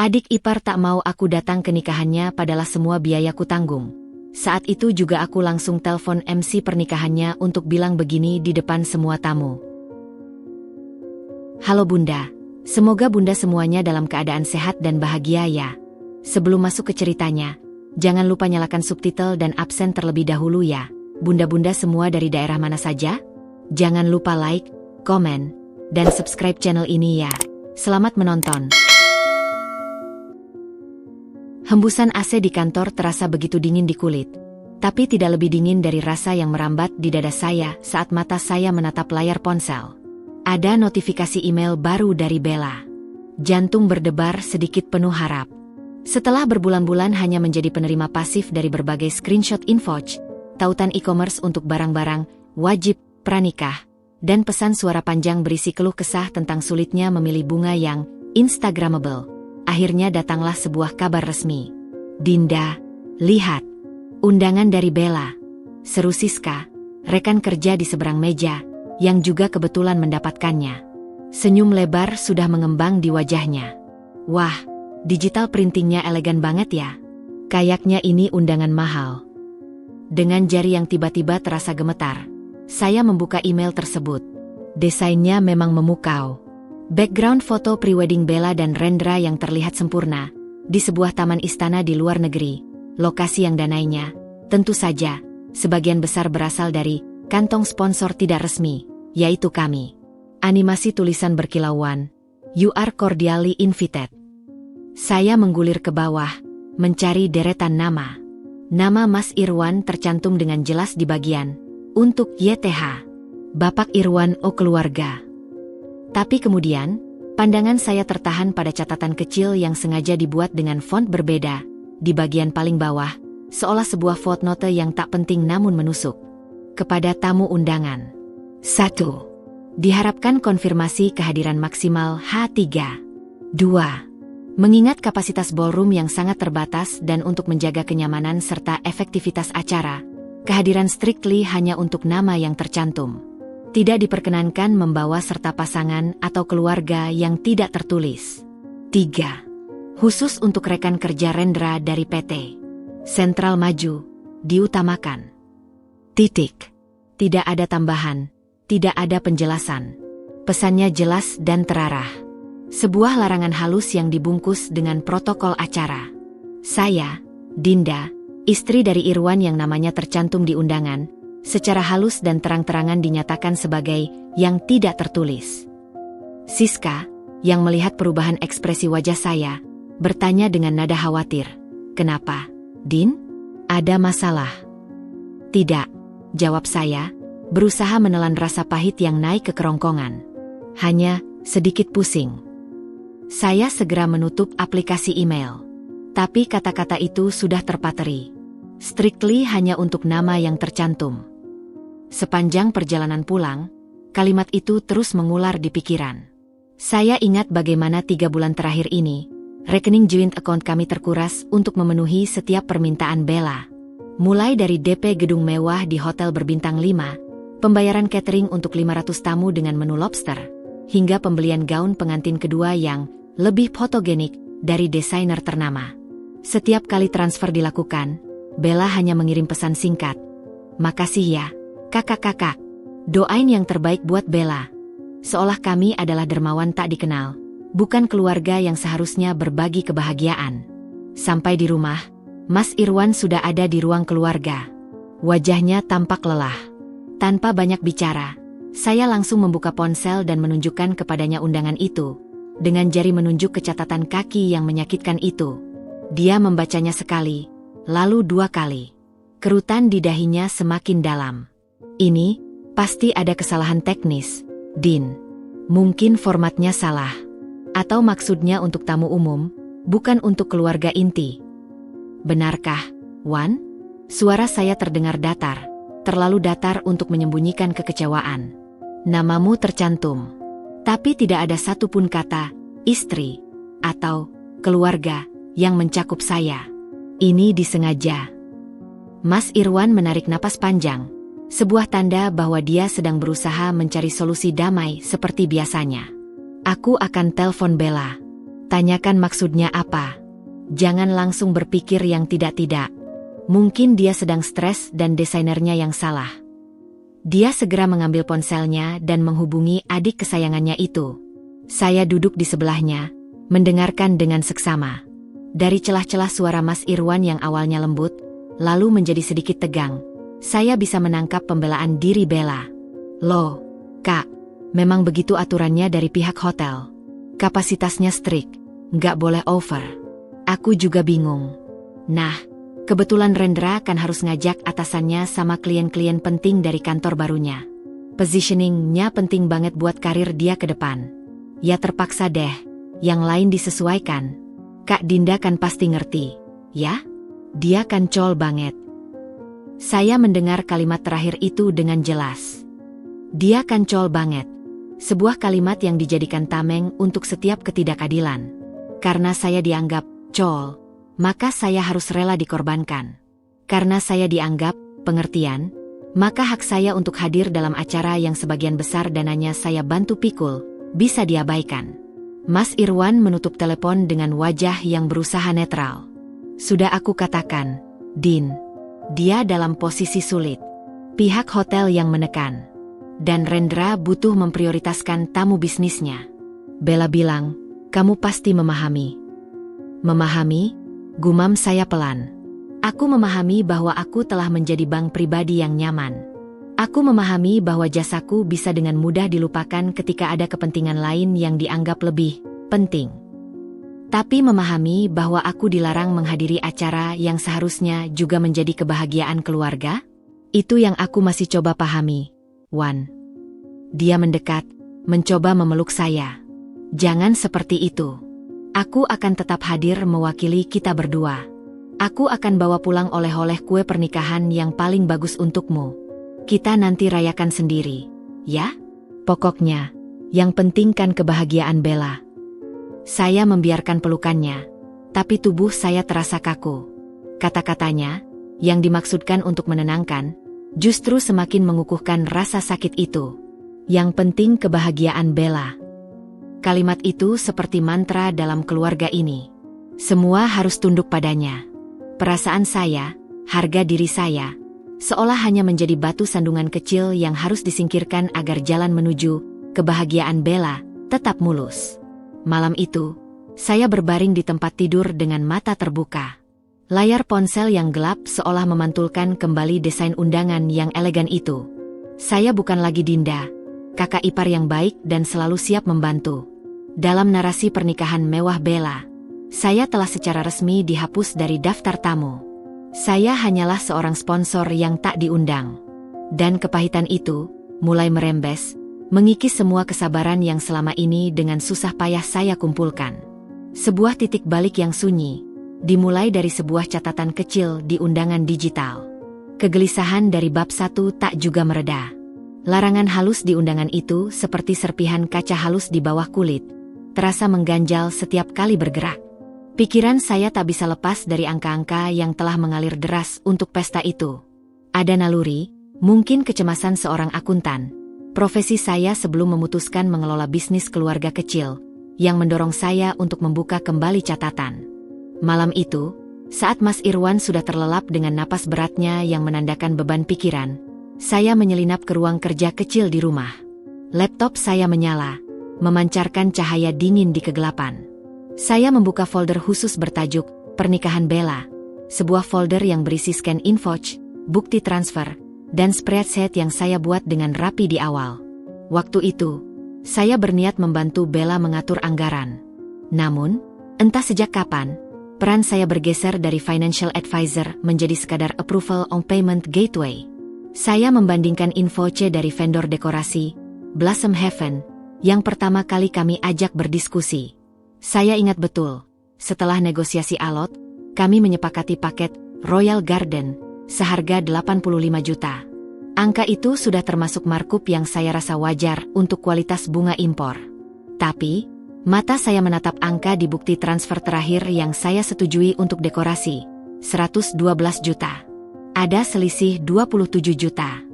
Adik ipar tak mau aku datang ke nikahannya padahal semua biayaku tanggung. Saat itu juga aku langsung telepon MC pernikahannya untuk bilang begini di depan semua tamu. Halo Bunda, semoga Bunda semuanya dalam keadaan sehat dan bahagia ya. Sebelum masuk ke ceritanya, jangan lupa nyalakan subtitle dan absen terlebih dahulu ya. Bunda-bunda semua dari daerah mana saja? Jangan lupa like, komen, dan subscribe channel ini ya. Selamat menonton. Hembusan AC di kantor terasa begitu dingin di kulit. Tapi tidak lebih dingin dari rasa yang merambat di dada saya saat mata saya menatap layar ponsel. Ada notifikasi email baru dari Bella. Jantung berdebar sedikit penuh harap. Setelah berbulan-bulan hanya menjadi penerima pasif dari berbagai screenshot info, tautan e-commerce untuk barang-barang, wajib, pranikah, dan pesan suara panjang berisi keluh kesah tentang sulitnya memilih bunga yang Instagramable. Akhirnya datanglah sebuah kabar resmi. Dinda, lihat. Undangan dari Bella. Seru Siska, rekan kerja di seberang meja, yang juga kebetulan mendapatkannya. Senyum lebar sudah mengembang di wajahnya. Wah, digital printingnya elegan banget ya. Kayaknya ini undangan mahal. Dengan jari yang tiba-tiba terasa gemetar, saya membuka email tersebut. Desainnya memang memukau. Background foto prewedding Bella dan Rendra yang terlihat sempurna, di sebuah taman istana di luar negeri, lokasi yang danainya, tentu saja, sebagian besar berasal dari kantong sponsor tidak resmi, yaitu kami. Animasi tulisan berkilauan, "You are cordially invited." Saya menggulir ke bawah, mencari deretan nama. Nama Mas Irwan tercantum dengan jelas di bagian, untuk YTH. Bapak Irwan O Keluarga. Tapi kemudian, pandangan saya tertahan pada catatan kecil yang sengaja dibuat dengan font berbeda, di bagian paling bawah, seolah sebuah footnote yang tak penting namun menusuk. Kepada tamu undangan. 1. Diharapkan konfirmasi kehadiran maksimal H3. 2. Mengingat kapasitas ballroom yang sangat terbatas dan untuk menjaga kenyamanan serta efektivitas acara, kehadiran strictly hanya untuk nama yang tercantum. Tidak diperkenankan membawa serta pasangan atau keluarga yang tidak tertulis. 3. Khusus untuk rekan kerja Rendra dari PT Sentral Maju, diutamakan. Titik. Tidak ada tambahan, tidak ada penjelasan. Pesannya jelas dan terarah. Sebuah larangan halus yang dibungkus dengan protokol acara. Saya, Dinda, istri dari Irwan yang namanya tercantum di undangan, secara halus dan terang-terangan dinyatakan sebagai yang tidak tertulis. Siska, yang melihat perubahan ekspresi wajah saya, bertanya dengan nada khawatir, "Kenapa, Din? Ada masalah?" "Tidak," jawab saya, berusaha menelan rasa pahit yang naik ke kerongkongan. "Hanya sedikit pusing." Saya segera menutup aplikasi email. Tapi kata-kata itu sudah terpateri. Strictly hanya untuk nama yang tercantum. Sepanjang perjalanan pulang, kalimat itu terus mengular di pikiran. Saya ingat bagaimana 3 bulan terakhir ini, rekening joint account kami terkuras untuk memenuhi setiap permintaan Bella. Mulai dari DP gedung mewah di hotel berbintang 5, pembayaran catering untuk 500 tamu dengan menu lobster, hingga pembelian gaun pengantin kedua yang lebih fotogenik dari desainer ternama. Setiap kali transfer dilakukan, Bella hanya mengirim pesan singkat, "Makasih ya, kakak-kakak. Doain yang terbaik buat Bella." Seolah kami adalah dermawan tak dikenal, bukan keluarga yang seharusnya berbagi kebahagiaan. Sampai di rumah, Mas Irwan sudah ada di ruang keluarga. Wajahnya tampak lelah. Tanpa banyak bicara, saya langsung membuka ponsel dan menunjukkan kepadanya undangan itu. Dengan jari menunjuk ke catatan kaki yang menyakitkan itu. Dia membacanya sekali, lalu 2 kali. Kerutan di dahinya semakin dalam. "Ini pasti ada kesalahan teknis, Din. Mungkin formatnya salah. Atau maksudnya untuk tamu umum, bukan untuk keluarga inti." "Benarkah, Wan?" Suara saya terdengar datar, terlalu datar untuk menyembunyikan kekecewaan. "Namamu tercantum. Tapi tidak ada satupun kata, istri, atau keluarga, yang mencakup saya. Ini disengaja." Mas Irwan menarik napas panjang. Sebuah tanda bahwa dia sedang berusaha mencari solusi damai seperti biasanya. "Aku akan telepon Bella." Tanyakan maksudnya apa. Jangan langsung berpikir yang tidak-tidak. Mungkin dia sedang stres dan desainernya yang salah. Dia segera mengambil ponselnya dan menghubungi adik kesayangannya itu. Saya duduk di sebelahnya, mendengarkan dengan seksama. Dari celah-celah suara Mas Irwan yang awalnya lembut, lalu menjadi sedikit tegang, saya bisa menangkap pembelaan diri Bella. Loh, Kak, memang begitu aturannya dari pihak hotel. Kapasitasnya strict, nggak boleh over. Aku juga bingung. Nah, kebetulan Rendra kan harus ngajak atasannya sama klien-klien penting dari kantor barunya. Positioning-nya penting banget buat karir dia ke depan. Ya terpaksa deh, yang lain disesuaikan. Kak Dinda kan pasti ngerti, ya? Dia kan col banget. Saya mendengar kalimat terakhir itu dengan jelas. Dia kan col banget. Sebuah kalimat yang dijadikan tameng untuk setiap ketidakadilan. Karena saya dianggap col, maka saya harus rela dikorbankan. Karena saya dianggap pengertian, maka hak saya untuk hadir dalam acara yang sebagian besar dananya saya bantu pikul, bisa diabaikan. Mas Irwan menutup telepon dengan wajah yang berusaha netral. Sudah aku katakan, Din, dia dalam posisi sulit. Pihak hotel yang menekan. Dan Rendra butuh memprioritaskan tamu bisnisnya. Bella bilang, kamu pasti memahami. Memahami? Gumam saya pelan. Aku memahami bahwa aku telah menjadi bank pribadi yang nyaman. Aku memahami bahwa jasaku bisa dengan mudah dilupakan ketika ada kepentingan lain yang dianggap lebih penting. Tapi memahami bahwa aku dilarang menghadiri acara yang seharusnya juga menjadi kebahagiaan keluarga? Itu yang aku masih coba pahami, Wan. Dia mendekat, mencoba memeluk saya. Jangan seperti itu. Aku akan tetap hadir mewakili kita berdua. Aku akan bawa pulang oleh-oleh kue pernikahan yang paling bagus untukmu. Kita nanti rayakan sendiri, ya? Pokoknya, yang penting kan kebahagiaan Bella. Saya membiarkan pelukannya, tapi tubuh saya terasa kaku. Kata-katanya, yang dimaksudkan untuk menenangkan, justru semakin mengukuhkan rasa sakit itu. Yang penting kebahagiaan Bella. Kalimat itu seperti mantra dalam keluarga ini. Semua harus tunduk padanya. Perasaan saya, harga diri saya, seolah hanya menjadi batu sandungan kecil yang harus disingkirkan agar jalan menuju kebahagiaan Bella tetap mulus. Malam itu, saya berbaring di tempat tidur dengan mata terbuka. Layar ponsel yang gelap seolah memantulkan kembali desain undangan yang elegan itu. Saya bukan lagi Dinda, kakak ipar yang baik dan selalu siap membantu. Dalam narasi pernikahan mewah Bella, saya telah secara resmi dihapus dari daftar tamu. Saya hanyalah seorang sponsor yang tak diundang. Dan kepahitan itu mulai merembes, mengikis semua kesabaran yang selama ini dengan susah payah saya kumpulkan. Sebuah titik balik yang sunyi, dimulai dari sebuah catatan kecil di undangan digital. Kegelisahan dari bab 1 tak juga mereda. Larangan halus di undangan itu seperti serpihan kaca halus di bawah kulit, terasa mengganjal setiap kali bergerak. Pikiran saya tak bisa lepas dari angka-angka yang telah mengalir deras untuk pesta itu. Ada naluri, mungkin kecemasan seorang akuntan, profesi saya sebelum memutuskan mengelola bisnis keluarga kecil, yang mendorong saya untuk membuka kembali catatan. Malam itu, saat Mas Irwan sudah terlelap dengan napas beratnya yang menandakan beban pikiran, saya menyelinap ke ruang kerja kecil di rumah. Laptop saya menyala, memancarkan cahaya dingin di kegelapan. Saya membuka folder khusus bertajuk Pernikahan Bella, sebuah folder yang berisi scan invoice, bukti transfer, dan spreadsheet yang saya buat dengan rapi di awal. Waktu itu, saya berniat membantu Bella mengatur anggaran. Namun, entah sejak kapan, peran saya bergeser dari financial advisor menjadi sekadar approval on payment gateway. Saya membandingkan invoice dari vendor dekorasi, Blossom Heaven, yang pertama kali kami ajak berdiskusi. Saya ingat betul, setelah negosiasi alot, kami menyepakati paket Royal Garden seharga 85 juta. Angka itu sudah termasuk markup yang saya rasa wajar untuk kualitas bunga impor. Tapi, mata saya menatap angka di bukti transfer terakhir yang saya setujui untuk dekorasi, 112 juta. Ada selisih 27 juta.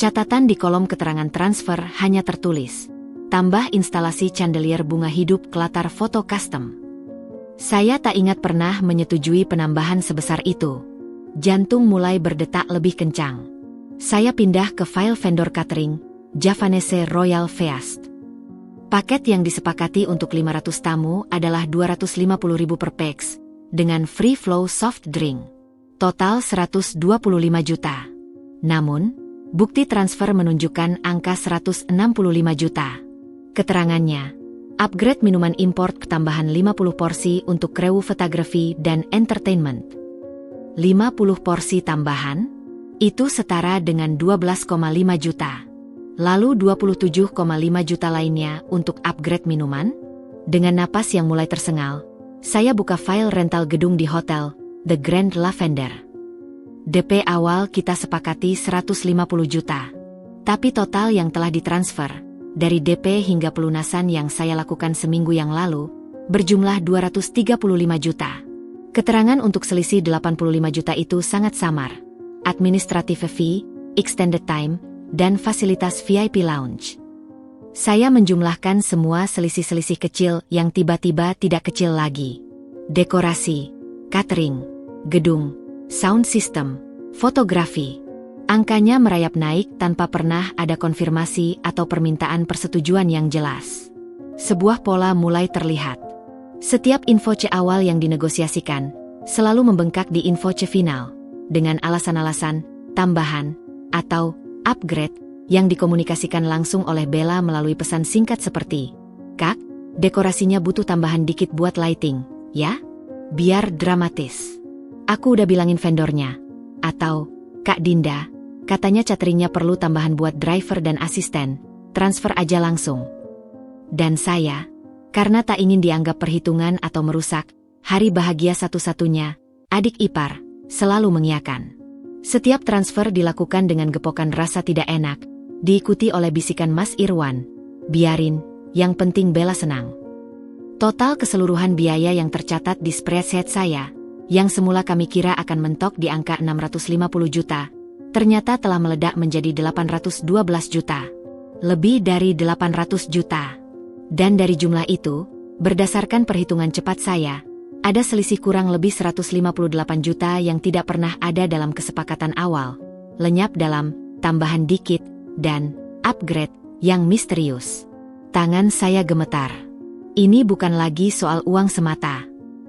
Catatan di kolom keterangan transfer hanya tertulis, tambah instalasi chandelier bunga hidup ke latar foto custom. Saya tak ingat pernah menyetujui penambahan sebesar itu. Jantung mulai berdetak lebih kencang. Saya pindah ke file vendor catering, Javanese Royal Feast. Paket yang disepakati untuk 500 tamu adalah 250.000 per pax, dengan free flow soft drink. Total 125 juta. Namun, bukti transfer menunjukkan angka 165 juta. Keterangannya, upgrade minuman import tambahan 50 porsi untuk krewu fotografi dan entertainment. 50 porsi tambahan? Itu setara dengan 12,5 juta. Lalu 27,5 juta lainnya untuk upgrade minuman? Dengan napas yang mulai tersengal, saya buka file rental gedung di hotel, The Grand Lavender. DP awal kita sepakati 150 juta. Tapi total yang telah ditransfer, dari DP hingga pelunasan yang saya lakukan seminggu yang lalu, berjumlah 235 juta. Keterangan untuk selisih 85 juta itu sangat samar. Administrative fee, extended time, dan fasilitas VIP lounge. Saya menjumlahkan semua selisih-selisih kecil yang tiba-tiba tidak kecil lagi. Dekorasi, catering, gedung, sound system, fotografi. Angkanya merayap naik tanpa pernah ada konfirmasi atau permintaan persetujuan yang jelas. Sebuah pola mulai terlihat. Setiap info C awal yang dinegosiasikan selalu membengkak di info C final, dengan alasan-alasan tambahan atau upgrade yang dikomunikasikan langsung oleh Bella melalui pesan singkat seperti, "Kak, dekorasinya butuh tambahan dikit buat lighting, ya? Biar dramatis. Aku udah bilangin vendornya." Atau, "Kak Dinda, katanya cateringnya perlu tambahan buat driver dan asisten, transfer aja langsung." Dan saya, karena tak ingin dianggap perhitungan atau merusak hari bahagia satu-satunya, adik ipar, selalu mengiyakan. Setiap transfer dilakukan dengan gepokan rasa tidak enak, diikuti oleh bisikan Mas Irwan, "Biarin, yang penting Bella senang." Total keseluruhan biaya yang tercatat di spreadsheet saya, yang semula kami kira akan mentok di angka 650 juta, ternyata telah meledak menjadi 812 juta. Lebih dari 800 juta. Dan dari jumlah itu, berdasarkan perhitungan cepat saya, ada selisih kurang lebih 158 juta yang tidak pernah ada dalam kesepakatan awal, lenyap dalam tambahan dikit dan upgrade yang misterius. Tangan saya gemetar. Ini bukan lagi soal uang semata.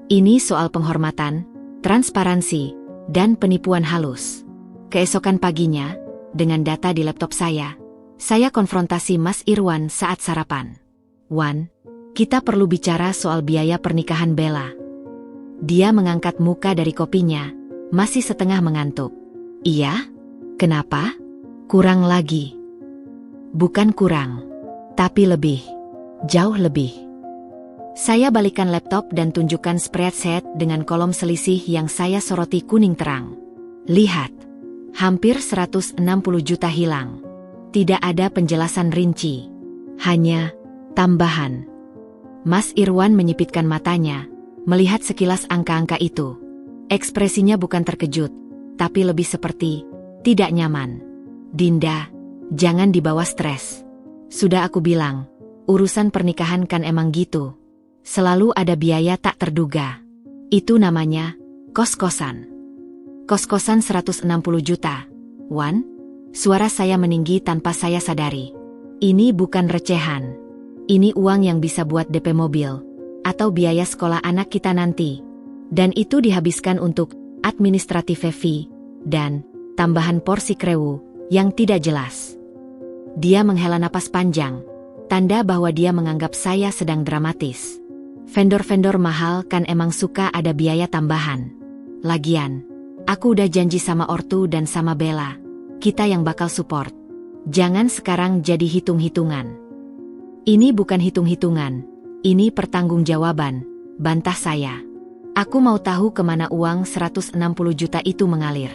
Ini soal penghormatan, transparansi, dan penipuan halus. Keesokan paginya, dengan data di laptop saya konfrontasi Mas Irwan saat sarapan. "Wan, kita perlu bicara soal biaya pernikahan Bella." Dia mengangkat muka dari kopinya, masih setengah mengantuk. "Iya? Kenapa? Kurang lagi?" "Bukan kurang, tapi lebih. Jauh lebih." Saya balikan laptop dan tunjukkan spreadsheet dengan kolom selisih yang saya soroti kuning terang. Lihat, hampir 160 juta hilang. Tidak ada penjelasan rinci. Hanya tambahan. Mas Irwan menyipitkan matanya, melihat sekilas angka-angka itu. Ekspresinya bukan terkejut, tapi lebih seperti tidak nyaman. "Dinda, jangan dibawa stres. Sudah aku bilang, urusan pernikahan kan emang gitu. Selalu ada biaya tak terduga. Itu namanya kos-kosan." "Kos-kosan 160 juta, Wan?" Suara saya meninggi tanpa saya sadari. Ini bukan recehan. Ini uang yang bisa buat DP mobil, atau biaya sekolah anak kita nanti. Dan itu dihabiskan untuk administrative fee, dan tambahan porsi krewu yang tidak jelas. Dia menghela napas panjang, tanda bahwa dia menganggap saya sedang dramatis. Vendor-vendor mahal kan emang suka ada biaya tambahan. Lagian, aku udah janji sama ortu dan sama Bella, kita yang bakal support. Jangan sekarang jadi hitung-hitungan. "Ini bukan hitung-hitungan, ini pertanggungjawaban," bantah saya. "Aku mau tahu kemana uang 160 juta itu mengalir.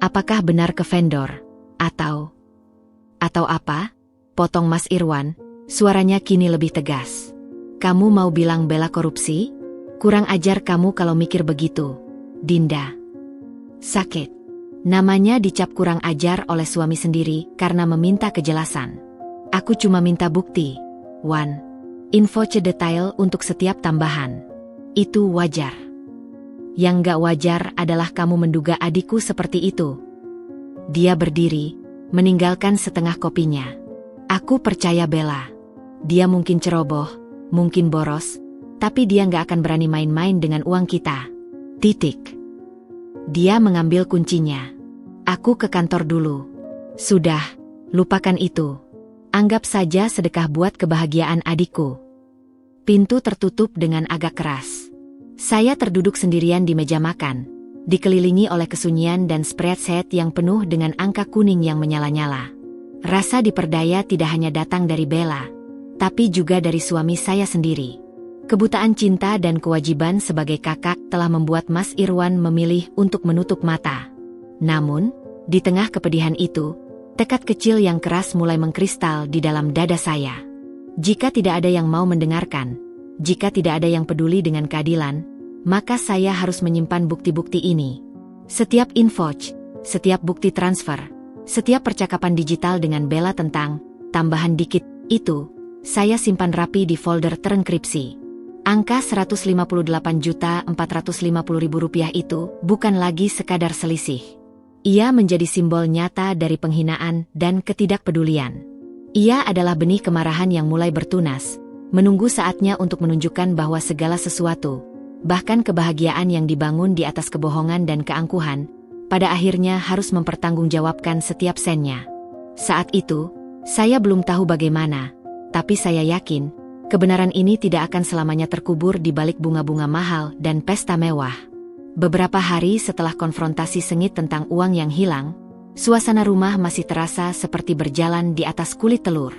Apakah benar ke vendor? Atau apa?" Potong Mas Irwan, suaranya kini lebih tegas. "Kamu mau bilang Bella korupsi? Kurang ajar kamu kalau mikir begitu, Dinda." Sakit. Namanya dicap kurang ajar oleh suami sendiri karena meminta kejelasan. "Aku cuma minta bukti, Wan. Info detail untuk setiap tambahan. Itu wajar. Yang gak wajar adalah kamu menduga adikku seperti itu. Dia berdiri, meninggalkan setengah kopinya. Aku percaya Bella. Dia mungkin ceroboh, mungkin boros, tapi dia gak akan berani main-main dengan uang kita. Titik. Dia mengambil kuncinya. Aku ke kantor dulu. Sudah, lupakan itu. Anggap saja sedekah buat kebahagiaan adikku. Pintu tertutup dengan agak keras. Saya terduduk sendirian di meja makan, dikelilingi oleh kesunyian dan spreadsheet yang penuh dengan angka kuning yang menyala-nyala. Rasa diperdaya tidak hanya datang dari Bella, tapi juga dari suami saya sendiri. Kebutaan cinta dan kewajiban sebagai kakak telah membuat Mas Irwan memilih untuk menutup mata. Namun, di tengah kepedihan itu, tekad kecil yang keras mulai mengkristal di dalam dada saya. Jika tidak ada yang mau mendengarkan, jika tidak ada yang peduli dengan keadilan, maka saya harus menyimpan bukti-bukti ini. Setiap invoice, setiap bukti transfer, setiap percakapan digital dengan Bella tentang tambahan dikit itu, saya simpan rapi di folder terenkripsi. Angka Rp158.450.000 itu bukan lagi sekadar selisih. Ia menjadi simbol nyata dari penghinaan dan ketidakpedulian. Ia adalah benih kemarahan yang mulai bertunas, menunggu saatnya untuk menunjukkan bahwa segala sesuatu, bahkan kebahagiaan yang dibangun di atas kebohongan dan keangkuhan, pada akhirnya harus mempertanggungjawabkan setiap sennya. Saat itu, saya belum tahu bagaimana, tapi saya yakin, kebenaran ini tidak akan selamanya terkubur di balik bunga-bunga mahal dan pesta mewah. Beberapa hari setelah konfrontasi sengit tentang uang yang hilang, suasana rumah masih terasa seperti berjalan di atas kulit telur.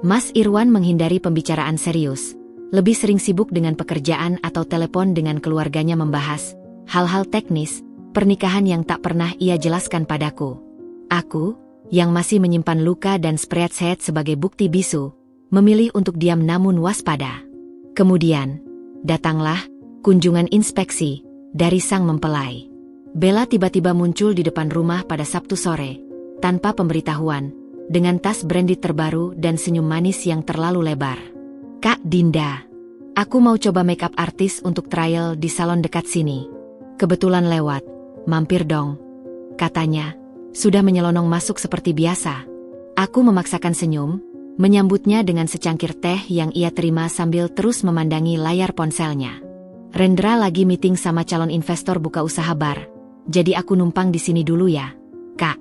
Mas Irwan menghindari pembicaraan serius, lebih sering sibuk dengan pekerjaan atau telepon dengan keluarganya membahas hal-hal teknis, pernikahan yang tak pernah ia jelaskan padaku. Aku, yang masih menyimpan luka dan spreadsheet sebagai bukti bisu, memilih untuk diam namun waspada. Kemudian, datanglah kunjungan inspeksi dari sang mempelai. Bella tiba-tiba muncul di depan rumah pada Sabtu sore, tanpa pemberitahuan, dengan tas branded terbaru dan senyum manis yang terlalu lebar. "Kak Dinda, aku mau coba makeup artis untuk trial di salon dekat sini. Kebetulan lewat, mampir dong," katanya, sudah menyelonong masuk seperti biasa. Aku memaksakan senyum, menyambutnya dengan secangkir teh yang ia terima sambil terus memandangi layar ponselnya. "Rendra lagi meeting sama calon investor buka usaha bar, jadi aku numpang di sini dulu ya, Kak."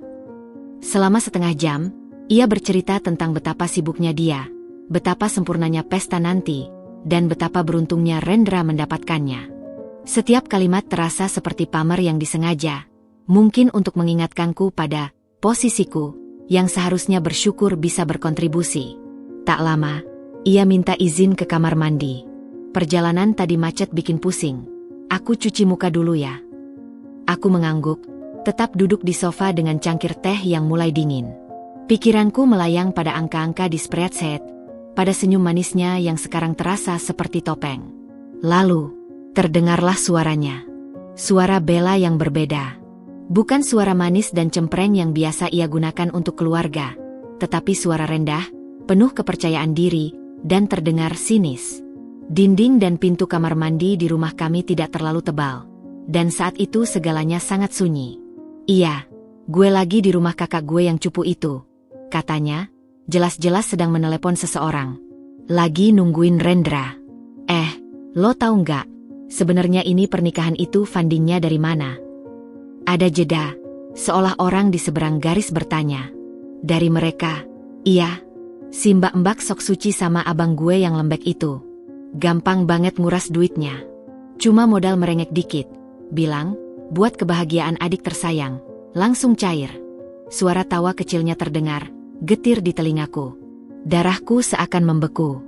Selama setengah jam, ia bercerita tentang betapa sibuknya dia, betapa sempurnanya pesta nanti, dan betapa beruntungnya Rendra mendapatkannya. Setiap kalimat terasa seperti pamer yang disengaja, mungkin untuk mengingatkanku pada posisiku, yang seharusnya bersyukur bisa berkontribusi. Tak lama, ia minta izin ke kamar mandi. "Perjalanan tadi macet bikin pusing. Aku cuci muka dulu ya." Aku mengangguk, tetap duduk di sofa dengan cangkir teh yang mulai dingin. Pikiranku melayang pada angka-angka di spreadsheet, pada senyum manisnya yang sekarang terasa seperti topeng. Lalu, terdengarlah suaranya. Suara Bella yang berbeda. Bukan suara manis dan cempreng yang biasa ia gunakan untuk keluarga, tetapi suara rendah, penuh kepercayaan diri, dan terdengar sinis. Dinding dan pintu kamar mandi di rumah kami tidak terlalu tebal, dan saat itu segalanya sangat sunyi. "Iya, gue lagi di rumah kakak gue yang cupu itu," katanya, jelas-jelas sedang menelepon seseorang. "Lagi nungguin Rendra." Lo tahu nggak, sebenarnya ini pernikahan itu fundingnya dari mana?" Ada jeda, seolah orang di seberang garis bertanya. "Dari mereka." "Iya, si mbak-mbak sok suci sama abang gue yang lembek itu. Gampang banget nguras duitnya. Cuma modal merengek dikit, bilang, buat kebahagiaan adik tersayang, langsung cair." Suara tawa kecilnya terdengar, getir di telingaku. Darahku seakan membeku.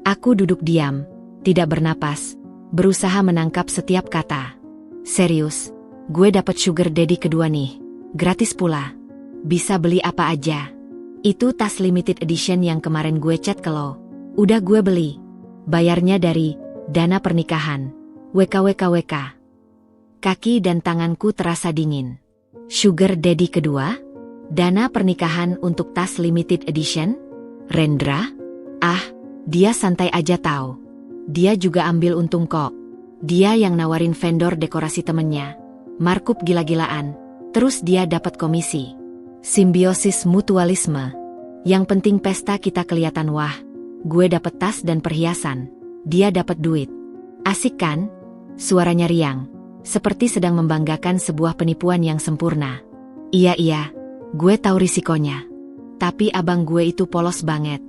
Aku duduk diam, tidak bernapas, berusaha menangkap setiap kata. "Serius, gue dapet sugar daddy kedua nih, gratis pula. Bisa beli apa aja. Itu tas limited edition yang kemarin gue chat ke lo. Udah gue beli. Bayarnya dari dana pernikahan. WKWKWK." Kaki dan tanganku terasa dingin. Sugar daddy kedua? Dana pernikahan untuk tas limited edition? Rendra? Dia santai aja tahu. Dia juga ambil untung kok. Dia yang nawarin vendor dekorasi temennya. Markup gila-gilaan. Terus dia dapat komisi. Simbiosis mutualisme. Yang penting pesta kita kelihatan wah. Gue dapet tas dan perhiasan. Dia dapat duit. Asik kan? Suaranya riang. Seperti sedang membanggakan sebuah penipuan yang sempurna. Iya, gue tahu risikonya. Tapi abang gue itu polos banget.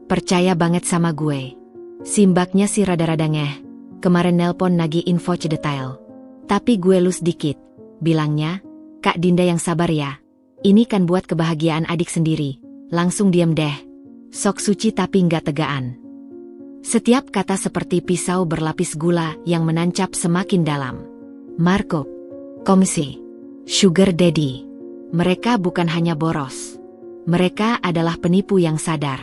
Percaya banget sama gue. Simbaknya sih rada-rada ngeh. Kemarin nelpon nagih info detail. Tapi gue lus dikit. Bilangnya, Kak Dinda yang sabar ya. Ini kan buat kebahagiaan adik sendiri. Langsung diem deh. Sok suci tapi nggak tegaan. Setiap kata seperti pisau berlapis gula yang menancap semakin dalam. Markup, komisi, sugar daddy. Mereka bukan hanya boros. Mereka adalah penipu yang sadar.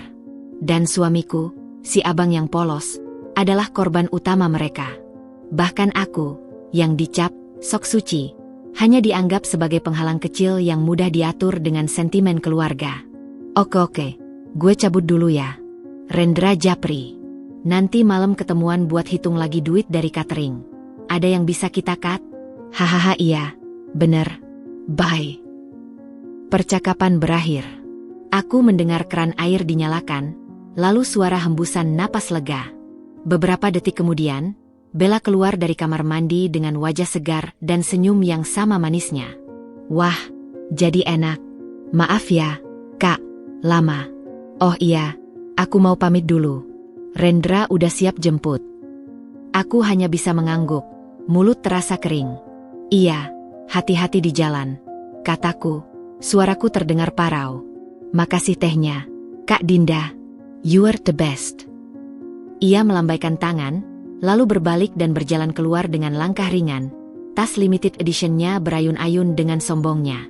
Dan suamiku, si abang yang polos, adalah korban utama mereka. Bahkan aku, yang dicap sok suci, hanya dianggap sebagai penghalang kecil yang mudah diatur dengan sentimen keluarga. Oke, gue cabut dulu ya. Rendra Japri. Nanti malam ketemuan buat hitung lagi duit dari catering. Ada yang bisa kita cut? Hahaha iya, bener. Bye. Percakapan berakhir. Aku mendengar keran air dinyalakan, lalu suara hembusan napas lega. Beberapa detik kemudian, Bella keluar dari kamar mandi dengan wajah segar dan senyum yang sama manisnya. Wah, jadi enak. Maaf ya, Kak, lama. Oh iya, aku mau pamit dulu. Rendra udah siap jemput. Aku hanya bisa mengangguk, mulut terasa kering. Iya, hati-hati di jalan, kataku. Suaraku terdengar parau. Makasih tehnya, Kak Dinda. You are the best. Ia melambaikan tangan, lalu berbalik dan berjalan keluar dengan langkah ringan. Tas limited edition-nya berayun-ayun dengan sombongnya.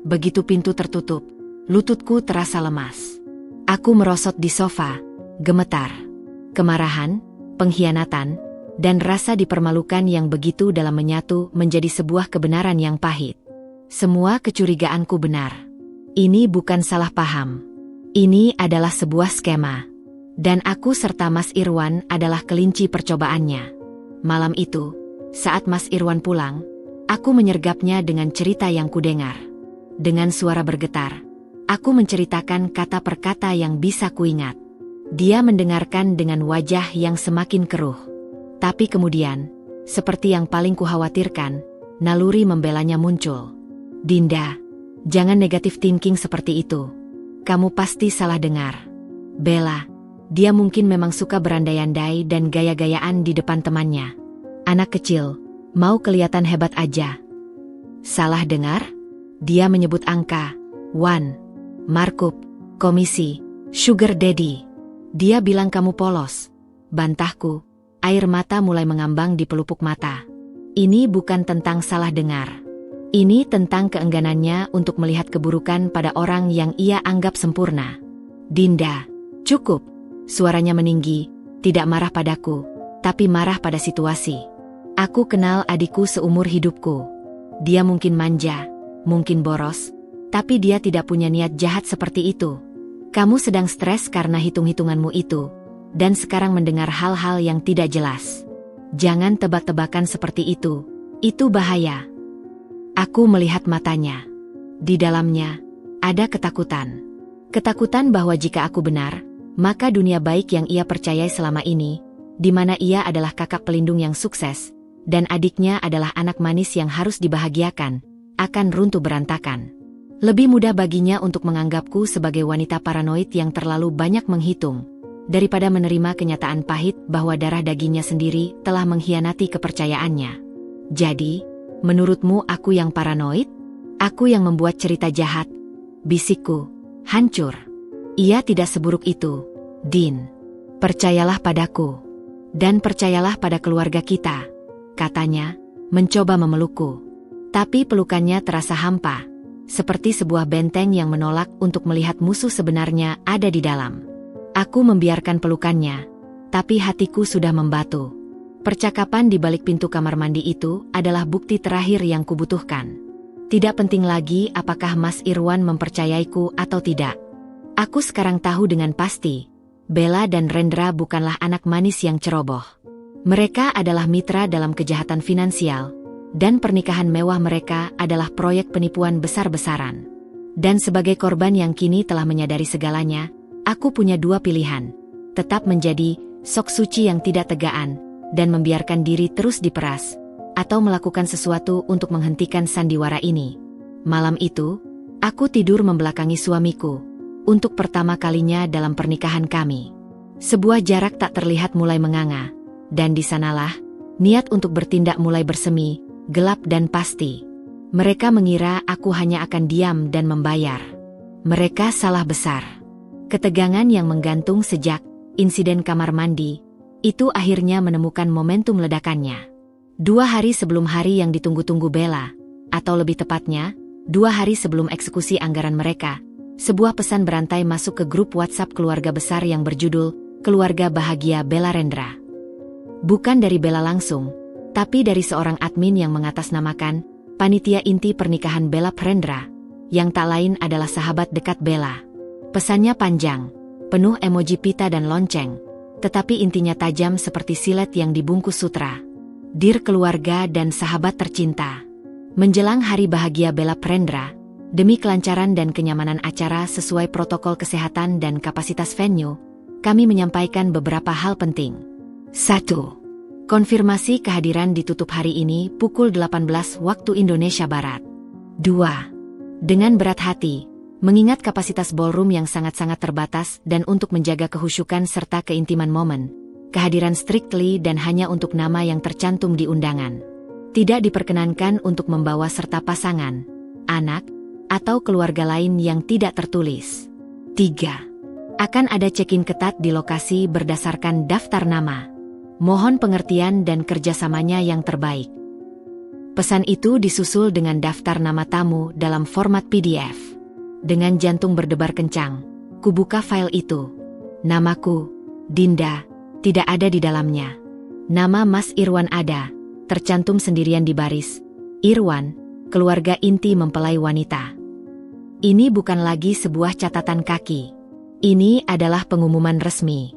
Begitu pintu tertutup, lututku terasa lemas. Aku merosot di sofa, gemetar. Kemarahan, pengkhianatan, dan rasa dipermalukan yang begitu dalam menyatu menjadi sebuah kebenaran yang pahit. Semua kecurigaanku benar. Ini bukan salah paham. Ini adalah sebuah skema. Dan aku serta Mas Irwan adalah kelinci percobaannya. Malam itu, saat Mas Irwan pulang, aku menyergapnya dengan cerita yang kudengar. Dengan suara bergetar, aku menceritakan kata per kata yang bisa kuingat. Dia mendengarkan dengan wajah yang semakin keruh. Tapi kemudian, seperti yang paling kukhawatirkan, naluri membelanya muncul. Dinda, jangan negatif thinking seperti itu. Kamu pasti salah dengar. Bella, dia mungkin memang suka berandai-andai dan gaya-gayaan di depan temannya. Anak kecil, mau kelihatan hebat aja. Salah dengar? Dia menyebut angka. Wan, markup, komisi, sugar daddy. Dia bilang kamu polos. Bantahku, air mata mulai mengambang di pelupuk mata. Ini bukan tentang salah dengar. Ini tentang keengganannya untuk melihat keburukan pada orang yang ia anggap sempurna. Dinda, cukup. Suaranya meninggi, tidak marah padaku, tapi marah pada situasi. Aku kenal adikku seumur hidupku. Dia mungkin manja, mungkin boros, tapi dia tidak punya niat jahat seperti itu. Kamu sedang stres karena hitung-hitunganmu itu, dan sekarang mendengar hal-hal yang tidak jelas. Jangan tebak-tebakan seperti itu bahaya. Aku melihat matanya. Di dalamnya, ada ketakutan. Ketakutan bahwa jika aku benar, maka dunia baik yang ia percayai selama ini, di mana ia adalah kakak pelindung yang sukses, dan adiknya adalah anak manis yang harus dibahagiakan, akan runtuh berantakan. Lebih mudah baginya untuk menganggapku sebagai wanita paranoid yang terlalu banyak menghitung, daripada menerima kenyataan pahit bahwa darah dagingnya sendiri telah mengkhianati kepercayaannya. Jadi, menurutmu aku yang paranoid? Aku yang membuat cerita jahat? Bisikku, hancur. Ia tidak seburuk itu, Din. Percayalah padaku. Dan percayalah pada keluarga kita, katanya, mencoba memelukku. Tapi pelukannya terasa hampa. Seperti sebuah benteng yang menolak untuk melihat musuh sebenarnya ada di dalam. Aku membiarkan pelukannya, tapi hatiku sudah membatu. Percakapan di balik pintu kamar mandi itu adalah bukti terakhir yang kubutuhkan. Tidak penting lagi apakah Mas Irwan mempercayaiku atau tidak. Aku sekarang tahu dengan pasti, Bella dan Rendra bukanlah anak manis yang ceroboh. Mereka adalah mitra dalam kejahatan finansial, dan pernikahan mewah mereka adalah proyek penipuan besar-besaran. Dan sebagai korban yang kini telah menyadari segalanya, aku punya dua pilihan. Tetap menjadi sok suci yang tidak tegaan, dan membiarkan diri terus diperas, atau melakukan sesuatu untuk menghentikan sandiwara ini. Malam itu, aku tidur membelakangi suamiku, untuk pertama kalinya dalam pernikahan kami. Sebuah jarak tak terlihat mulai menganga, dan di sanalah, niat untuk bertindak mulai bersemi, gelap dan pasti. Mereka mengira aku hanya akan diam dan membayar. Mereka salah besar. Ketegangan yang menggantung sejak insiden kamar mandi, itu akhirnya menemukan momentum ledakannya. 2 hari sebelum hari yang ditunggu-tunggu Bella, atau lebih tepatnya, 2 hari sebelum eksekusi anggaran mereka, sebuah pesan berantai masuk ke grup WhatsApp keluarga besar yang berjudul Keluarga Bahagia Bella Rendra. Bukan dari Bella langsung, tapi dari seorang admin yang mengatasnamakan panitia inti pernikahan Bella Rendra, yang tak lain adalah sahabat dekat Bella. Pesannya panjang, penuh emoji pita dan lonceng, tetapi intinya tajam seperti silet yang dibungkus sutra. Dear keluarga dan sahabat tercinta, menjelang hari bahagia Bella Rendra, demi kelancaran dan kenyamanan acara sesuai protokol kesehatan dan kapasitas venue, kami menyampaikan beberapa hal penting. 1. Konfirmasi kehadiran ditutup hari ini pukul 18 waktu Indonesia Barat. 2. Dengan berat hati, mengingat kapasitas ballroom yang sangat-sangat terbatas dan untuk menjaga kehusyukan serta keintiman momen, kehadiran strictly dan hanya untuk nama yang tercantum di undangan. Tidak diperkenankan untuk membawa serta pasangan, anak, atau keluarga lain yang tidak tertulis. 3. Akan ada check-in ketat di lokasi berdasarkan daftar nama. Mohon pengertian dan kerjasamanya yang terbaik. Pesan itu disusul dengan daftar nama tamu dalam format PDF. Dengan jantung berdebar kencang, kubuka file itu. Namaku, Dinda, tidak ada di dalamnya. Nama Mas Irwan ada, tercantum sendirian di baris. Irwan, keluarga inti mempelai wanita. Ini bukan lagi sebuah catatan kaki. Ini adalah pengumuman resmi.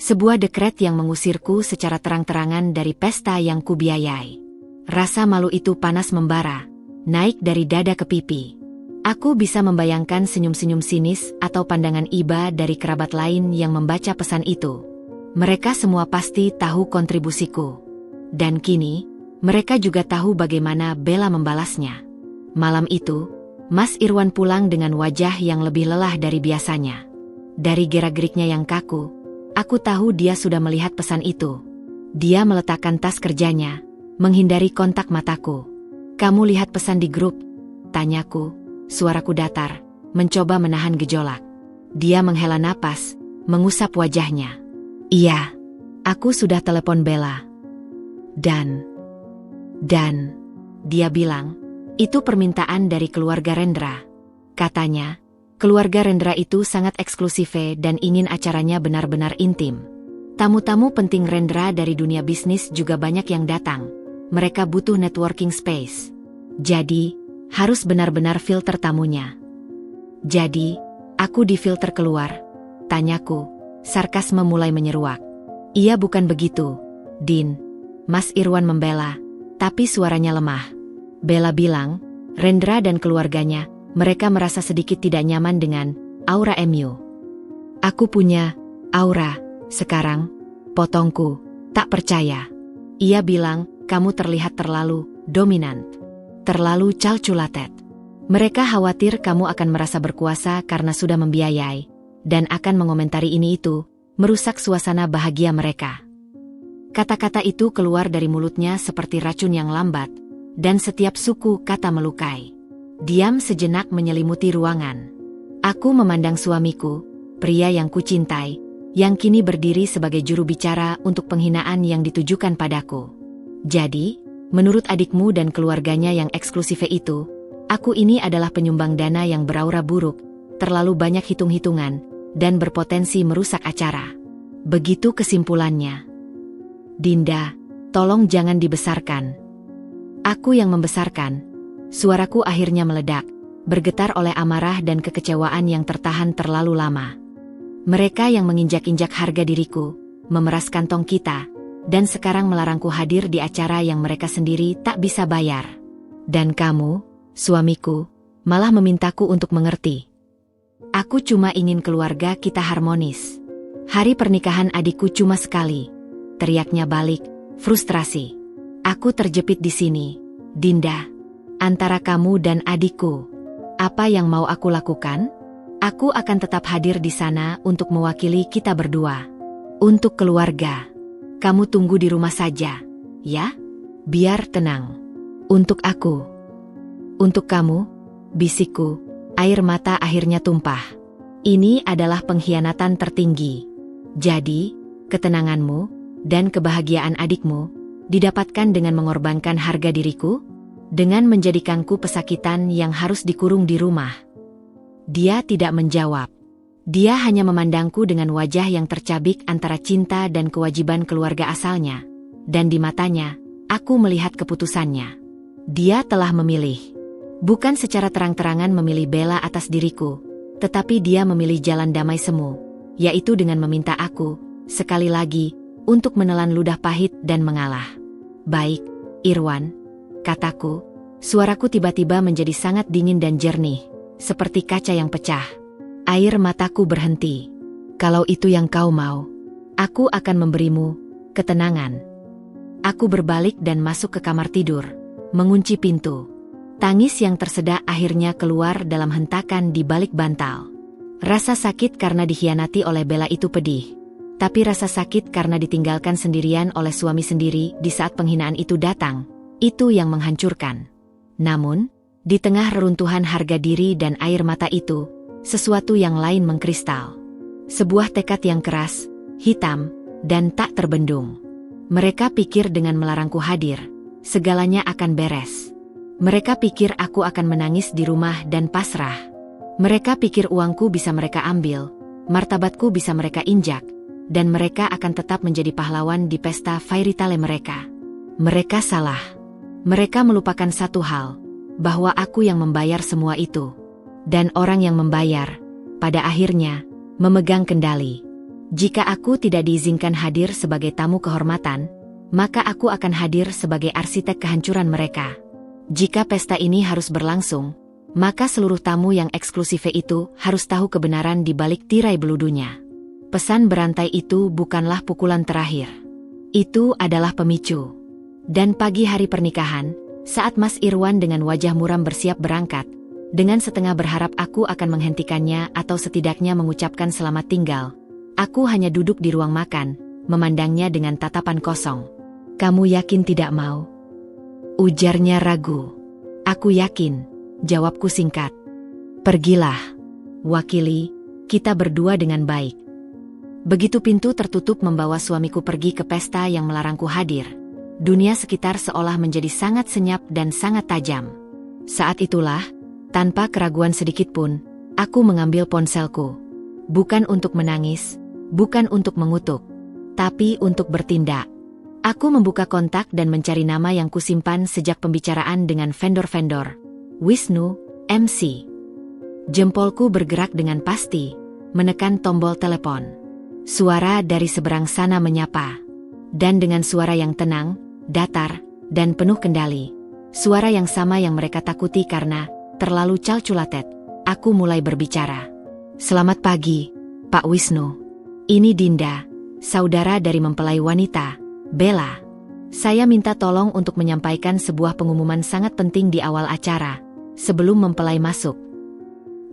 Sebuah dekret yang mengusirku secara terang-terangan dari pesta yang kubiayai. Rasa malu itu panas membara, naik dari dada ke pipi. Aku bisa membayangkan senyum-senyum sinis atau pandangan iba dari kerabat lain yang membaca pesan itu. Mereka semua pasti tahu kontribusiku. Dan kini, mereka juga tahu bagaimana Bella membalasnya. Malam itu, Mas Irwan pulang dengan wajah yang lebih lelah dari biasanya. Dari gerak-geriknya yang kaku, aku tahu dia sudah melihat pesan itu. Dia meletakkan tas kerjanya, menghindari kontak mataku. Kamu lihat pesan di grup? Tanyaku, suaraku datar, mencoba menahan gejolak. Dia menghela napas, mengusap wajahnya. Iya, aku sudah telepon Bella. Dan, dia bilang, itu permintaan dari keluarga Rendra. Katanya, keluarga Rendra itu sangat eksklusif dan ingin acaranya benar-benar intim. Tamu-tamu penting Rendra dari dunia bisnis juga banyak yang datang. Mereka butuh networking space. Jadi, harus benar-benar filter tamunya. Jadi, aku difilter keluar? Tanyaku, sarkasme mulai menyeruak. Iya bukan begitu, Din. Mas Irwan membela, tapi suaranya lemah. Bella bilang, Rendra dan keluarganya, mereka merasa sedikit tidak nyaman dengan aura MU. Aku punya aura, sekarang, potongku, tak percaya. Ia bilang, kamu terlihat terlalu dominan, terlalu calculated. Mereka khawatir kamu akan merasa berkuasa karena sudah membiayai, dan akan mengomentari ini itu, merusak suasana bahagia mereka. Kata-kata itu keluar dari mulutnya seperti racun yang lambat, dan setiap suku kata melukai. Diam sejenak menyelimuti ruangan. Aku memandang suamiku, pria yang kucintai, yang kini berdiri sebagai juru bicara untuk penghinaan yang ditujukan padaku. Jadi, menurut adikmu dan keluarganya yang eksklusif itu, aku ini adalah penyumbang dana yang beraura buruk, terlalu banyak hitung-hitungan, dan berpotensi merusak acara. Begitu kesimpulannya. Dinda, tolong jangan dibesarkan. Aku yang membesarkan. Suaraku akhirnya meledak, bergetar oleh amarah dan kekecewaan yang tertahan terlalu lama. Mereka yang menginjak-injak harga diriku, memeras kantong kita, dan sekarang melarangku hadir di acara yang mereka sendiri tak bisa bayar. Dan kamu, suamiku, malah memintaku untuk mengerti. Aku cuma ingin keluarga kita harmonis. Hari pernikahan adikku cuma sekali. Teriaknya balik, frustrasi. Aku terjepit di sini, Dinda. Antara kamu dan adikku. Apa yang mau aku lakukan? Aku akan tetap hadir di sana untuk mewakili kita berdua. Untuk keluarga. Kamu tunggu di rumah saja, ya? Biar tenang. Untuk aku. Untuk kamu, bisikku, air mata akhirnya tumpah. Ini adalah pengkhianatan tertinggi. Jadi, ketenanganmu dan kebahagiaan adikmu didapatkan dengan mengorbankan harga diriku, dengan menjadikanku pesakitan yang harus dikurung di rumah. Dia tidak menjawab. Dia hanya memandangku dengan wajah yang tercabik antara cinta dan kewajiban keluarga asalnya. Dan di matanya, aku melihat keputusannya. Dia telah memilih. Bukan secara terang-terangan memilih bela atas diriku, tetapi dia memilih jalan damai semu, yaitu dengan meminta aku, sekali lagi, untuk menelan ludah pahit dan mengalah. Baik, Irwan, kataku, suaraku tiba-tiba menjadi sangat dingin dan jernih, seperti kaca yang pecah. Air mataku berhenti. Kalau itu yang kau mau, aku akan memberimu ketenangan. Aku berbalik dan masuk ke kamar tidur, mengunci pintu. Tangis yang tersedak akhirnya keluar dalam hentakan di balik bantal. Rasa sakit karena dikhianati oleh Bella itu pedih. Tapi rasa sakit karena ditinggalkan sendirian oleh suami sendiri di saat penghinaan itu datang, itu yang menghancurkan. Namun, di tengah reruntuhan harga diri dan air mata itu, sesuatu yang lain mengkristal. Sebuah tekad yang keras, hitam, dan tak terbendung. Mereka pikir dengan melarangku hadir, segalanya akan beres. Mereka pikir aku akan menangis di rumah dan pasrah. Mereka pikir uangku bisa mereka ambil, martabatku bisa mereka injak, dan mereka akan tetap menjadi pahlawan di pesta fairy tale mereka. Mereka salah. Mereka melupakan satu hal, bahwa aku yang membayar semua itu. Dan orang yang membayar, pada akhirnya, memegang kendali. Jika aku tidak diizinkan hadir sebagai tamu kehormatan, maka aku akan hadir sebagai arsitek kehancuran mereka. Jika pesta ini harus berlangsung, maka seluruh tamu yang eksklusif itu harus tahu kebenaran di balik tirai beludunya. Pesan berantai itu bukanlah pukulan terakhir. Itu adalah pemicu. Dan pagi hari pernikahan, saat Mas Irwan dengan wajah muram bersiap berangkat, dengan setengah berharap aku akan menghentikannya atau setidaknya mengucapkan selamat tinggal, aku hanya duduk di ruang makan, memandangnya dengan tatapan kosong. Kamu yakin tidak mau? Ujarnya ragu. Aku yakin, jawabku singkat. Pergilah. Wakili, kita berdua dengan baik. Begitu pintu tertutup membawa suamiku pergi ke pesta yang melarangku hadir, dunia sekitar seolah menjadi sangat senyap dan sangat tajam. Saat itulah, tanpa keraguan sedikitpun, aku mengambil ponselku. Bukan untuk menangis, bukan untuk mengutuk, tapi untuk bertindak. Aku membuka kontak dan mencari nama yang kusimpan sejak pembicaraan dengan vendor-vendor. Wisnu, MC. Jempolku bergerak dengan pasti, menekan tombol telepon. Suara dari seberang sana menyapa. Dan dengan suara yang tenang, datar, dan penuh kendali. Suara yang sama yang mereka takuti karena terlalu calculated. Aku mulai berbicara. Selamat pagi, Pak Wisnu. Ini Dinda, saudara dari mempelai wanita, Bella. Saya minta tolong untuk menyampaikan sebuah pengumuman sangat penting di awal acara, sebelum mempelai masuk.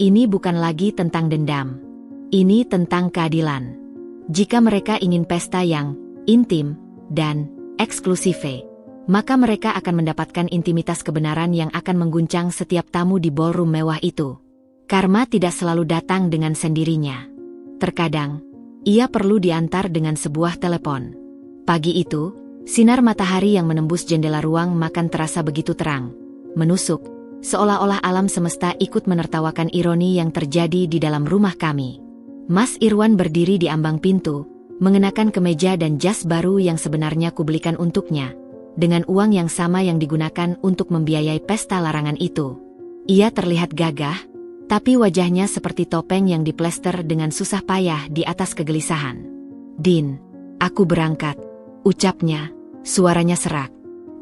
Ini bukan lagi tentang dendam. Ini tentang keadilan. Jika mereka ingin pesta yang intim dan eksklusif, maka mereka akan mendapatkan intimitas kebenaran yang akan mengguncang setiap tamu di ballroom mewah itu. Karma tidak selalu datang dengan sendirinya. Terkadang, ia perlu diantar dengan sebuah telepon. Pagi itu, sinar matahari yang menembus jendela ruang makan terasa begitu terang, menusuk, seolah-olah alam semesta ikut menertawakan ironi yang terjadi di dalam rumah kami. Mas Irwan berdiri di ambang pintu, mengenakan kemeja dan jas baru yang sebenarnya kubelikan untuknya, dengan uang yang sama yang digunakan untuk membiayai pesta larangan itu. Ia terlihat gagah, tapi wajahnya seperti topeng yang diplester dengan susah payah di atas kegelisahan. Din, aku berangkat. ucapnya, suaranya serak.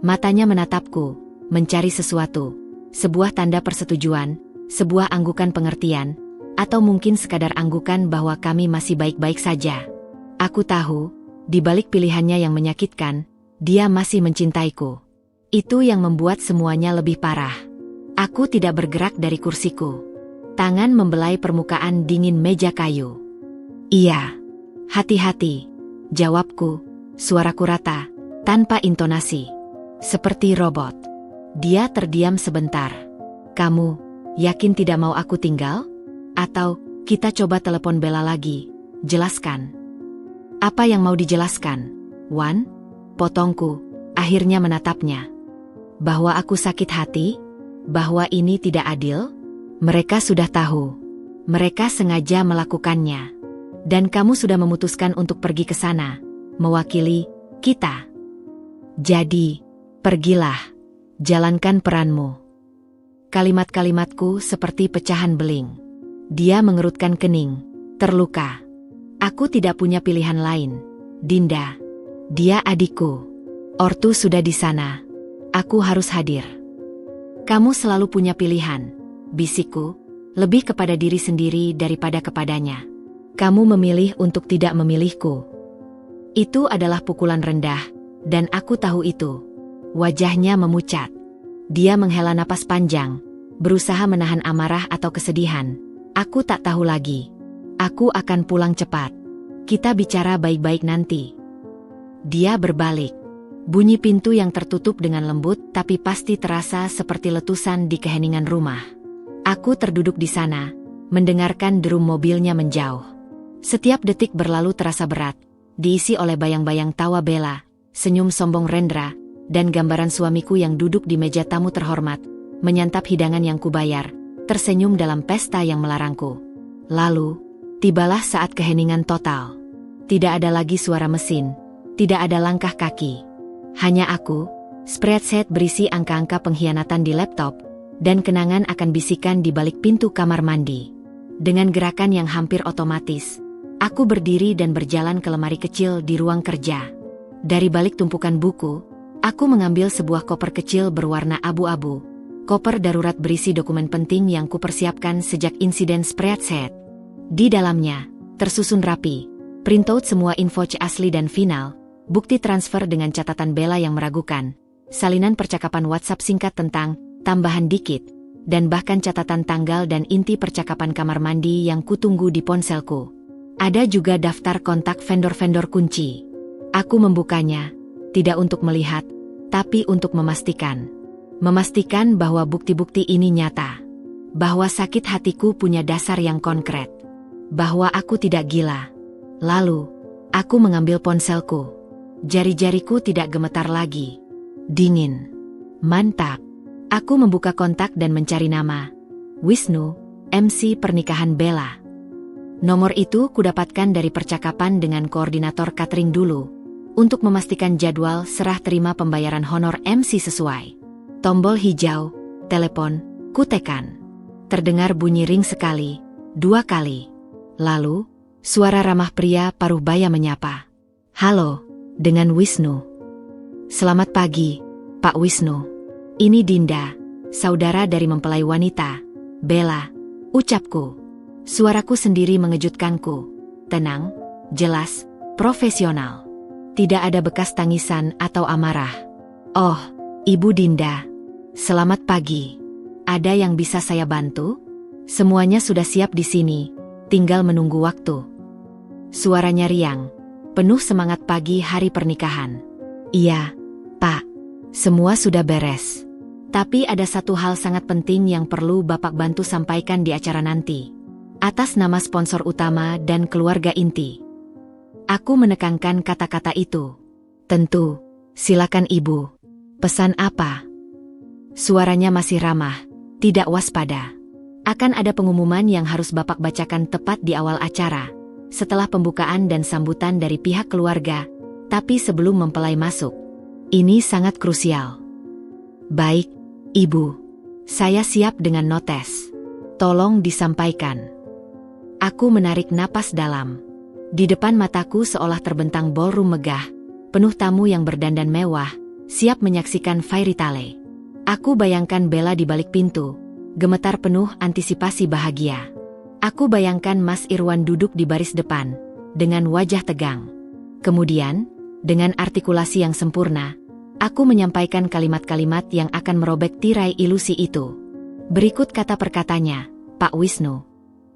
Matanya menatapku, mencari sesuatu. Sebuah tanda persetujuan, sebuah anggukan pengertian, atau mungkin sekadar anggukan bahwa kami masih baik-baik saja. Aku tahu, di balik pilihannya yang menyakitkan, dia masih mencintaiku. Itu yang membuat semuanya lebih parah. Aku tidak bergerak dari kursiku. Tangan membelai permukaan dingin meja kayu. Iya. Hati-hati, jawabku, suaraku rata, tanpa intonasi. Seperti robot. Dia terdiam sebentar. Kamu, yakin tidak mau aku tinggal? Atau, kita coba telepon Bella lagi, jelaskan. Apa yang mau dijelaskan, Wan? Potongku, akhirnya menatapnya. Bahwa aku sakit hati? Bahwa ini tidak adil? Mereka sudah tahu. Mereka sengaja melakukannya. Dan kamu sudah memutuskan untuk pergi ke sana, mewakili kita. Jadi, pergilah, jalankan peranmu. Kalimat-kalimatku seperti pecahan beling. Dia mengerutkan kening, terluka. Aku tidak punya pilihan lain, Dinda. Dia adikku. Ortu sudah di sana. Aku harus hadir. Kamu selalu punya pilihan, bisikku, lebih kepada diri sendiri daripada kepadanya. Kamu memilih untuk tidak memilihku. Itu adalah pukulan rendah, dan aku tahu itu. Wajahnya memucat. Dia menghela napas panjang, berusaha menahan amarah atau kesedihan. Aku tak tahu lagi. Aku akan pulang cepat. Kita bicara baik-baik nanti. Dia berbalik. Bunyi pintu yang tertutup dengan lembut tapi pasti terasa seperti letusan di keheningan rumah. Aku terduduk di sana, mendengarkan derum mobilnya menjauh. Setiap detik berlalu terasa berat, diisi oleh bayang-bayang tawa Bella, senyum sombong Rendra, dan gambaran suamiku yang duduk di meja tamu terhormat, menyantap hidangan yang kubayar, tersenyum dalam pesta yang melarangku. Lalu, tibalah saat keheningan total. Tidak ada lagi suara mesin, tidak ada langkah kaki. Hanya aku, spreadsheet berisi angka-angka pengkhianatan di laptop, dan kenangan akan bisikan di balik pintu kamar mandi. Dengan gerakan yang hampir otomatis, aku berdiri dan berjalan ke lemari kecil di ruang kerja. Dari balik tumpukan buku, aku mengambil sebuah koper kecil berwarna abu-abu. Koper darurat berisi dokumen penting yang kupersiapkan sejak insiden spreadsheet. Di dalamnya, tersusun rapi, printout semua info asli dan final, bukti transfer dengan catatan Bella yang meragukan, salinan percakapan WhatsApp singkat tentang tambahan dikit, dan bahkan catatan tanggal dan inti percakapan kamar mandi yang kutunggu di ponselku. Ada juga daftar kontak vendor-vendor kunci. Aku membukanya, tidak untuk melihat, tapi untuk memastikan. Memastikan bahwa bukti-bukti ini nyata. Bahwa sakit hatiku punya dasar yang konkret. Bahwa aku tidak gila. Lalu, aku mengambil ponselku. Jari-jariku tidak gemetar lagi. Dingin. Mantap. Aku membuka kontak dan mencari nama. Wisnu, MC pernikahan Bella. Nomor itu kudapatkan dari percakapan dengan koordinator catering dulu, untuk memastikan jadwal serah terima pembayaran honor MC sesuai. Tombol hijau, telepon, kutekan. Terdengar bunyi ring sekali, 2 kali. Lalu, suara ramah pria paruh baya menyapa. Halo, dengan Wisnu. Selamat pagi, Pak Wisnu. Ini Dinda, saudara dari mempelai wanita, Bella, ucapku. Suaraku sendiri mengejutkanku. Tenang, jelas, profesional. Tidak ada bekas tangisan atau amarah. Oh, Ibu Dinda. Selamat pagi. Ada yang bisa saya bantu? Semuanya sudah siap di sini, tinggal menunggu waktu. Suaranya riang, penuh semangat pagi hari pernikahan. Iya, Pak. Semua sudah beres. Tapi ada satu hal sangat penting yang perlu Bapak bantu sampaikan di acara nanti. Atas nama sponsor utama dan keluarga inti. Aku menekankan kata-kata itu. Tentu, silakan Ibu. Pesan apa? Suaranya masih ramah, tidak waspada. Akan ada pengumuman yang harus Bapak bacakan tepat di awal acara, setelah pembukaan dan sambutan dari pihak keluarga, tapi sebelum mempelai masuk. Ini sangat krusial. Baik, Ibu. Saya siap dengan notes. Tolong disampaikan. Aku menarik napas dalam. Di depan mataku seolah terbentang ballroom megah, penuh tamu yang berdandan mewah, siap menyaksikan fairy tale. Aku bayangkan Bella di balik pintu, gemetar penuh antisipasi bahagia. Aku bayangkan Mas Irwan duduk di baris depan, dengan wajah tegang. Kemudian, dengan artikulasi yang sempurna, aku menyampaikan kalimat-kalimat yang akan merobek tirai ilusi itu. Berikut kata per katanya, Pak Wisnu.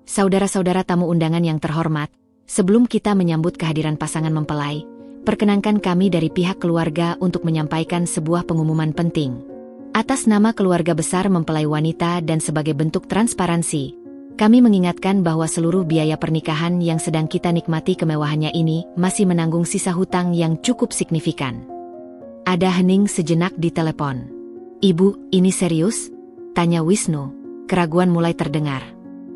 Saudara-saudara tamu undangan yang terhormat, sebelum kita menyambut kehadiran pasangan mempelai, perkenankan kami dari pihak keluarga untuk menyampaikan sebuah pengumuman penting. Atas nama keluarga besar mempelai wanita dan sebagai bentuk transparansi, kami mengingatkan bahwa seluruh biaya pernikahan yang sedang kita nikmati kemewahannya ini masih menanggung sisa hutang yang cukup signifikan. Ada hening sejenak di telepon. Ibu, ini serius? Tanya Wisnu. Keraguan mulai terdengar.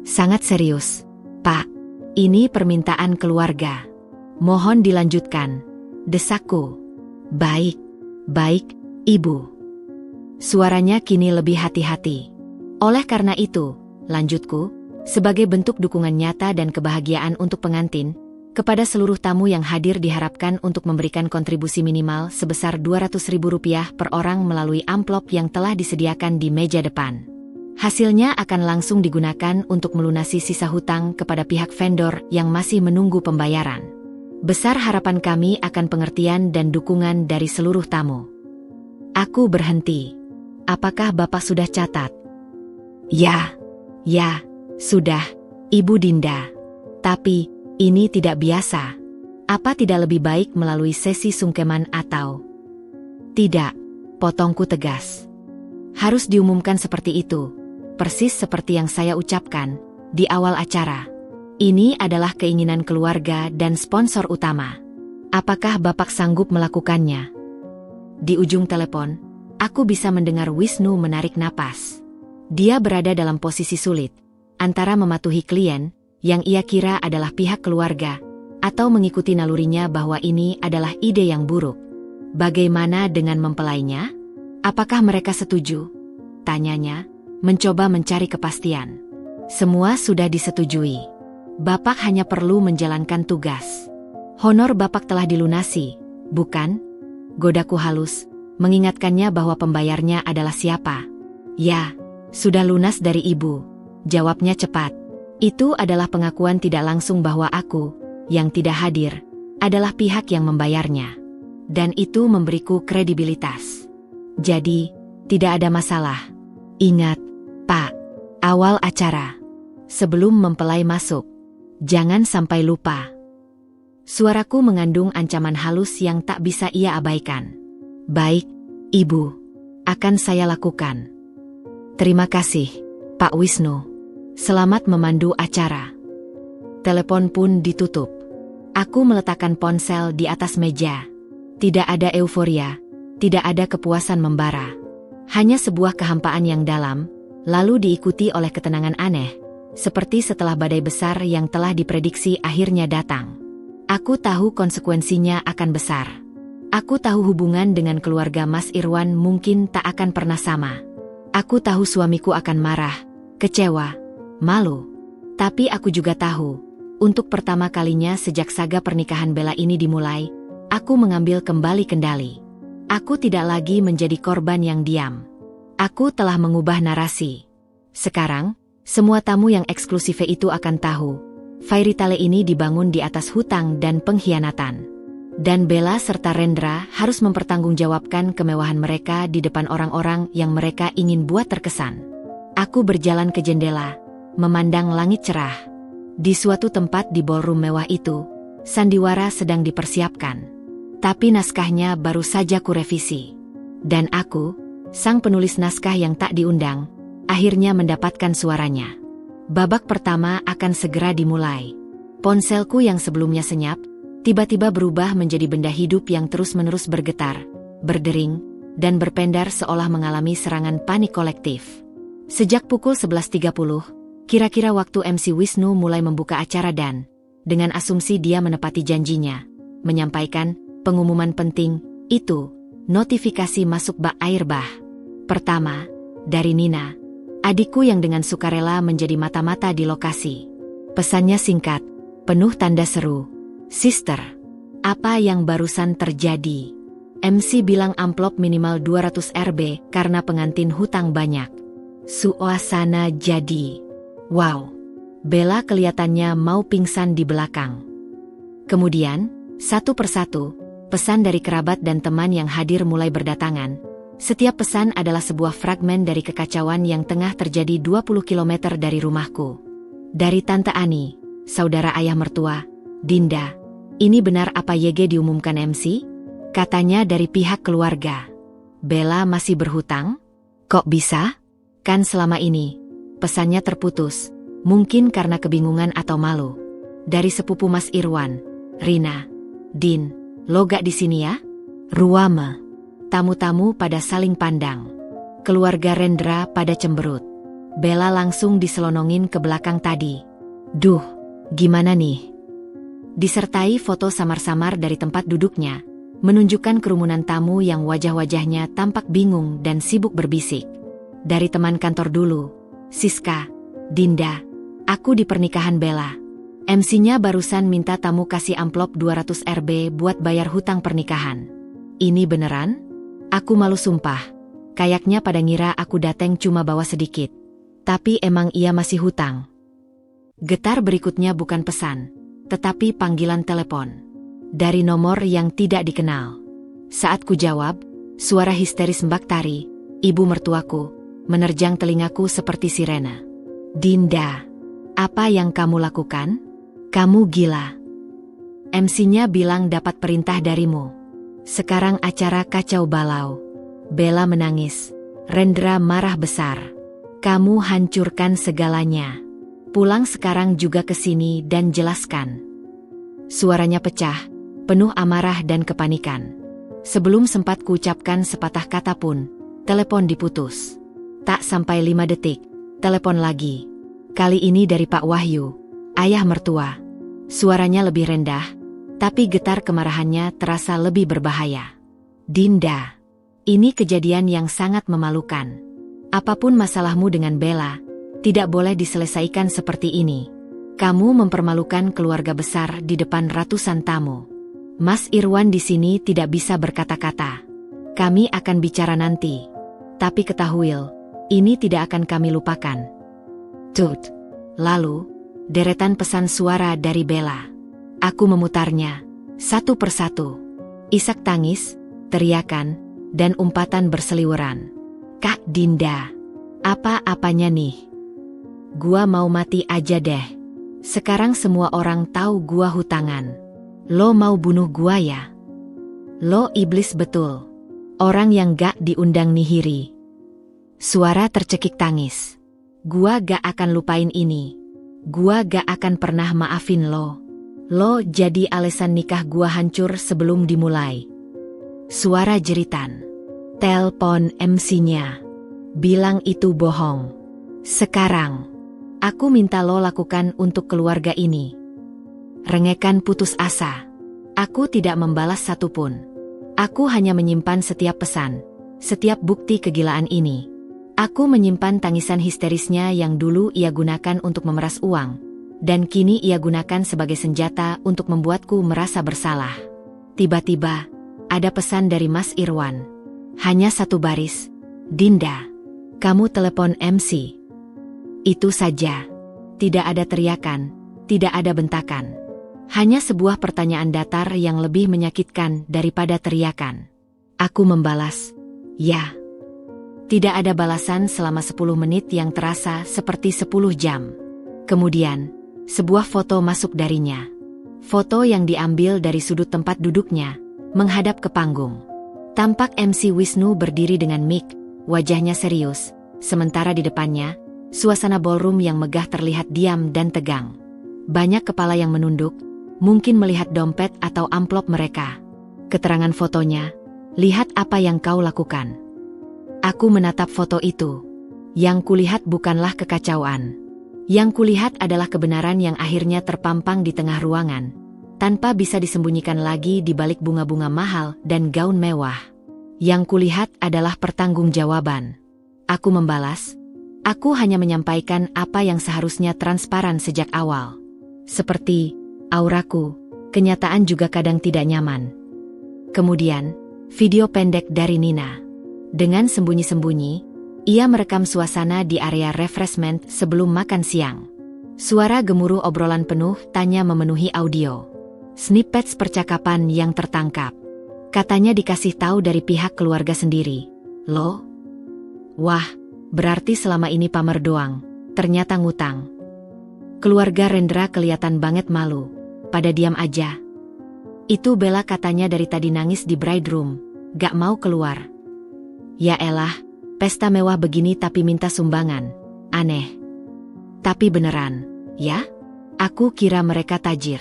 Sangat serius, Pak. Ini permintaan keluarga. Mohon dilanjutkan. Desakku. Baik, Ibu. Suaranya kini lebih hati-hati. Oleh karena itu, lanjutku, sebagai bentuk dukungan nyata dan kebahagiaan untuk pengantin, kepada seluruh tamu yang hadir diharapkan untuk memberikan kontribusi minimal sebesar Rp200.000 per orang melalui amplop yang telah disediakan di meja depan. Hasilnya akan langsung digunakan untuk melunasi sisa hutang kepada pihak vendor yang masih menunggu pembayaran. Besar harapan kami akan pengertian dan dukungan dari seluruh tamu. Aku berhenti. Apakah Bapak sudah catat? Ya, sudah, Ibu Dinda. Tapi, ini tidak biasa. Apa tidak lebih baik melalui sesi sungkeman atau? Tidak, potongku tegas. Harus diumumkan seperti itu. Persis seperti yang saya ucapkan di awal acara. Ini adalah keinginan keluarga dan sponsor utama. Apakah Bapak sanggup melakukannya? Di ujung telepon, aku bisa mendengar Wisnu menarik napas. Dia berada dalam posisi sulit, antara mematuhi klien, yang ia kira adalah pihak keluarga, atau mengikuti nalurinya bahwa ini adalah ide yang buruk. Bagaimana dengan mempelainya? Apakah mereka setuju? Tanyanya, mencoba mencari kepastian. Semua sudah disetujui. Bapak hanya perlu menjalankan tugas. Honor Bapak telah dilunasi, bukan? Godaku halus, mengingatkannya bahwa pembayarnya adalah siapa. Ya, sudah lunas dari Ibu. Jawabnya cepat. Itu adalah pengakuan tidak langsung bahwa aku, yang tidak hadir, adalah pihak yang membayarnya. Dan itu memberiku kredibilitas. Jadi, tidak ada masalah. Ingat, Pak, awal acara. Sebelum mempelai masuk, jangan sampai lupa. Suaraku mengandung ancaman halus yang tak bisa ia abaikan. Baik, Ibu. Akan saya lakukan. Terima kasih, Pak Wisnu. Selamat memandu acara. Telepon pun ditutup. Aku meletakkan ponsel di atas meja. Tidak ada euforia, tidak ada kepuasan membara. Hanya sebuah kehampaan yang dalam, lalu diikuti oleh ketenangan aneh, seperti setelah badai besar yang telah diprediksi akhirnya datang. Aku tahu konsekuensinya akan besar. Aku tahu hubungan dengan keluarga Mas Irwan mungkin tak akan pernah sama. Aku tahu suamiku akan marah, kecewa, malu. Tapi aku juga tahu, untuk pertama kalinya sejak saga pernikahan Bella ini dimulai, aku mengambil kembali kendali. Aku tidak lagi menjadi korban yang diam. Aku telah mengubah narasi. Sekarang, semua tamu yang eksklusif itu akan tahu, fairy tale ini dibangun di atas hutang dan pengkhianatan. Dan Bella serta Rendra harus mempertanggungjawabkan kemewahan mereka di depan orang-orang yang mereka ingin buat terkesan. Aku berjalan ke jendela, memandang langit cerah. Di suatu tempat di ballroom mewah itu, sandiwara sedang dipersiapkan. Tapi naskahnya baru saja kurevisi. Dan aku, sang penulis naskah yang tak diundang, akhirnya mendapatkan suaranya. Babak pertama akan segera dimulai. Ponselku yang sebelumnya senyap, tiba-tiba berubah menjadi benda hidup yang terus-menerus bergetar, berdering, dan berpendar seolah mengalami serangan panik kolektif. Sejak pukul 11.30, kira-kira waktu MC Wisnu mulai membuka acara dan, dengan asumsi dia menepati janjinya, menyampaikan pengumuman penting, itu, notifikasi masuk bak air bah. Pertama, dari Nina, adikku yang dengan sukarela menjadi mata-mata di lokasi. Pesannya singkat, penuh tanda seru. Sister, Apa yang barusan terjadi? MC bilang amplop minimal 200 Rb karena pengantin hutang banyak. Suasana jadi. Wow. Bella kelihatannya mau pingsan di belakang. Kemudian, satu persatu, pesan dari kerabat dan teman yang hadir mulai berdatangan. Setiap pesan adalah sebuah fragmen dari kekacauan yang tengah terjadi 20 km dari rumahku. Dari Tante Ani, saudara ayah mertua, Dinda. Ini benar apa YG diumumkan MC? Katanya dari pihak keluarga. Bella masih berhutang? Kok bisa? Kan selama ini, pesannya terputus. Mungkin karena kebingungan atau malu. Dari sepupu Mas Irwan, Rina, Din, lo gak di sini ya? Ruame. Tamu-tamu pada saling pandang. Keluarga Rendra pada cemberut. Bella langsung diselonongin ke belakang tadi. Duh, gimana nih? Disertai foto samar-samar dari tempat duduknya, menunjukkan kerumunan tamu yang wajah-wajahnya tampak bingung dan sibuk berbisik. Dari teman kantor dulu, Siska, Dinda, aku di pernikahan Bella. MC-nya barusan minta tamu kasih amplop 200 Rb buat bayar hutang pernikahan. Ini beneran? Aku malu sumpah. Kayaknya pada ngira aku dateng cuma bawa sedikit. Tapi emang ia masih hutang. Getar berikutnya bukan pesan, tetapi panggilan telepon. Dari nomor yang tidak dikenal. Saat ku jawab, suara histeris Mbak Tari, ibu mertuaku, menerjang telingaku seperti sirena. Dinda, apa yang kamu lakukan? Kamu gila. MC-nya bilang dapat perintah darimu. Sekarang acara kacau balau. Bella menangis. Rendra marah besar. Kamu hancurkan segalanya. Pulang sekarang juga ke sini dan jelaskan. Suaranya pecah, penuh amarah dan kepanikan. Sebelum sempat kuucapkan sepatah kata pun, telepon diputus. Tak sampai 5 detik, telepon lagi. Kali ini dari Pak Wahyu, ayah mertua. Suaranya lebih rendah, tapi getar kemarahannya terasa lebih berbahaya. Dinda, ini kejadian yang sangat memalukan. Apapun masalahmu dengan Bella, tidak boleh diselesaikan seperti ini. Kamu mempermalukan keluarga besar di depan ratusan tamu. Mas Irwan di sini tidak bisa berkata-kata. Kami akan bicara nanti. Tapi ketahuil, ini tidak akan kami lupakan. Tut. Lalu, deretan pesan suara dari Bella. Aku memutarnya, satu persatu. Isak tangis, teriakan, dan umpatan berseliweran. Kak Dinda, apa-apanya nih? Gua mau mati aja deh. Sekarang semua orang tahu gua hutangan. Lo mau bunuh gua ya? Lo iblis betul. Orang yang gak diundang nihiri. Suara tercekik tangis. Gua gak akan lupain ini. Gua gak akan pernah maafin lo. Lo jadi alasan nikah gua hancur sebelum dimulai. Suara jeritan. Telpon MC-nya. Bilang itu bohong. Sekarang, aku minta lo lakukan untuk keluarga ini. Rengekan putus asa. Aku tidak membalas satupun. Aku hanya menyimpan setiap pesan, setiap bukti kegilaan ini. Aku menyimpan tangisan histerisnya yang dulu ia gunakan untuk memeras uang, dan kini ia gunakan sebagai senjata untuk membuatku merasa bersalah. Tiba-tiba, ada pesan dari Mas Irwan. Hanya satu baris. Dinda, kamu telepon MC. Itu saja. Tidak ada teriakan, tidak ada bentakan. Hanya sebuah pertanyaan datar yang lebih menyakitkan daripada teriakan. Aku membalas, ya. Tidak ada balasan selama 10 menit yang terasa seperti 10 jam. Kemudian, sebuah foto masuk darinya. Foto yang diambil dari sudut tempat duduknya, menghadap ke panggung. Tampak MC Wisnu berdiri dengan mic, wajahnya serius, sementara di depannya, suasana ballroom yang megah terlihat diam dan tegang. Banyak kepala yang menunduk, mungkin melihat dompet atau amplop mereka. Keterangan fotonya, lihat apa yang kau lakukan. Aku menatap foto itu. Yang kulihat bukanlah kekacauan. Yang kulihat adalah kebenaran yang akhirnya terpampang di tengah ruangan, tanpa bisa disembunyikan lagi di balik bunga-bunga mahal dan gaun mewah. Yang kulihat adalah pertanggungjawaban. Aku membalas, aku hanya menyampaikan apa yang seharusnya transparan sejak awal. Seperti, auraku, kenyataan juga kadang tidak nyaman. Kemudian, video pendek dari Nina. Dengan sembunyi-sembunyi, ia merekam suasana di area refreshment sebelum makan siang. Suara gemuruh obrolan penuh tanya memenuhi audio. Snippets percakapan yang tertangkap. Katanya dikasih tahu dari pihak keluarga sendiri. Loh? Wah, berarti selama ini pamer doang. Ternyata ngutang. Keluarga Rendra kelihatan banget malu. Pada diam aja. Itu Bella katanya dari tadi nangis di bride room. Gak mau keluar. Ya elah, pesta mewah begini tapi minta sumbangan. Aneh. Tapi beneran, ya? Aku kira mereka tajir.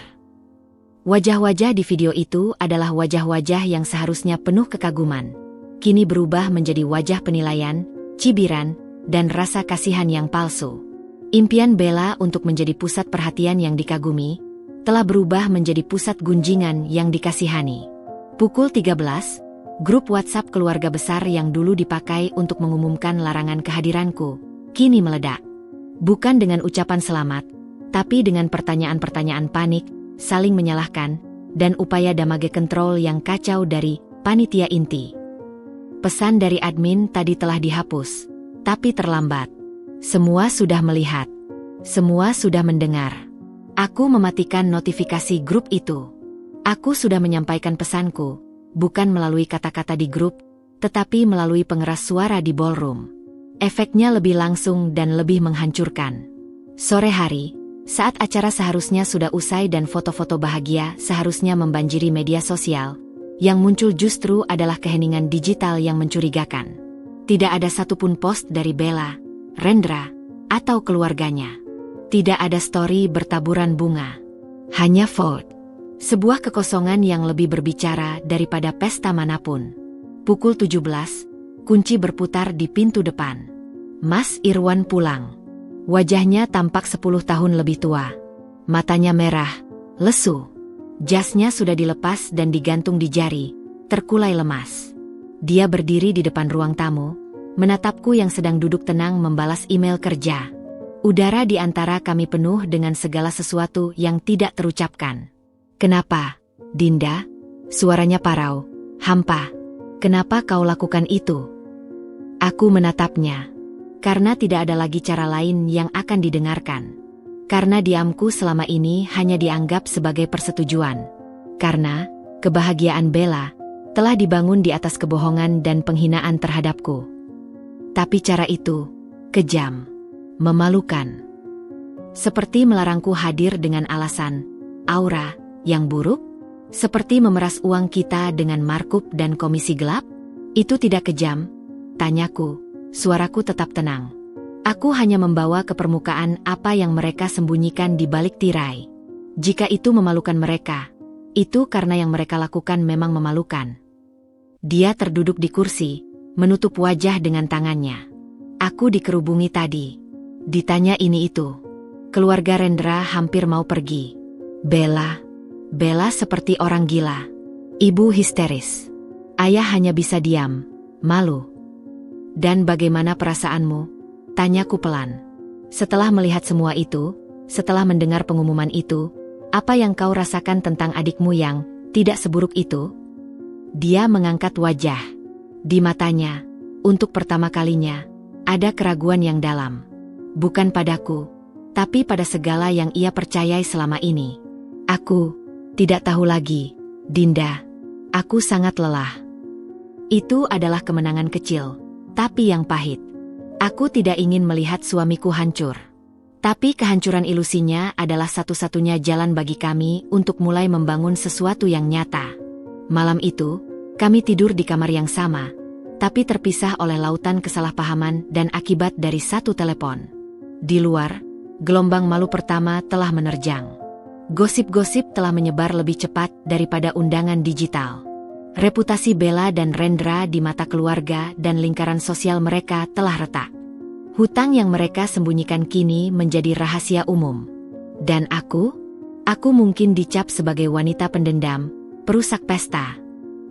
Wajah-wajah di video itu adalah wajah-wajah yang seharusnya penuh kekaguman. Kini berubah menjadi wajah penilaian, cibiran, dan rasa kasihan yang palsu. Impian Bella untuk menjadi pusat perhatian yang dikagumi, telah berubah menjadi pusat gunjingan yang dikasihani. Pukul 13, grup WhatsApp keluarga besar yang dulu dipakai untuk mengumumkan larangan kehadiranku, kini meledak. Bukan dengan ucapan selamat, tapi dengan pertanyaan-pertanyaan panik, saling menyalahkan, dan upaya damage control yang kacau dari panitia inti. Pesan dari admin tadi telah dihapus, tapi terlambat. Semua sudah melihat. Semua sudah mendengar. Aku mematikan notifikasi grup itu. Aku sudah menyampaikan pesanku, bukan melalui kata-kata di grup, tetapi melalui pengeras suara di ballroom. Efeknya lebih langsung dan lebih menghancurkan. Sore hari, saat acara seharusnya sudah usai dan foto-foto bahagia seharusnya membanjiri media sosial, yang muncul justru adalah keheningan digital yang mencurigakan. Tidak ada satupun post dari Bella, Rendra, atau keluarganya. Tidak ada story bertaburan bunga. Hanya vote. Sebuah kekosongan yang lebih berbicara daripada pesta manapun. Pukul 17, kunci berputar di pintu depan. Mas Irwan pulang. Wajahnya tampak 10 tahun lebih tua. Matanya merah, lesu. Jasnya sudah dilepas dan digantung di jari, terkulai lemas. Dia berdiri di depan ruang tamu, menatapku yang sedang duduk tenang membalas email kerja. Udara di antara kami penuh dengan segala sesuatu yang tidak terucapkan. Kenapa, Dinda? Suaranya parau, hampa. Kenapa kau lakukan itu? Aku menatapnya. Karena tidak ada lagi cara lain yang akan didengarkan. Karena diamku selama ini hanya dianggap sebagai persetujuan. Karena kebahagiaan Bella telah dibangun di atas kebohongan dan penghinaan terhadapku. Tapi cara itu kejam, memalukan. Seperti melarangku hadir dengan alasan aura yang buruk, seperti memeras uang kita dengan markup dan komisi gelap. Itu tidak kejam, tanyaku. Suaraku tetap tenang. Aku hanya membawa ke permukaan apa yang mereka sembunyikan di balik tirai. Jika itu memalukan mereka, itu karena yang mereka lakukan memang memalukan. Dia terduduk di kursi, menutup wajah dengan tangannya. Aku dikerubungi tadi. Ditanya ini itu. Keluarga Rendra hampir mau pergi. Bella seperti orang gila. Ibu histeris. Ayah hanya bisa diam, malu. Dan bagaimana perasaanmu? Tanyaku pelan. Setelah melihat semua itu, setelah mendengar pengumuman itu, apa yang kau rasakan tentang adikmu yang tidak seburuk itu? Dia mengangkat wajah. Di matanya, untuk pertama kalinya, ada keraguan yang dalam. Bukan padaku, tapi pada segala yang ia percayai selama ini. Aku tidak tahu lagi, Dinda. Aku sangat lelah. Itu adalah kemenangan kecil, tapi yang pahit. Aku tidak ingin melihat suamiku hancur. Tapi kehancuran ilusinya adalah satu-satunya jalan bagi kami untuk mulai membangun sesuatu yang nyata. Malam itu, kami tidur di kamar yang sama, tapi terpisah oleh lautan kesalahpahaman dan akibat dari satu telepon. Di luar, gelombang malu pertama telah menerjang. Gosip-gosip telah menyebar lebih cepat daripada undangan digital. Reputasi Bella dan Rendra di mata keluarga dan lingkaran sosial mereka telah retak. Hutang yang mereka sembunyikan kini menjadi rahasia umum. Dan aku mungkin dicap sebagai wanita pendendam, perusak pesta.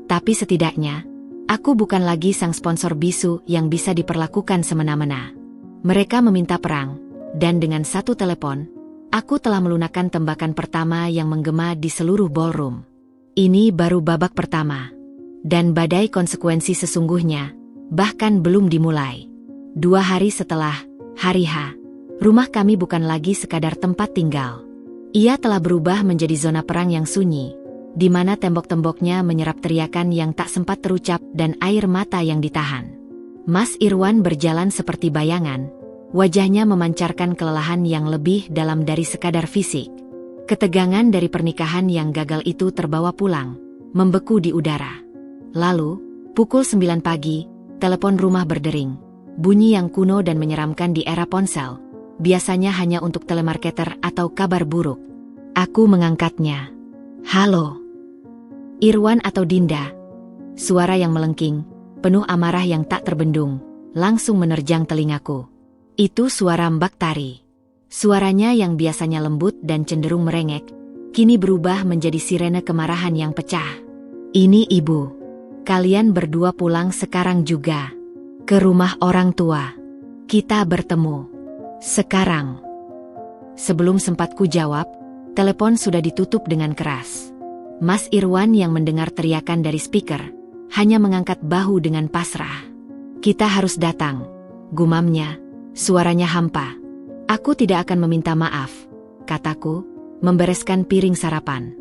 Tapi setidaknya, aku bukan lagi sang sponsor bisu yang bisa diperlakukan semena-mena. Mereka meminta perang, dan dengan satu telepon, Aku telah melunakkan tembakan pertama yang menggema di seluruh ballroom. Ini baru babak pertama. Dan badai konsekuensi sesungguhnya bahkan belum dimulai. 2 hari setelah hari H, rumah kami bukan lagi sekadar tempat tinggal. Ia telah berubah menjadi zona perang yang sunyi, di mana tembok-temboknya menyerap teriakan yang tak sempat terucap dan air mata yang ditahan. Mas Irwan berjalan seperti bayangan, wajahnya memancarkan kelelahan yang lebih dalam dari sekadar fisik. Ketegangan dari pernikahan yang gagal itu terbawa pulang, membeku di udara. Lalu, pukul 9 pagi, telepon rumah berdering. Bunyi yang kuno dan menyeramkan di era ponsel, biasanya hanya untuk telemarketer atau kabar buruk. Aku mengangkatnya. Halo. Irwan atau Dinda? Suara yang melengking, penuh amarah yang tak terbendung, langsung menerjang telingaku. Itu suara Mbak Tari. Suaranya yang biasanya lembut dan cenderung merengek, kini berubah menjadi sirene kemarahan yang pecah. Ini ibu. Kalian berdua pulang sekarang juga. Ke rumah orang tua. Kita bertemu. Sekarang. Sebelum sempat ku jawab, telepon sudah ditutup dengan keras. Mas Irwan yang mendengar teriakan dari speaker, hanya mengangkat bahu dengan pasrah. Kita harus datang, gumamnya, suaranya hampa. Aku tidak akan meminta maaf, kataku, membereskan piring sarapan.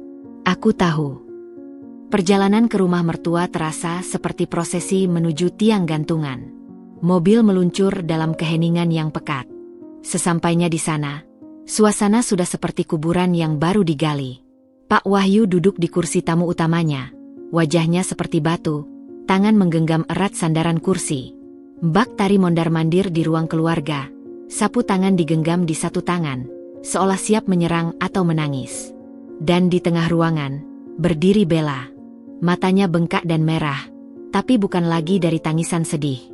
Aku tahu. Perjalanan ke rumah mertua terasa seperti prosesi menuju tiang gantungan. Mobil meluncur dalam keheningan yang pekat. Sesampainya di sana, suasana sudah seperti kuburan yang baru digali. Pak Wahyu duduk di kursi tamu utamanya. Wajahnya seperti batu, tangan menggenggam erat sandaran kursi. Mbak Tari mondar-mandir di ruang keluarga, sapu tangan digenggam di satu tangan, seolah siap menyerang atau menangis. Dan di tengah ruangan, berdiri Bella. Matanya bengkak dan merah, tapi bukan lagi dari tangisan sedih.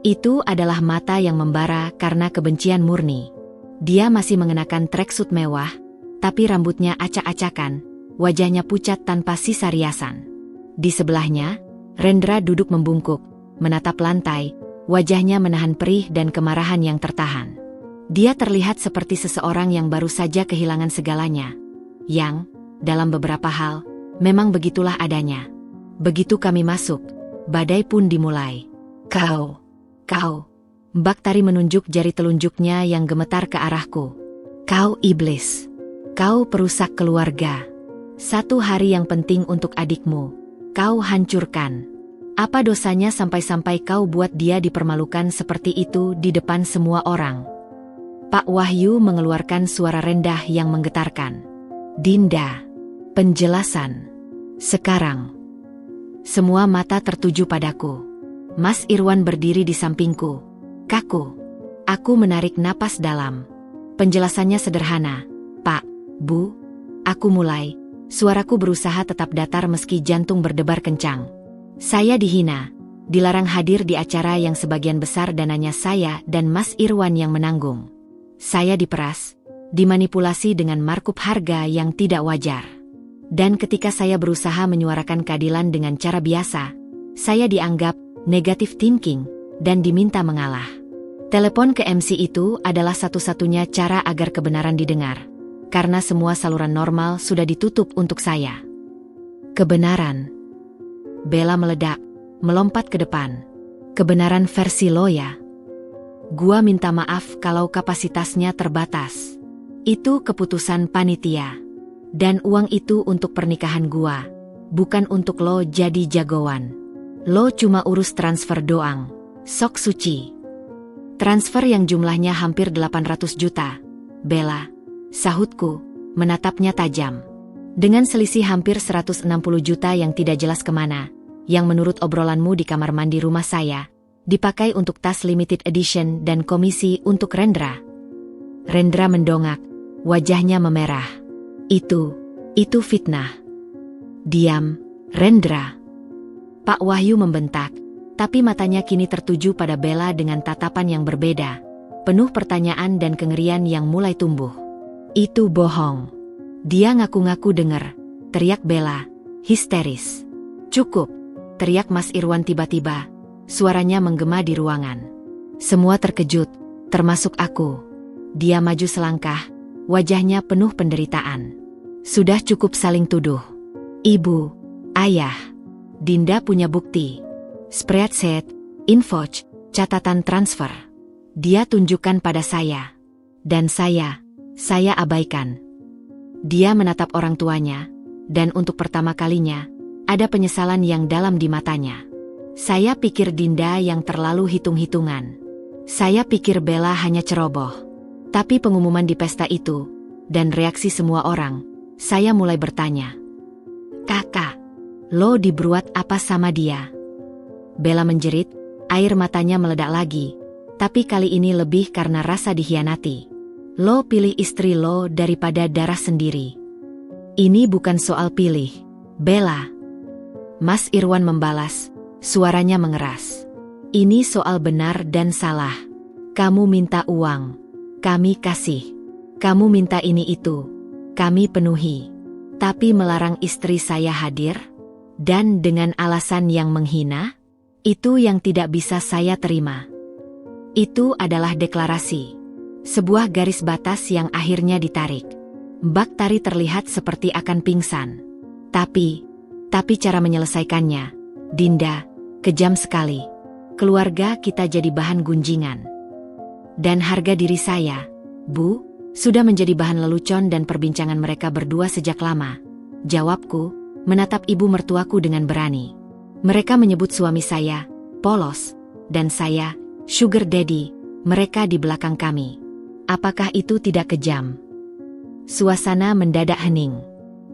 Itu adalah mata yang membara karena kebencian murni. Dia masih mengenakan tracksuit mewah, tapi rambutnya acak-acakan, wajahnya pucat tanpa sisa riasan. Di sebelahnya, Rendra duduk membungkuk, menatap lantai, wajahnya menahan perih dan kemarahan yang tertahan. Dia terlihat seperti seseorang yang baru saja kehilangan segalanya. Yang, dalam beberapa hal, memang begitulah adanya. Begitu kami masuk, badai pun dimulai. Kau. Mbak Tari menunjuk jari telunjuknya yang gemetar ke arahku. Kau iblis. Kau perusak keluarga. 1 hari yang penting untuk adikmu. Kau hancurkan. Apa dosanya sampai-sampai kau buat dia dipermalukan seperti itu di depan semua orang? Pak Wahyu mengeluarkan suara rendah yang menggetarkan. Dinda. Penjelasan. Sekarang. Semua mata tertuju padaku. Mas Irwan berdiri di sampingku. Kaku. Aku menarik napas dalam. Penjelasannya sederhana. Pak, Bu. Aku mulai. Suaraku berusaha tetap datar meski jantung berdebar kencang. Saya dihina, dilarang hadir di acara yang sebagian besar dananya saya dan Mas Irwan yang menanggung. Saya diperas, dimanipulasi dengan markup harga yang tidak wajar. Dan ketika saya berusaha menyuarakan keadilan dengan cara biasa, saya dianggap negative thinking dan diminta mengalah. Telepon ke MC itu adalah satu-satunya cara agar kebenaran didengar, karena semua saluran normal sudah ditutup untuk saya. Kebenaran. Bella meledak, melompat ke depan. Kebenaran versi lo ya. Gua minta maaf kalau kapasitasnya terbatas. Itu keputusan panitia. Dan uang itu untuk pernikahan gua, bukan untuk lo jadi jagoan. Lo cuma urus transfer doang. Sok suci. Transfer yang jumlahnya hampir 800 juta. Bella, sahutku, menatapnya tajam. Dengan selisih hampir 160 juta yang tidak jelas kemana, yang menurut obrolanmu di kamar mandi rumah saya, dipakai untuk tas limited edition dan komisi untuk Rendra. Rendra mendongak, wajahnya memerah. Itu fitnah. Diam, Rendra. Pak Wahyu membentak, tapi matanya kini tertuju pada Bella dengan tatapan yang berbeda, penuh pertanyaan dan kengerian yang mulai tumbuh. Itu bohong. Dia ngaku-ngaku dengar, teriak Bella, histeris. Cukup, teriak Mas Irwan tiba-tiba, suaranya menggema di ruangan. Semua terkejut, termasuk aku. Dia maju selangkah, wajahnya penuh penderitaan. Sudah cukup saling tuduh. Ibu, ayah, Dinda punya bukti. Spreadsheet, invoice, catatan transfer. Dia tunjukkan pada saya. Dan saya abaikan. Dia menatap orang tuanya, dan untuk pertama kalinya, ada penyesalan yang dalam di matanya. Saya pikir Dinda yang terlalu hitung-hitungan. Saya pikir Bella hanya ceroboh. Tapi pengumuman di pesta itu, dan reaksi semua orang, saya mulai bertanya. Kakak, lo dibuat apa sama dia? Bella menjerit, air matanya meledak lagi, tapi kali ini lebih karena rasa dikhianati. Lo pilih istri lo daripada darah sendiri. Ini bukan soal pilih, Bella. Mas Irwan membalas, suaranya mengeras. Ini soal benar dan salah. Kamu minta uang, kami kasih. Kamu minta ini itu, kami penuhi. Tapi melarang istri saya hadir, dan dengan alasan yang menghina, itu yang tidak bisa saya terima. Itu adalah deklarasi. Sebuah garis batas yang akhirnya ditarik. Mbak Tari terlihat seperti akan pingsan. Tapi cara menyelesaikannya, Dinda, kejam sekali. Keluarga kita jadi bahan gunjingan. Dan harga diri saya, Bu, sudah menjadi bahan lelucon dan perbincangan mereka berdua sejak lama. Jawabku, menatap ibu mertuaku dengan berani. Mereka menyebut suami saya, polos, dan saya, sugar daddy, mereka di belakang kami. Apakah itu tidak kejam? Suasana mendadak hening.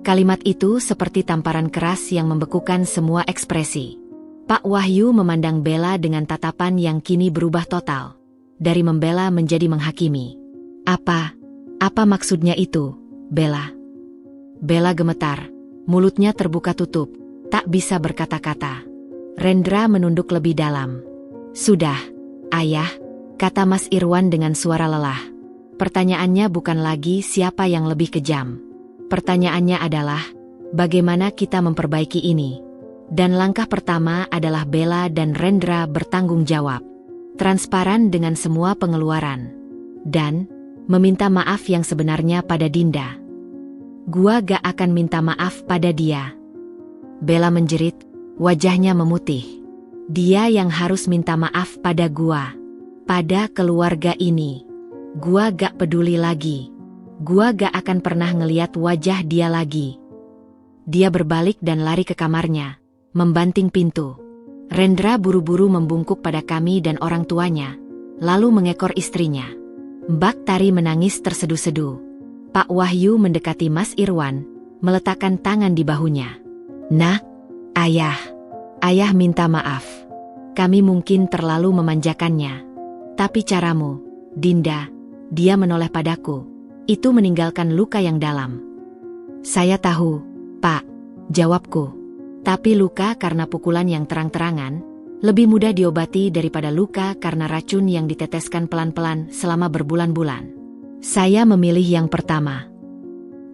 Kalimat itu seperti tamparan keras yang membekukan semua ekspresi. Pak Wahyu memandang Bella dengan tatapan yang kini berubah total. Dari membela menjadi menghakimi. Apa maksudnya itu, Bella? Bella gemetar, mulutnya terbuka tutup, tak bisa berkata-kata. Rendra menunduk lebih dalam. Sudah, ayah, kata Mas Irwan dengan suara lelah. Pertanyaannya bukan lagi siapa yang lebih kejam. Pertanyaannya adalah, bagaimana kita memperbaiki ini? Dan langkah pertama adalah Bella dan Rendra bertanggung jawab. Transparan dengan semua pengeluaran. Dan meminta maaf yang sebenarnya pada Dinda. Gua gak akan minta maaf pada dia. Bella menjerit, wajahnya memutih. Dia yang harus minta maaf pada gua. Pada keluarga ini. Gua gak peduli lagi. Gua gak akan pernah ngeliat wajah dia lagi. Dia berbalik dan lari ke kamarnya, membanting pintu. Rendra buru-buru membungkuk pada kami dan orang tuanya, lalu mengekor istrinya. Mbak Tari menangis terseduh-seduh. Pak Wahyu mendekati Mas Irwan, meletakkan tangan di bahunya. Nak, ayah minta maaf. Kami mungkin terlalu memanjakannya. Tapi caramu, Dinda, dia menoleh padaku. Itu meninggalkan luka yang dalam. Saya tahu, Pak, jawabku. Tapi luka karena pukulan yang terang-terangan, lebih mudah diobati daripada luka karena racun yang diteteskan pelan-pelan selama berbulan-bulan. Saya memilih yang pertama.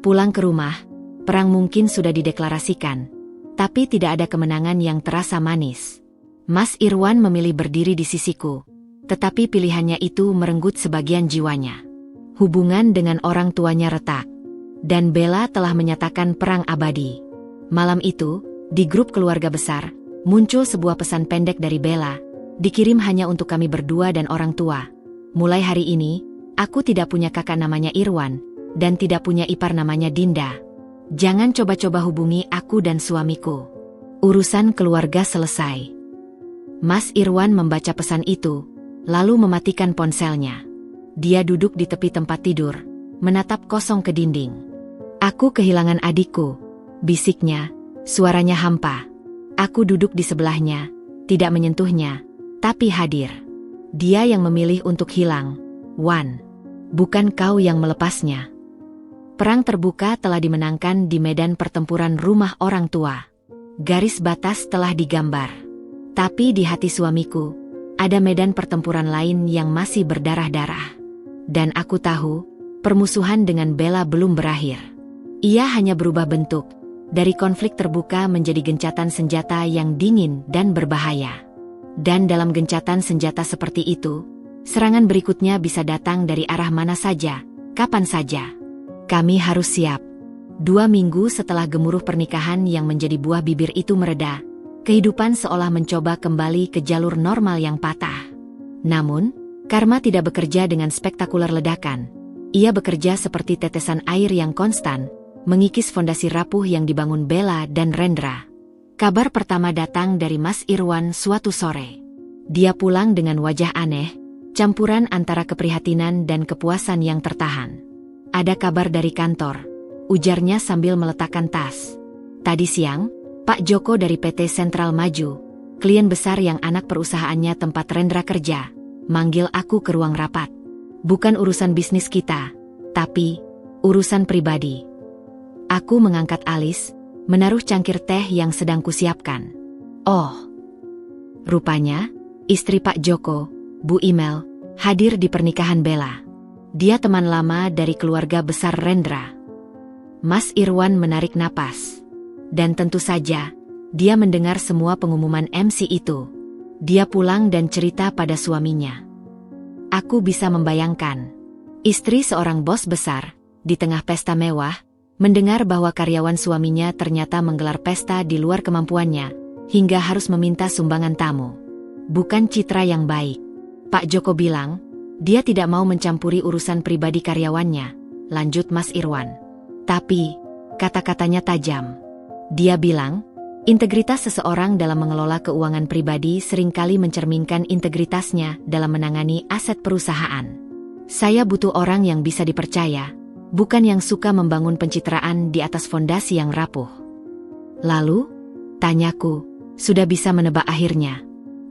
Pulang ke rumah, perang mungkin sudah dideklarasikan, tapi tidak ada kemenangan yang terasa manis. Mas Irwan memilih berdiri di sisiku, tetapi pilihannya itu merenggut sebagian jiwanya. Hubungan dengan orang tuanya retak, dan Bella telah menyatakan perang abadi. Malam itu, di grup keluarga besar, muncul sebuah pesan pendek dari Bella, dikirim hanya untuk kami berdua dan orang tua. Mulai hari ini, aku tidak punya kakak namanya Irwan, dan tidak punya ipar namanya Dinda. Jangan coba-coba hubungi aku dan suamiku. Urusan keluarga selesai. Mas Irwan membaca pesan itu, lalu mematikan ponselnya. Dia duduk di tepi tempat tidur, menatap kosong ke dinding. Aku kehilangan adikku, bisiknya, suaranya hampa. Aku duduk di sebelahnya, tidak menyentuhnya, tapi hadir. Dia yang memilih untuk hilang, Wan. Bukan kau yang melepasnya. Perang terbuka telah dimenangkan di medan pertempuran rumah orang tua. Garis batas telah digambar. Tapi di hati suamiku, ada medan pertempuran lain yang masih berdarah-darah. Dan aku tahu, permusuhan dengan Bella belum berakhir. Ia hanya berubah bentuk, dari konflik terbuka menjadi gencatan senjata yang dingin dan berbahaya. Dan dalam gencatan senjata seperti itu, serangan berikutnya bisa datang dari arah mana saja, kapan saja. Kami harus siap. 2 minggu setelah gemuruh pernikahan yang menjadi buah bibir itu mereda, kehidupan seolah mencoba kembali ke jalur normal yang patah. Namun, karma tidak bekerja dengan spektakuler ledakan. Ia bekerja seperti tetesan air yang konstan, mengikis fondasi rapuh yang dibangun Bella dan Rendra. Kabar pertama datang dari Mas Irwan suatu sore. Dia pulang dengan wajah aneh, campuran antara keprihatinan dan kepuasan yang tertahan. "Ada kabar dari kantor," ujarnya sambil meletakkan tas. "Tadi siang, Pak Joko dari PT Sentral Maju, klien besar yang anak perusahaannya tempat Rendra kerja, manggil aku ke ruang rapat. Bukan urusan bisnis kita, tapi urusan pribadi." Aku mengangkat alis, menaruh cangkir teh yang sedang kusiapkan. Oh, rupanya, istri Pak Joko, Bu Imel, hadir di pernikahan Bella. Dia teman lama dari keluarga besar Rendra. Mas Irwan menarik napas. Dan tentu saja, dia mendengar semua pengumuman MC itu. Dia pulang dan cerita pada suaminya. Aku bisa membayangkan. Istri seorang bos besar, di tengah pesta mewah, mendengar bahwa karyawan suaminya ternyata menggelar pesta di luar kemampuannya, hingga harus meminta sumbangan tamu. Bukan citra yang baik. Pak Joko bilang, dia tidak mau mencampuri urusan pribadi karyawannya, lanjut Mas Irwan. Tapi, kata-katanya tajam. Dia bilang, integritas seseorang dalam mengelola keuangan pribadi seringkali mencerminkan integritasnya dalam menangani aset perusahaan. Saya butuh orang yang bisa dipercaya, bukan yang suka membangun pencitraan di atas fondasi yang rapuh. Lalu, tanyaku, sudah bisa menebak akhirnya.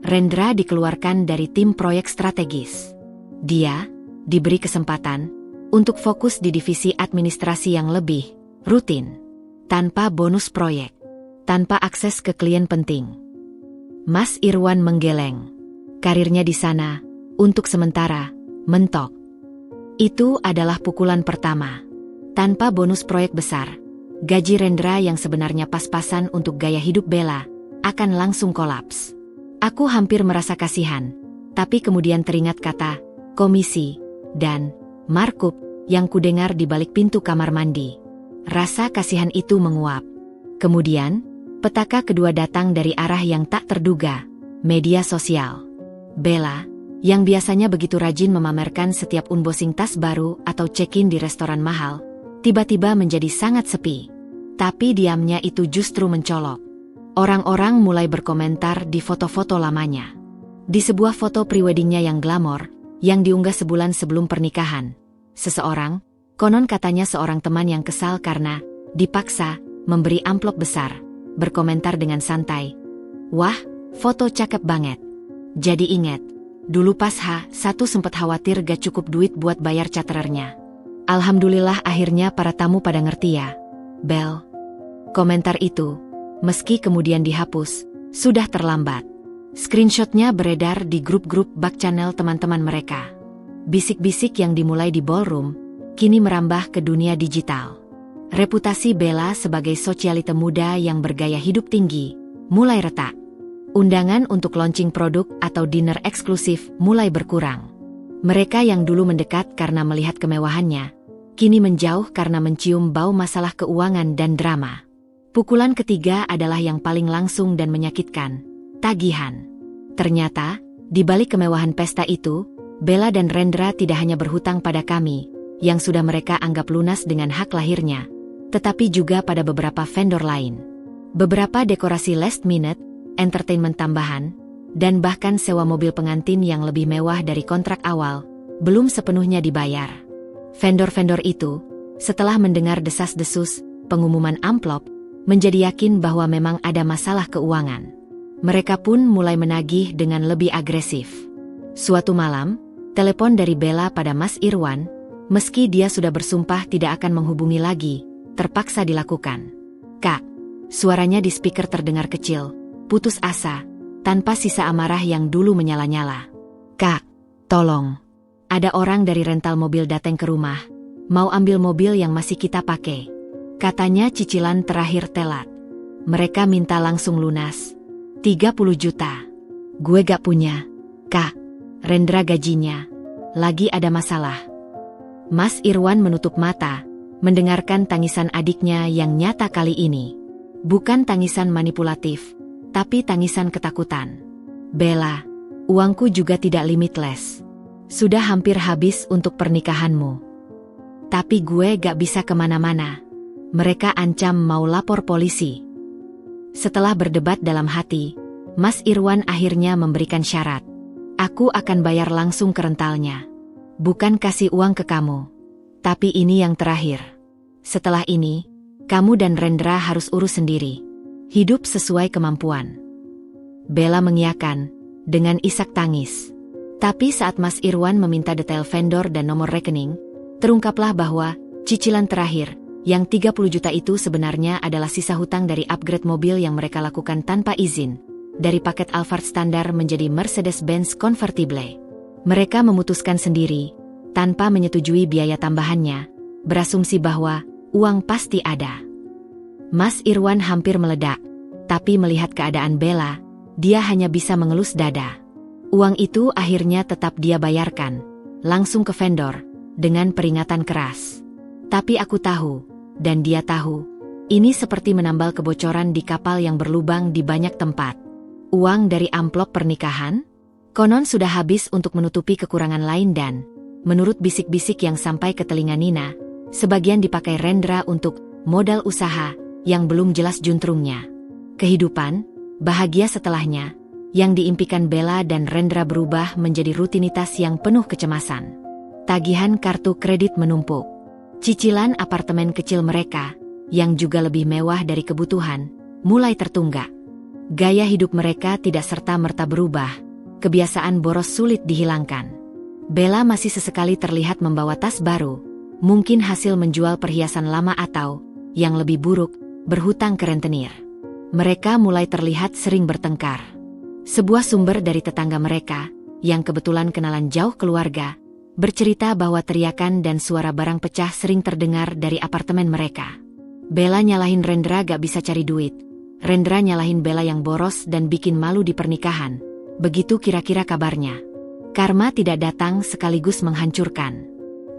Rendra dikeluarkan dari tim proyek strategis. Dia diberi kesempatan untuk fokus di divisi administrasi yang lebih rutin, tanpa bonus proyek, tanpa akses ke klien penting. Mas Irwan menggeleng. Karirnya di sana, untuk sementara, mentok. Itu adalah pukulan pertama. Tanpa bonus proyek besar, gaji Rendra yang sebenarnya pas-pasan untuk gaya hidup Bella akan langsung kolaps. Aku hampir merasa kasihan, tapi kemudian teringat kata komisi dan markup yang kudengar di balik pintu kamar mandi. Rasa kasihan itu menguap. Kemudian, petaka kedua datang dari arah yang tak terduga, media sosial. Bella, yang biasanya begitu rajin memamerkan setiap unboxing tas baru atau check-in di restoran mahal, tiba-tiba menjadi sangat sepi. Tapi diamnya itu justru mencolok. Orang-orang mulai berkomentar di foto-foto lamanya. Di sebuah foto preweddingnya yang glamor, yang diunggah sebulan sebelum pernikahan, seseorang, konon katanya seorang teman yang kesal karena dipaksa memberi amplop besar, berkomentar dengan santai, "Wah, foto cakep banget. Jadi inget, dulu pas H1 sempet khawatir gak cukup duit buat bayar caterernya. Alhamdulillah akhirnya para tamu pada ngerti ya, Bel." Komentar itu, meski kemudian dihapus, sudah terlambat. Screenshotnya beredar di grup-grup back channel teman-teman mereka. Bisik-bisik yang dimulai di ballroom, kini merambah ke dunia digital. Reputasi Bella sebagai sosialite muda yang bergaya hidup tinggi, mulai retak. Undangan untuk launching produk atau dinner eksklusif mulai berkurang. Mereka yang dulu mendekat karena melihat kemewahannya, kini menjauh karena mencium bau masalah keuangan dan drama. Pukulan ketiga adalah yang paling langsung dan menyakitkan, tagihan. Ternyata, di balik kemewahan pesta itu, Bella dan Rendra tidak hanya berhutang pada kami, yang sudah mereka anggap lunas dengan hak lahirnya, tetapi juga pada beberapa vendor lain. Beberapa dekorasi last minute, entertainment tambahan, dan bahkan sewa mobil pengantin yang lebih mewah dari kontrak awal, belum sepenuhnya dibayar. Vendor-vendor itu, setelah mendengar desas-desus pengumuman amplop, menjadi yakin bahwa memang ada masalah keuangan. Mereka pun mulai menagih dengan lebih agresif. Suatu malam, telepon dari Bella pada Mas Irwan, meski dia sudah bersumpah tidak akan menghubungi lagi, terpaksa dilakukan. "Kak," suaranya di speaker terdengar kecil, putus asa, tanpa sisa amarah yang dulu menyala-nyala. "Kak, tolong. Ada orang dari rental mobil datang ke rumah, mau ambil mobil yang masih kita pakai. Katanya cicilan terakhir telat. Mereka minta langsung lunas. 30 juta. Gue gak punya. Kak, Rendra gajinya. Lagi ada masalah." Mas Irwan menutup mata, mendengarkan tangisan adiknya yang nyata kali ini. Bukan tangisan manipulatif, tapi tangisan ketakutan. Bella, uangku juga tidak limitless. Sudah hampir habis untuk pernikahanmu. Tapi gue gak bisa kemana-mana. Mereka ancam mau lapor polisi. Setelah berdebat dalam hati, Mas Irwan akhirnya memberikan syarat. Aku akan bayar langsung ke rentalnya. Bukan kasih uang ke kamu. Tapi ini yang terakhir. Setelah ini, kamu dan Rendra harus urus sendiri. Hidup sesuai kemampuan. Bella mengiyakan, dengan isak tangis. Tapi saat Mas Irwan meminta detail vendor dan nomor rekening, terungkaplah bahwa cicilan terakhir, yang 30 juta itu sebenarnya adalah sisa hutang dari upgrade mobil yang mereka lakukan tanpa izin. Dari paket Alphard standar menjadi Mercedes-Benz Convertible. Mereka memutuskan sendiri, tanpa menyetujui biaya tambahannya, berasumsi bahwa uang pasti ada. Mas Irwan hampir meledak, tapi melihat keadaan Bella, dia hanya bisa mengelus dada. Uang itu akhirnya tetap dia bayarkan, langsung ke vendor, dengan peringatan keras. Tapi aku tahu, dan dia tahu, ini seperti menambal kebocoran di kapal yang berlubang di banyak tempat. Uang dari amplop pernikahan? Konon sudah habis untuk menutupi kekurangan lain dan, menurut bisik-bisik yang sampai ke telinga Nina, sebagian dipakai Rendra untuk modal usaha yang belum jelas juntrungnya. Kehidupan, bahagia setelahnya, yang diimpikan Bella dan Rendra berubah menjadi rutinitas yang penuh kecemasan. Tagihan kartu kredit menumpuk. Cicilan apartemen kecil mereka, yang juga lebih mewah dari kebutuhan, mulai tertunggak. Gaya hidup mereka tidak serta-merta berubah, kebiasaan boros sulit dihilangkan. Bella masih sesekali terlihat membawa tas baru, mungkin hasil menjual perhiasan lama atau, yang lebih buruk, berhutang ke rentenir. Mereka mulai terlihat sering bertengkar. Sebuah sumber dari tetangga mereka, yang kebetulan kenalan jauh keluarga, bercerita bahwa teriakan dan suara barang pecah sering terdengar dari apartemen mereka. Bella nyalahin Rendra gak bisa cari duit. Rendra nyalahin Bella yang boros dan bikin malu di pernikahan. Begitu kira-kira kabarnya. Karma tidak datang sekaligus menghancurkan.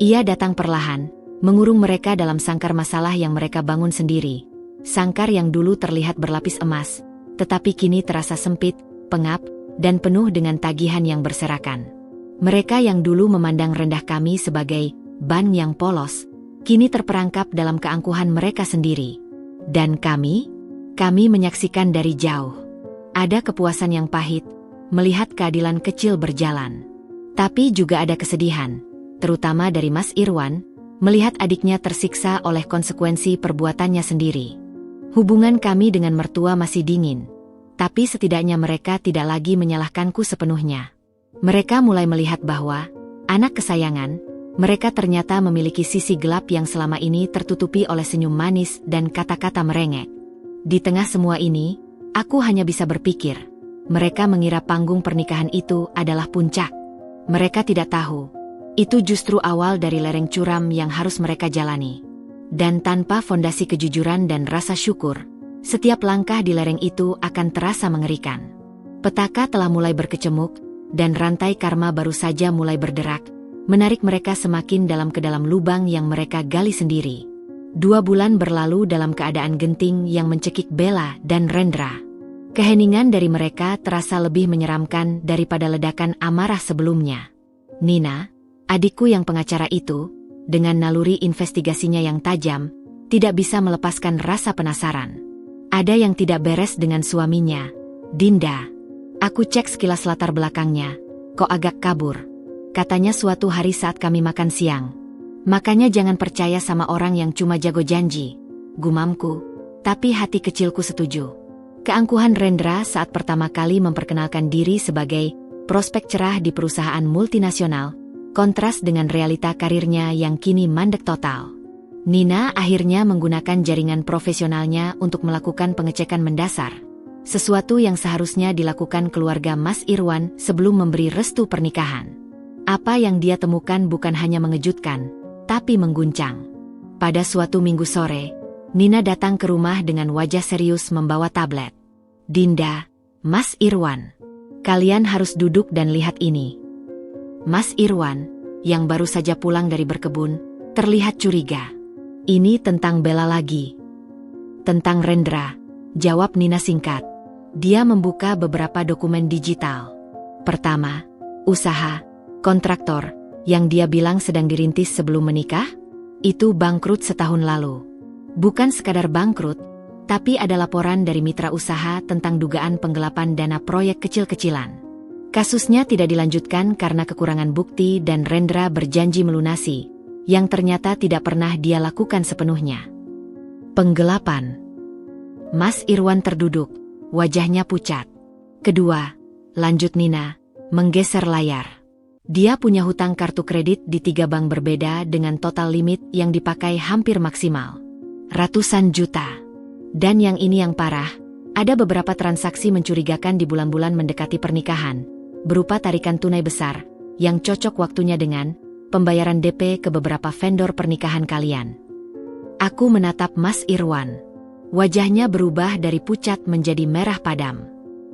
Ia datang perlahan, mengurung mereka dalam sangkar masalah yang mereka bangun sendiri. Sangkar yang dulu terlihat berlapis emas, tetapi kini terasa sempit, pengap, dan penuh dengan tagihan yang berserakan. Mereka yang dulu memandang rendah kami sebagai ban yang polos, kini terperangkap dalam keangkuhan mereka sendiri. Dan kami menyaksikan dari jauh. Ada kepuasan yang pahit, melihat keadilan kecil berjalan. Tapi juga ada kesedihan, terutama dari Mas Irwan, melihat adiknya tersiksa oleh konsekuensi perbuatannya sendiri. Hubungan kami dengan mertua masih dingin, tapi setidaknya mereka tidak lagi menyalahkanku sepenuhnya. Mereka mulai melihat bahwa, anak kesayangan, mereka ternyata memiliki sisi gelap yang selama ini tertutupi oleh senyum manis dan kata-kata merengek. Di tengah semua ini, aku hanya bisa berpikir, mereka mengira panggung pernikahan itu adalah puncak. Mereka tidak tahu, itu justru awal dari lereng curam yang harus mereka jalani. Dan tanpa fondasi kejujuran dan rasa syukur, setiap langkah di lereng itu akan terasa mengerikan. Petaka telah mulai berkecamuk, dan rantai karma baru saja mulai berderak, menarik mereka semakin dalam ke dalam lubang yang mereka gali sendiri. 2 bulan berlalu dalam keadaan genting yang mencekik Bella dan Rendra. Keheningan dari mereka terasa lebih menyeramkan daripada ledakan amarah sebelumnya. Nina, adikku yang pengacara itu, dengan naluri investigasinya yang tajam, tidak bisa melepaskan rasa penasaran. Ada yang tidak beres dengan suaminya, Dinda. Aku cek sekilas latar belakangnya, kok agak kabur. Katanya suatu hari saat kami makan siang. Makanya jangan percaya sama orang yang cuma jago janji, gumamku, tapi hati kecilku setuju. Keangkuhan Rendra saat pertama kali memperkenalkan diri sebagai prospek cerah di perusahaan multinasional, kontras dengan realita karirnya yang kini mandek total. Nina akhirnya menggunakan jaringan profesionalnya untuk melakukan pengecekan mendasar, sesuatu yang seharusnya dilakukan keluarga Mas Irwan sebelum memberi restu pernikahan. Apa yang dia temukan bukan hanya mengejutkan, tapi mengguncang. Pada suatu minggu sore, Nina datang ke rumah dengan wajah serius membawa tablet. Dinda, Mas Irwan, kalian harus duduk dan lihat ini. Mas Irwan, yang baru saja pulang dari berkebun, terlihat curiga. Ini tentang Bella lagi. Tentang Rendra, jawab Nina singkat. Dia membuka beberapa dokumen digital. Pertama, usaha, kontraktor, yang dia bilang sedang dirintis sebelum menikah, itu bangkrut setahun lalu. Bukan sekadar bangkrut, tapi ada laporan dari mitra usaha tentang dugaan penggelapan dana proyek kecil-kecilan. Kasusnya tidak dilanjutkan karena kekurangan bukti dan Rendra berjanji melunasi, yang ternyata tidak pernah dia lakukan sepenuhnya. Penggelapan. Mas Irwan terduduk, wajahnya pucat. Kedua, lanjut Nina, menggeser layar. Dia punya hutang kartu kredit di 3 bank berbeda dengan total limit yang dipakai hampir maksimal. Ratusan juta. Dan yang ini yang parah, ada beberapa transaksi mencurigakan di bulan-bulan mendekati pernikahan, berupa tarikan tunai besar, yang cocok waktunya dengan pembayaran DP ke beberapa vendor pernikahan kalian. Aku menatap Mas Irwan. Wajahnya berubah dari pucat menjadi merah padam.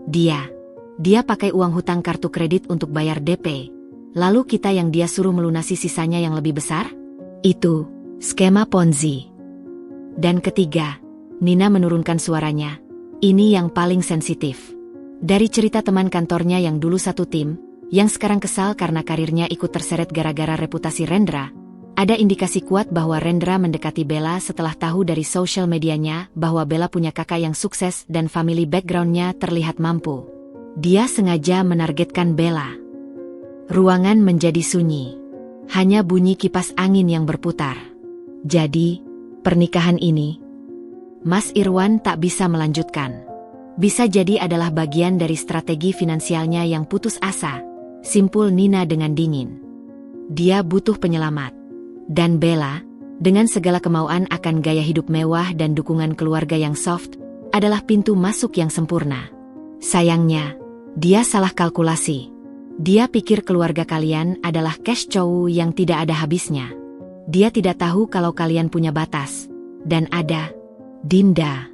Dia pakai uang hutang kartu kredit untuk bayar DP. Lalu kita yang dia suruh melunasi sisanya yang lebih besar? Itu skema Ponzi. Dan ketiga, Nina menurunkan suaranya. Ini yang paling sensitif. Dari cerita teman kantornya yang dulu satu tim, yang sekarang kesal karena karirnya ikut terseret gara-gara reputasi Rendra, ada indikasi kuat bahwa Rendra mendekati Bella setelah tahu dari sosial medianya bahwa Bella punya kakak yang sukses dan family background-nya terlihat mampu. Dia sengaja menargetkan Bella. Ruangan menjadi sunyi. Hanya bunyi kipas angin yang berputar. Jadi, pernikahan ini, Mas Irwan tak bisa melanjutkan. Bisa jadi adalah bagian dari strategi finansialnya yang putus asa, simpul Nina dengan dingin. Dia butuh penyelamat. Dan Bella, dengan segala kemauan akan gaya hidup mewah dan dukungan keluarga yang soft, adalah pintu masuk yang sempurna. Sayangnya, dia salah kalkulasi. Dia pikir keluarga kalian adalah cash cow yang tidak ada habisnya. Dia tidak tahu kalau kalian punya batas. Dan ada Dinda.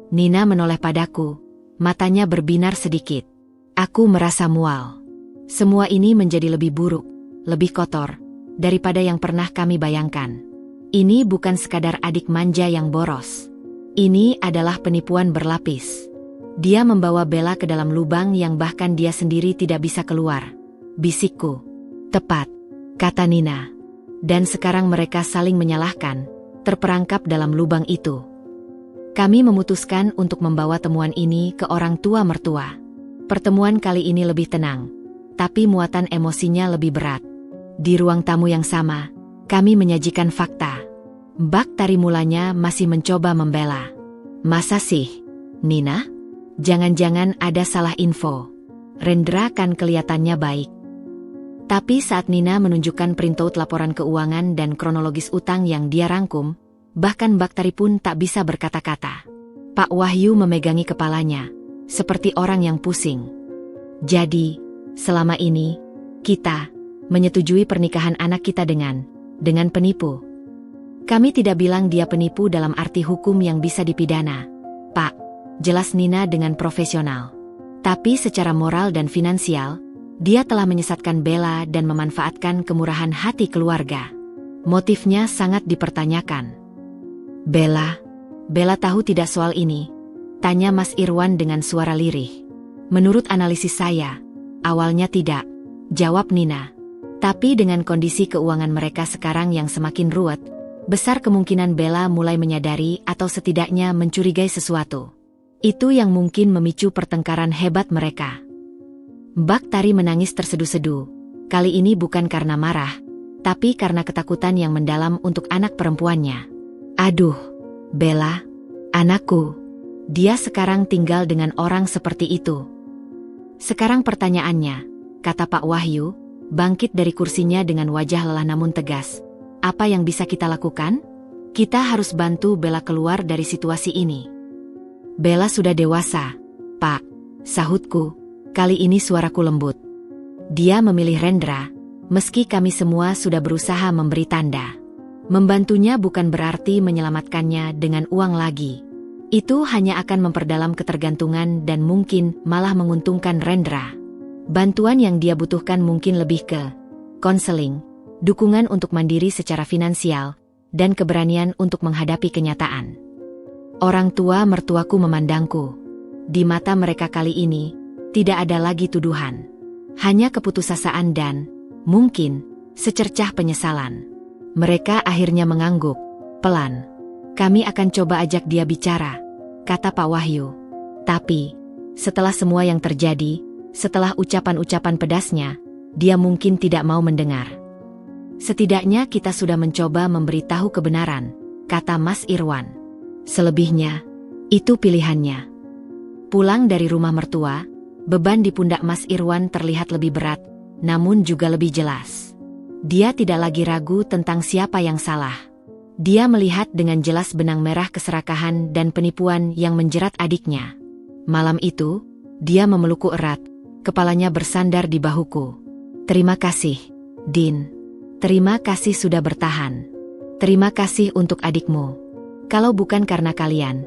Nina menoleh padaku, matanya berbinar sedikit. Aku merasa mual. Semua ini menjadi lebih buruk, lebih kotor, daripada yang pernah kami bayangkan. Ini bukan sekadar adik manja yang boros. Ini adalah penipuan berlapis. Dia membawa Bella ke dalam lubang yang bahkan dia sendiri tidak bisa keluar. Bisikku. Tepat, kata Nina. Dan sekarang mereka saling menyalahkan, terperangkap dalam lubang itu. Kami memutuskan untuk membawa temuan ini ke orang tua mertua. Pertemuan kali ini lebih tenang, tapi muatan emosinya lebih berat. Di ruang tamu yang sama, kami menyajikan fakta. Mbak Tari mulanya masih mencoba membela. Masa sih, Nina? Jangan-jangan ada salah info. Rendra kan kelihatannya baik. Tapi saat Nina menunjukkan printout laporan keuangan dan kronologis utang yang dia rangkum, bahkan Mbak Tari pun tak bisa berkata-kata. Pak Wahyu memegangi kepalanya, seperti orang yang pusing. Jadi, selama ini, kita menyetujui pernikahan anak kita dengan penipu. Kami tidak bilang dia penipu dalam arti hukum yang bisa dipidana, Pak, jelas Nina dengan profesional. Tapi secara moral dan finansial, dia telah menyesatkan Bella dan memanfaatkan kemurahan hati keluarga. Motifnya sangat dipertanyakan. Bella tahu tidak soal ini? Tanya Mas Irwan dengan suara lirih. Menurut analisis saya, awalnya tidak, jawab Nina. Tapi dengan kondisi keuangan mereka sekarang yang semakin ruwet, besar kemungkinan Bella mulai menyadari atau setidaknya mencurigai sesuatu. Itu yang mungkin memicu pertengkaran hebat mereka. Mbak Tari menangis terseduh-seduh. Kali ini bukan karena marah, tapi karena ketakutan yang mendalam untuk anak perempuannya. Aduh, Bella, anakku. Dia sekarang tinggal dengan orang seperti itu. Sekarang pertanyaannya, kata Pak Wahyu, bangkit dari kursinya dengan wajah lelah namun tegas. Apa yang bisa kita lakukan? Kita harus bantu Bella keluar dari situasi ini. Bella sudah dewasa, Pak, sahutku. Kali ini suaraku lembut. Dia memilih Rendra, meski kami semua sudah berusaha memberi tanda. Membantunya bukan berarti menyelamatkannya dengan uang lagi. Itu hanya akan memperdalam ketergantungan dan mungkin malah menguntungkan Rendra. Bantuan yang dia butuhkan mungkin lebih ke konseling, dukungan untuk mandiri secara finansial, dan keberanian untuk menghadapi kenyataan. Orang tua mertuaku memandangku. Di mata mereka kali ini, tidak ada lagi tuduhan. Hanya keputusasaan dan, mungkin, secercah penyesalan. Mereka akhirnya mengangguk, pelan. Kami akan coba ajak dia bicara, kata Pak Wahyu. Tapi, setelah semua yang terjadi, setelah ucapan-ucapan pedasnya, dia mungkin tidak mau mendengar. Setidaknya kita sudah mencoba memberitahu kebenaran, kata Mas Irwan. Selebihnya, itu pilihannya. Pulang dari rumah mertua, beban di pundak Mas Irwan terlihat lebih berat, namun juga lebih jelas. Dia tidak lagi ragu tentang siapa yang salah. Dia melihat dengan jelas benang merah keserakahan dan penipuan yang menjerat adiknya. Malam itu, dia memelukku erat, kepalanya bersandar di bahuku. Terima kasih, Din. Terima kasih sudah bertahan. Terima kasih untuk adikmu. Kalau bukan karena kalian,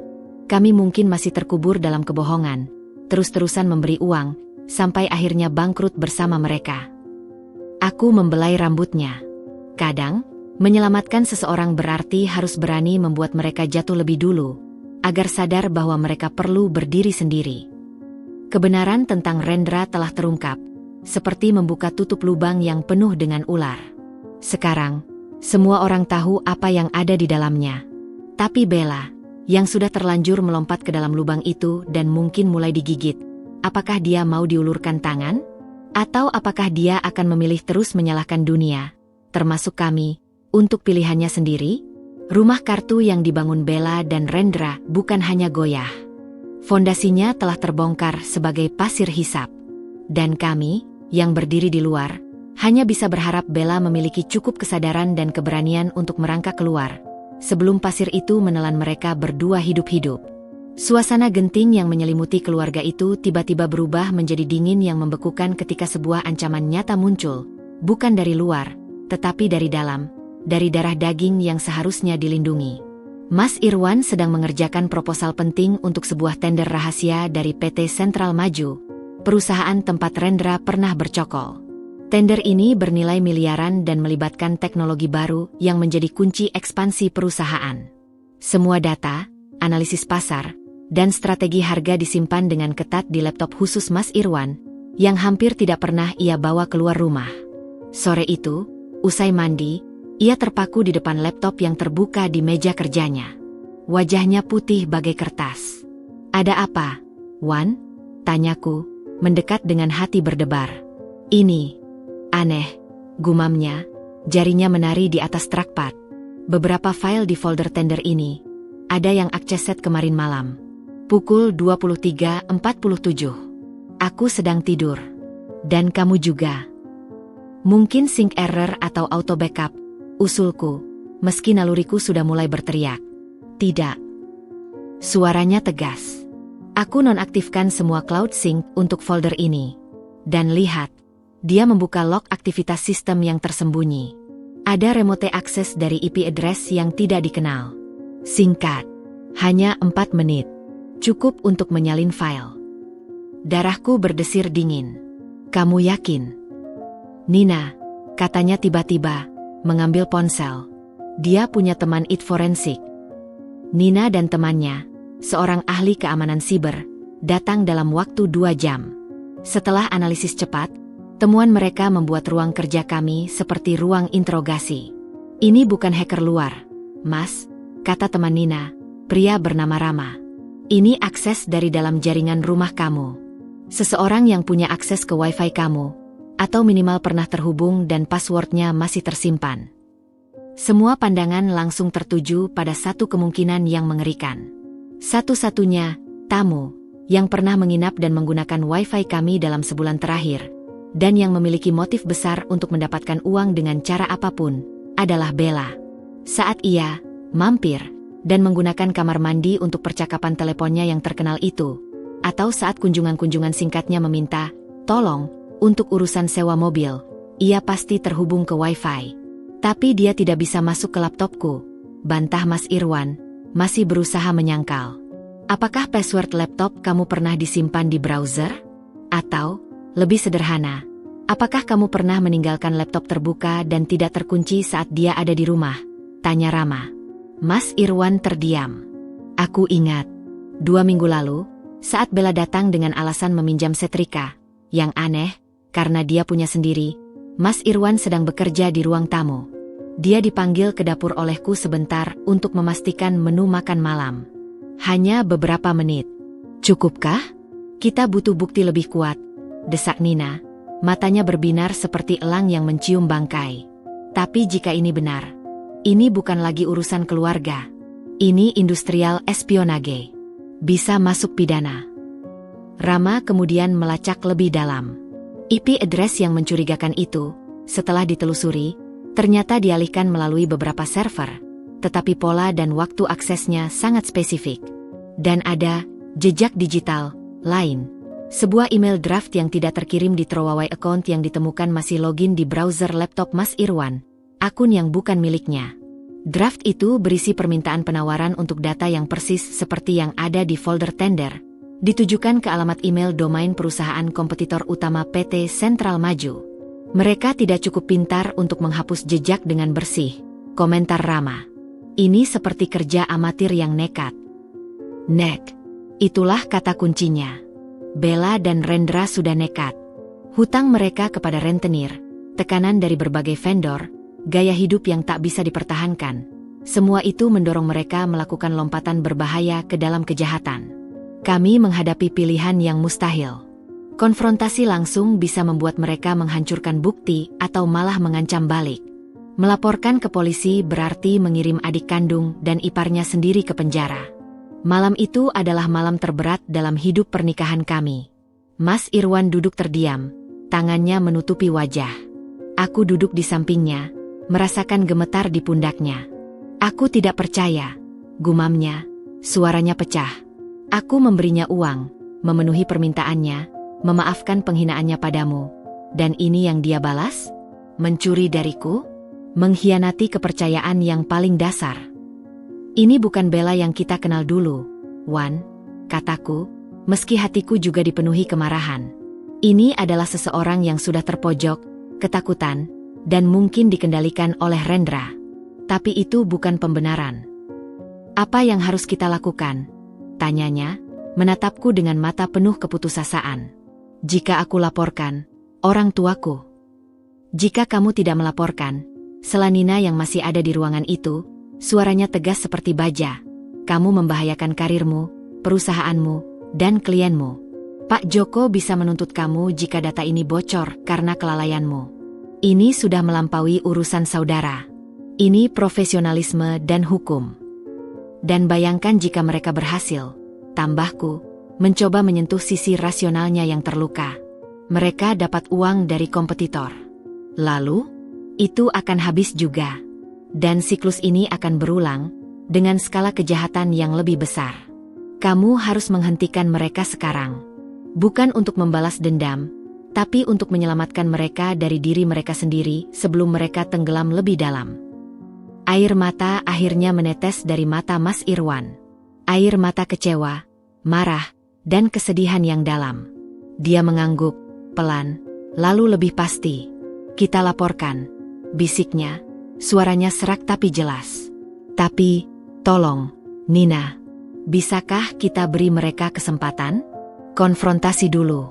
kami mungkin masih terkubur dalam kebohongan, terus-terusan memberi uang, sampai akhirnya bangkrut bersama mereka. Aku membelai rambutnya. Kadang, menyelamatkan seseorang berarti harus berani membuat mereka jatuh lebih dulu, agar sadar bahwa mereka perlu berdiri sendiri. Kebenaran tentang Rendra telah terungkap, seperti membuka tutup lubang yang penuh dengan ular. Sekarang, semua orang tahu apa yang ada di dalamnya. Tapi Bella, yang sudah terlanjur melompat ke dalam lubang itu dan mungkin mulai digigit, apakah dia mau diulurkan tangan? Atau apakah dia akan memilih terus menyalahkan dunia, termasuk kami, untuk pilihannya sendiri? Rumah kartu yang dibangun Bella dan Rendra bukan hanya goyah. Fondasinya telah terbongkar sebagai pasir hisap. Dan kami, yang berdiri di luar, hanya bisa berharap Bella memiliki cukup kesadaran dan keberanian untuk merangkak keluar, sebelum pasir itu menelan mereka berdua hidup-hidup. Suasana genting yang menyelimuti keluarga itu tiba-tiba berubah menjadi dingin yang membekukan ketika sebuah ancaman nyata muncul, bukan dari luar, tetapi dari dalam, dari darah daging yang seharusnya dilindungi. Mas Irwan sedang mengerjakan proposal penting untuk sebuah tender rahasia dari PT Sentral Maju, perusahaan tempat Rendra pernah bercokol. Tender ini bernilai miliaran dan melibatkan teknologi baru yang menjadi kunci ekspansi perusahaan. Semua data, analisis pasar, dan strategi harga disimpan dengan ketat di laptop khusus Mas Irwan, yang hampir tidak pernah ia bawa keluar rumah. Sore itu, usai mandi, ia terpaku di depan laptop yang terbuka di meja kerjanya. Wajahnya putih bagai kertas. "Ada apa, Wan?" tanyaku, mendekat dengan hati berdebar. "Ini aneh," gumamnya, jarinya menari di atas trackpad. "Beberapa file di folder tender ini, ada yang akses set kemarin malam. Pukul 23.47. Aku sedang tidur. Dan kamu juga. Mungkin sync error atau auto backup," usulku, meski naluriku sudah mulai berteriak. "Tidak." Suaranya tegas. "Aku nonaktifkan semua cloud sync untuk folder ini. Dan lihat, dia membuka log aktivitas sistem yang tersembunyi. Ada remote access dari IP address yang tidak dikenal. Singkat, hanya 4 menit. Cukup untuk menyalin file." Darahku berdesir dingin. "Kamu yakin?" "Nina," katanya tiba-tiba, mengambil ponsel. Dia punya teman IT forensik. Nina dan temannya, seorang ahli keamanan siber, datang dalam waktu 2 jam. Setelah analisis cepat, temuan mereka membuat ruang kerja kami seperti ruang interogasi. "Ini bukan hacker luar, Mas," kata teman Nina, pria bernama Rama. "Ini akses dari dalam jaringan rumah kamu. Seseorang yang punya akses ke wifi kamu, atau minimal pernah terhubung dan passwordnya masih tersimpan." Semua pandangan langsung tertuju pada satu kemungkinan yang mengerikan. Satu-satunya tamu yang pernah menginap dan menggunakan wifi kami dalam sebulan terakhir, dan yang memiliki motif besar untuk mendapatkan uang dengan cara apapun, adalah Bella. Saat ia mampir dan menggunakan kamar mandi untuk percakapan teleponnya yang terkenal itu, atau saat kunjungan-kunjungan singkatnya meminta tolong untuk urusan sewa mobil, ia pasti terhubung ke wifi. "Tapi dia tidak bisa masuk ke laptopku," bantah Mas Irwan, masih berusaha menyangkal. "Apakah password laptop kamu pernah disimpan di browser? Atau, lebih sederhana, apakah kamu pernah meninggalkan laptop terbuka dan tidak terkunci saat dia ada di rumah, Tanya Rama. Mas Irwan terdiam. Aku ingat. 2 minggu lalu, saat Bella datang dengan alasan meminjam setrika. Yang aneh, karena dia punya sendiri, Mas Irwan sedang bekerja di ruang tamu. Dia dipanggil ke dapur olehku sebentar untuk memastikan menu makan malam. Hanya beberapa menit. Cukupkah? Kita butuh bukti lebih kuat, desak Nina. Matanya berbinar seperti elang yang mencium bangkai. Tapi jika ini benar, ini bukan lagi urusan keluarga. Ini industrial espionage. Bisa masuk pidana. Rama kemudian melacak lebih dalam. IP address yang mencurigakan itu, setelah ditelusuri, ternyata dialihkan melalui beberapa server, tetapi pola dan waktu aksesnya sangat spesifik. Dan ada jejak digital lain. Sebuah email draft yang tidak terkirim di throwaway account yang ditemukan masih login di browser laptop Mas Irwan, akun yang bukan miliknya. Draft itu berisi permintaan penawaran untuk data yang persis seperti yang ada di folder tender, ditujukan ke alamat email domain perusahaan kompetitor utama PT Sentral Maju. Mereka tidak cukup pintar untuk menghapus jejak dengan bersih, komentar Rama. Ini seperti kerja amatir yang nekat. Nek. Itulah kata kuncinya. Bella dan Rendra sudah nekat. Hutang mereka kepada rentenir, tekanan dari berbagai vendor, gaya hidup yang tak bisa dipertahankan. Semua itu mendorong mereka melakukan lompatan berbahaya ke dalam kejahatan. Kami menghadapi pilihan yang mustahil. Konfrontasi langsung bisa membuat mereka menghancurkan bukti atau malah mengancam balik. Melaporkan ke polisi berarti mengirim adik kandung dan iparnya sendiri ke penjara. Malam itu adalah malam terberat dalam hidup pernikahan kami. Mas Irwan duduk terdiam, tangannya menutupi wajah. Aku duduk di sampingnya, merasakan gemetar di pundaknya. Aku tidak percaya, gumamnya, suaranya pecah. Aku memberinya uang, memenuhi permintaannya, memaafkan penghinaannya padamu. Dan ini yang dia balas? Mencuri dariku? Mengkhianati kepercayaan yang paling dasar. Ini bukan Bella yang kita kenal dulu, Wan, kataku, meski hatiku juga dipenuhi kemarahan. Ini adalah seseorang yang sudah terpojok, ketakutan, dan mungkin dikendalikan oleh Rendra. Tapi itu bukan pembenaran. Apa yang harus kita lakukan? Tanyanya, menatapku dengan mata penuh keputusasaan. Jika aku laporkan, orang tuaku. Jika kamu tidak melaporkan, Selanina yang masih ada di ruangan itu, suaranya tegas seperti baja. Kamu membahayakan karirmu, perusahaanmu, dan klienmu. Pak Joko bisa menuntut kamu jika data ini bocor karena kelalaianmu. Ini sudah melampaui urusan saudara. Ini profesionalisme dan hukum. Dan bayangkan jika mereka berhasil, tambahku, mencoba menyentuh sisi rasionalnya yang terluka. Mereka dapat uang dari kompetitor. Lalu, itu akan habis juga. Dan siklus ini akan berulang, dengan skala kejahatan yang lebih besar. Kamu harus menghentikan mereka sekarang. Bukan untuk membalas dendam, tapi untuk menyelamatkan mereka dari diri mereka sendiri sebelum mereka tenggelam lebih dalam. Air mata akhirnya menetes dari mata Mas Irwan. Air mata kecewa, marah, dan kesedihan yang dalam. Dia mengangguk, pelan, lalu lebih pasti. Kita laporkan, bisiknya. Suaranya serak tapi jelas. Tapi, tolong, Nina. Bisakah kita beri mereka kesempatan? Konfrontasi dulu.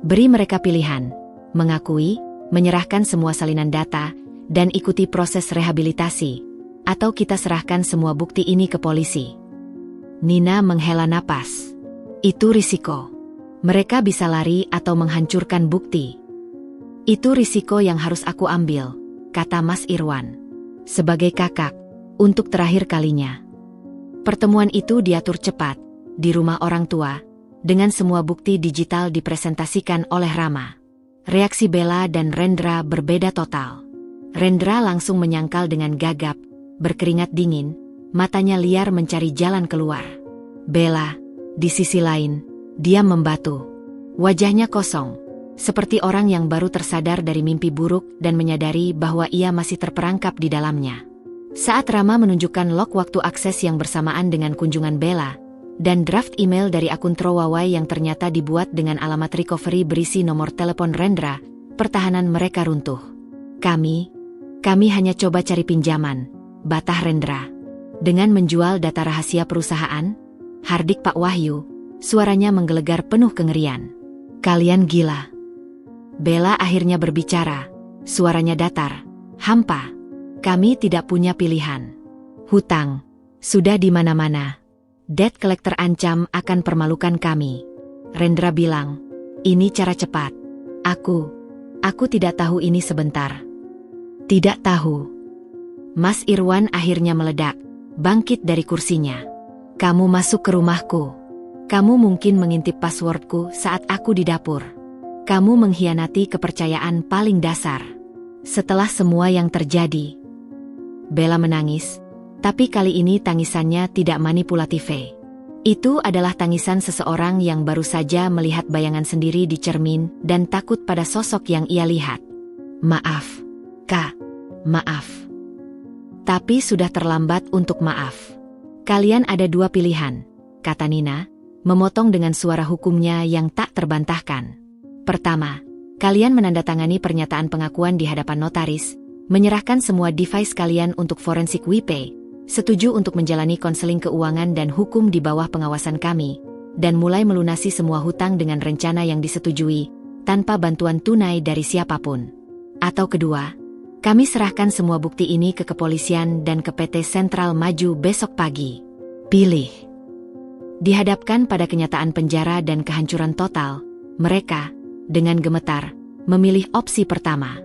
Beri mereka pilihan. Mengakui, menyerahkan semua salinan data, dan ikuti proses rehabilitasi. Atau kita serahkan semua bukti ini ke polisi. Nina menghela napas. Itu risiko. Mereka bisa lari atau menghancurkan bukti. Itu risiko yang harus aku ambil, kata Mas Irwan. Sebagai kakak, untuk terakhir kalinya. Pertemuan itu diatur cepat, di rumah orang tua, dengan semua bukti digital dipresentasikan oleh Rama. Reaksi Bella dan Rendra berbeda total. Rendra langsung menyangkal dengan gagap, berkeringat dingin, matanya liar mencari jalan keluar. Bella, di sisi lain, dia membatu. Wajahnya kosong, seperti orang yang baru tersadar dari mimpi buruk dan menyadari bahwa ia masih terperangkap di dalamnya. Saat Rama menunjukkan log waktu akses yang bersamaan dengan kunjungan Bella, dan draft email dari akun throwaway yang ternyata dibuat dengan alamat recovery berisi nomor telepon Rendra, pertahanan mereka runtuh. Kami hanya coba cari pinjaman, Batah Rendra. Dengan menjual data rahasia perusahaan, hardik Pak Wahyu, suaranya menggelegar penuh kengerian. Kalian gila. Bella akhirnya berbicara, suaranya datar, hampa. Kami tidak punya pilihan. Hutang sudah di mana-mana. Debt collector ancam akan permalukan kami. Rendra bilang, ini cara cepat. Aku tidak tahu ini sebentar. Tidak tahu. Mas Irwan akhirnya meledak, bangkit dari kursinya. Kamu masuk ke rumahku. Kamu mungkin mengintip passwordku saat aku di dapur. Kamu mengkhianati kepercayaan paling dasar. Setelah semua yang terjadi. Bella menangis, tapi kali ini tangisannya tidak manipulatif. Itu adalah tangisan seseorang yang baru saja melihat bayangan sendiri di cermin dan takut pada sosok yang ia lihat. Maaf, Kak. Maaf. Tapi sudah terlambat untuk maaf. Kalian ada dua pilihan, kata Nina, memotong dengan suara hukumnya yang tak terbantahkan. Pertama, kalian menandatangani pernyataan pengakuan di hadapan notaris, menyerahkan semua device kalian untuk forensik WePay, setuju untuk menjalani konseling keuangan dan hukum di bawah pengawasan kami, dan mulai melunasi semua hutang dengan rencana yang disetujui, tanpa bantuan tunai dari siapapun. Atau kedua, kami serahkan semua bukti ini ke kepolisian dan ke PT Sentral Maju besok pagi. Pilih. Dihadapkan pada kenyataan penjara dan kehancuran total, mereka, dengan gemetar, memilih opsi pertama.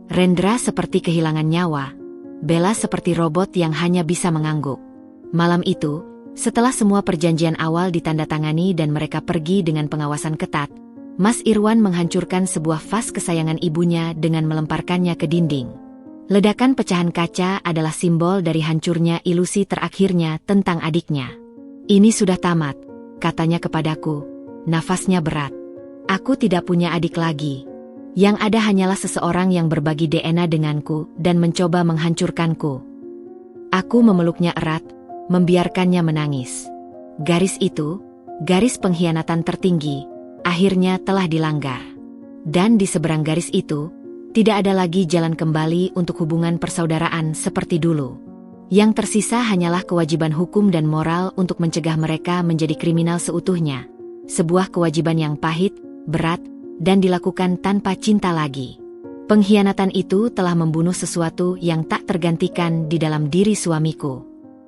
Rendra seperti kehilangan nyawa, Bella seperti robot yang hanya bisa mengangguk. Malam itu, setelah semua perjanjian awal ditandatangani dan mereka pergi dengan pengawasan ketat, Mas Irwan menghancurkan sebuah vas kesayangan ibunya dengan melemparkannya ke dinding. Ledakan pecahan kaca adalah simbol dari hancurnya ilusi terakhirnya tentang adiknya. Ini sudah tamat, katanya kepadaku, nafasnya berat. Aku tidak punya adik lagi. Yang ada hanyalah seseorang yang berbagi DNA denganku dan mencoba menghancurkanku. Aku memeluknya erat, membiarkannya menangis. Garis itu, garis pengkhianatan tertinggi, akhirnya telah dilanggar. Dan di seberang garis itu, tidak ada lagi jalan kembali untuk hubungan persaudaraan seperti dulu. Yang tersisa hanyalah kewajiban hukum dan moral untuk mencegah mereka menjadi kriminal seutuhnya. Sebuah kewajiban yang pahit, berat, dan dilakukan tanpa cinta lagi. Pengkhianatan itu telah membunuh sesuatu yang tak tergantikan di dalam diri suamiku.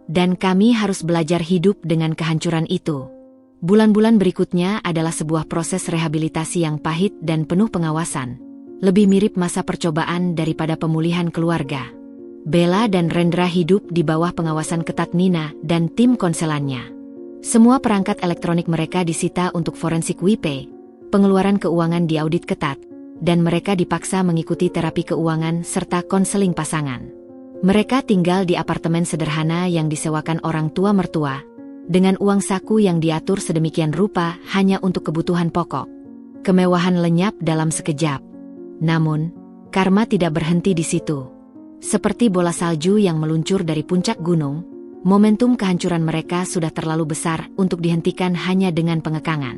Dan kami harus belajar hidup dengan kehancuran itu. Bulan-bulan berikutnya adalah sebuah proses rehabilitasi yang pahit dan penuh pengawasan. Lebih mirip masa percobaan daripada pemulihan keluarga. Bella dan Rendra hidup di bawah pengawasan ketat Nina dan tim konselannya. Semua perangkat elektronik mereka disita untuk forensik WePay. Pengeluaran keuangan diaudit ketat, dan mereka dipaksa mengikuti terapi keuangan serta konseling pasangan. Mereka tinggal di apartemen sederhana yang disewakan orang tua mertua, dengan uang saku yang diatur sedemikian rupa hanya untuk kebutuhan pokok. Kemewahan lenyap dalam sekejap. Namun, karma tidak berhenti di situ. Seperti bola salju yang meluncur dari puncak gunung, momentum kehancuran mereka sudah terlalu besar untuk dihentikan hanya dengan pengekangan.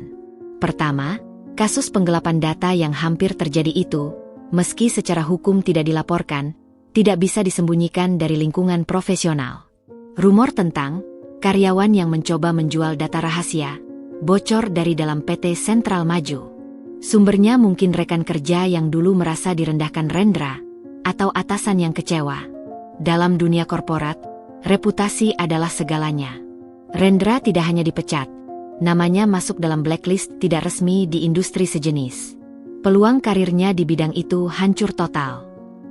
Pertama, kasus penggelapan data yang hampir terjadi itu, meski secara hukum tidak dilaporkan, tidak bisa disembunyikan dari lingkungan profesional. Rumor tentang karyawan yang mencoba menjual data rahasia, bocor dari dalam PT Sentral Maju. Sumbernya mungkin rekan kerja yang dulu merasa direndahkan Rendra, atau atasan yang kecewa. Dalam dunia korporat, reputasi adalah segalanya. Rendra tidak hanya dipecat, namanya masuk dalam blacklist tidak resmi di industri sejenis. Peluang karirnya di bidang itu hancur total.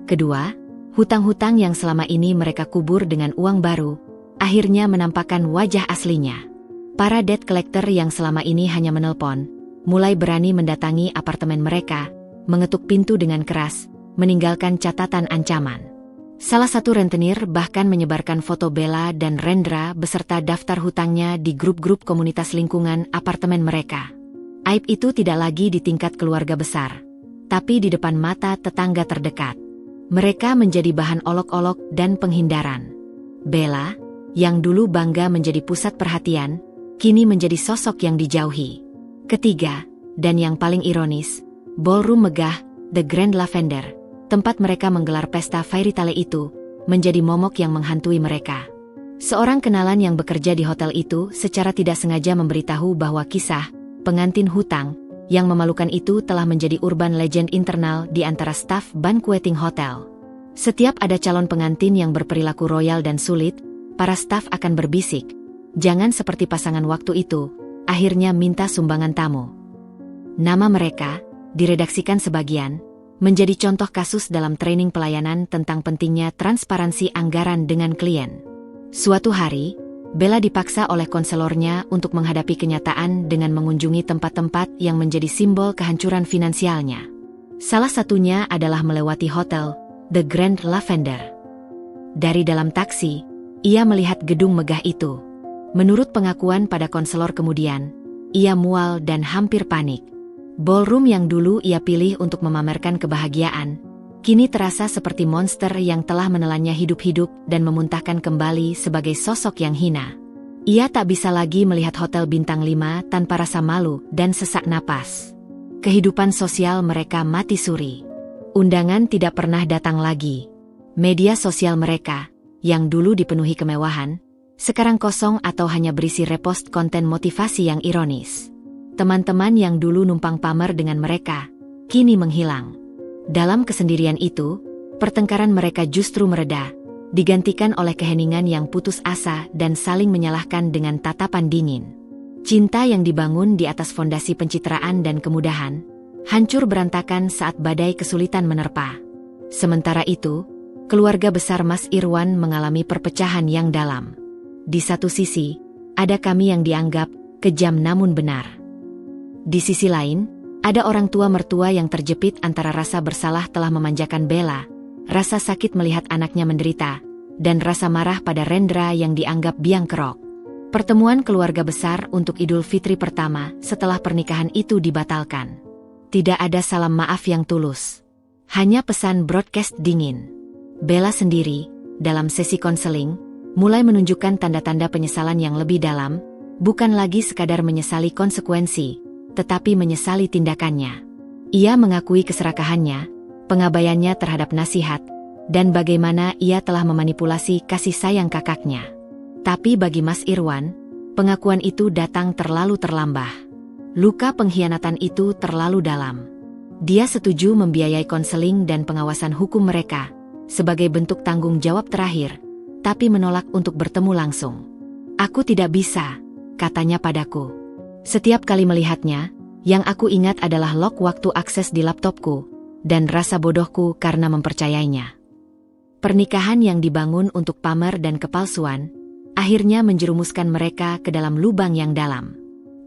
Kedua, hutang-hutang yang selama ini mereka kubur dengan uang baru, akhirnya menampakkan wajah aslinya. Para debt collector yang selama ini hanya menelpon, mulai berani mendatangi apartemen mereka, mengetuk pintu dengan keras, meninggalkan catatan ancaman. Salah satu rentenir bahkan menyebarkan foto Bella dan Rendra beserta daftar hutangnya di grup-grup komunitas lingkungan apartemen mereka. Aib itu tidak lagi di tingkat keluarga besar, tapi di depan mata tetangga terdekat. Mereka menjadi bahan olok-olok dan penghindaran. Bella, yang dulu bangga menjadi pusat perhatian, kini menjadi sosok yang dijauhi. Ketiga, dan yang paling ironis, ballroom megah, The Grand Lavender, tempat mereka menggelar pesta fairy tale itu, menjadi momok yang menghantui mereka. Seorang kenalan yang bekerja di hotel itu secara tidak sengaja memberitahu bahwa kisah pengantin hutang yang memalukan itu telah menjadi urban legend internal di antara staf banqueting hotel. Setiap ada calon pengantin yang berperilaku royal dan sulit, para staf akan berbisik, "Jangan seperti pasangan waktu itu," akhirnya minta sumbangan tamu. Nama mereka diredaksikan sebagian, menjadi contoh kasus dalam training pelayanan tentang pentingnya transparansi anggaran dengan klien. Suatu hari, Bella dipaksa oleh konselornya untuk menghadapi kenyataan dengan mengunjungi tempat-tempat yang menjadi simbol kehancuran finansialnya. Salah satunya adalah melewati hotel The Grand Lavender. Dari dalam taksi, ia melihat gedung megah itu. Menurut pengakuan pada konselor kemudian, ia mual dan hampir panik. Ballroom yang dulu ia pilih untuk memamerkan kebahagiaan, kini terasa seperti monster yang telah menelannya hidup-hidup dan memuntahkan kembali sebagai sosok yang hina. Ia tak bisa lagi melihat hotel bintang 5 tanpa rasa malu dan sesak napas. Kehidupan sosial mereka mati suri. Undangan tidak pernah datang lagi. Media sosial mereka, yang dulu dipenuhi kemewahan, sekarang kosong atau hanya berisi repost konten motivasi yang ironis. Teman-teman yang dulu numpang pamer dengan mereka, kini menghilang. Dalam kesendirian itu, pertengkaran mereka justru mereda, digantikan oleh keheningan yang putus asa dan saling menyalahkan dengan tatapan dingin. Cinta yang dibangun di atas fondasi pencitraan dan kemudahan, hancur berantakan saat badai kesulitan menerpa. Sementara itu, keluarga besar Mas Irwan mengalami perpecahan yang dalam. Di satu sisi, ada kami yang dianggap kejam namun benar. Di sisi lain, ada orang tua mertua yang terjepit antara rasa bersalah telah memanjakan Bella, rasa sakit melihat anaknya menderita, dan rasa marah pada Rendra yang dianggap biang kerok. Pertemuan keluarga besar untuk Idul Fitri pertama setelah pernikahan itu dibatalkan. Tidak ada salam maaf yang tulus. Hanya pesan broadcast dingin. Bella sendiri, dalam sesi konseling, mulai menunjukkan tanda-tanda penyesalan yang lebih dalam, bukan lagi sekadar menyesali konsekuensi, tetapi menyesali tindakannya. Ia mengakui keserakahannya, pengabaiannya terhadap nasihat, dan bagaimana ia telah memanipulasi kasih sayang kakaknya. Tapi bagi Mas Irwan, pengakuan itu datang terlalu terlambat. Luka pengkhianatan itu terlalu dalam. Dia setuju membiayai konseling dan pengawasan hukum mereka, sebagai bentuk tanggung jawab terakhir, tapi menolak untuk bertemu langsung. "Aku tidak bisa," katanya padaku. "Setiap kali melihatnya, yang aku ingat adalah log waktu akses di laptopku, dan rasa bodohku karena mempercayainya." Pernikahan yang dibangun untuk pamer dan kepalsuan, akhirnya menjerumuskan mereka ke dalam lubang yang dalam.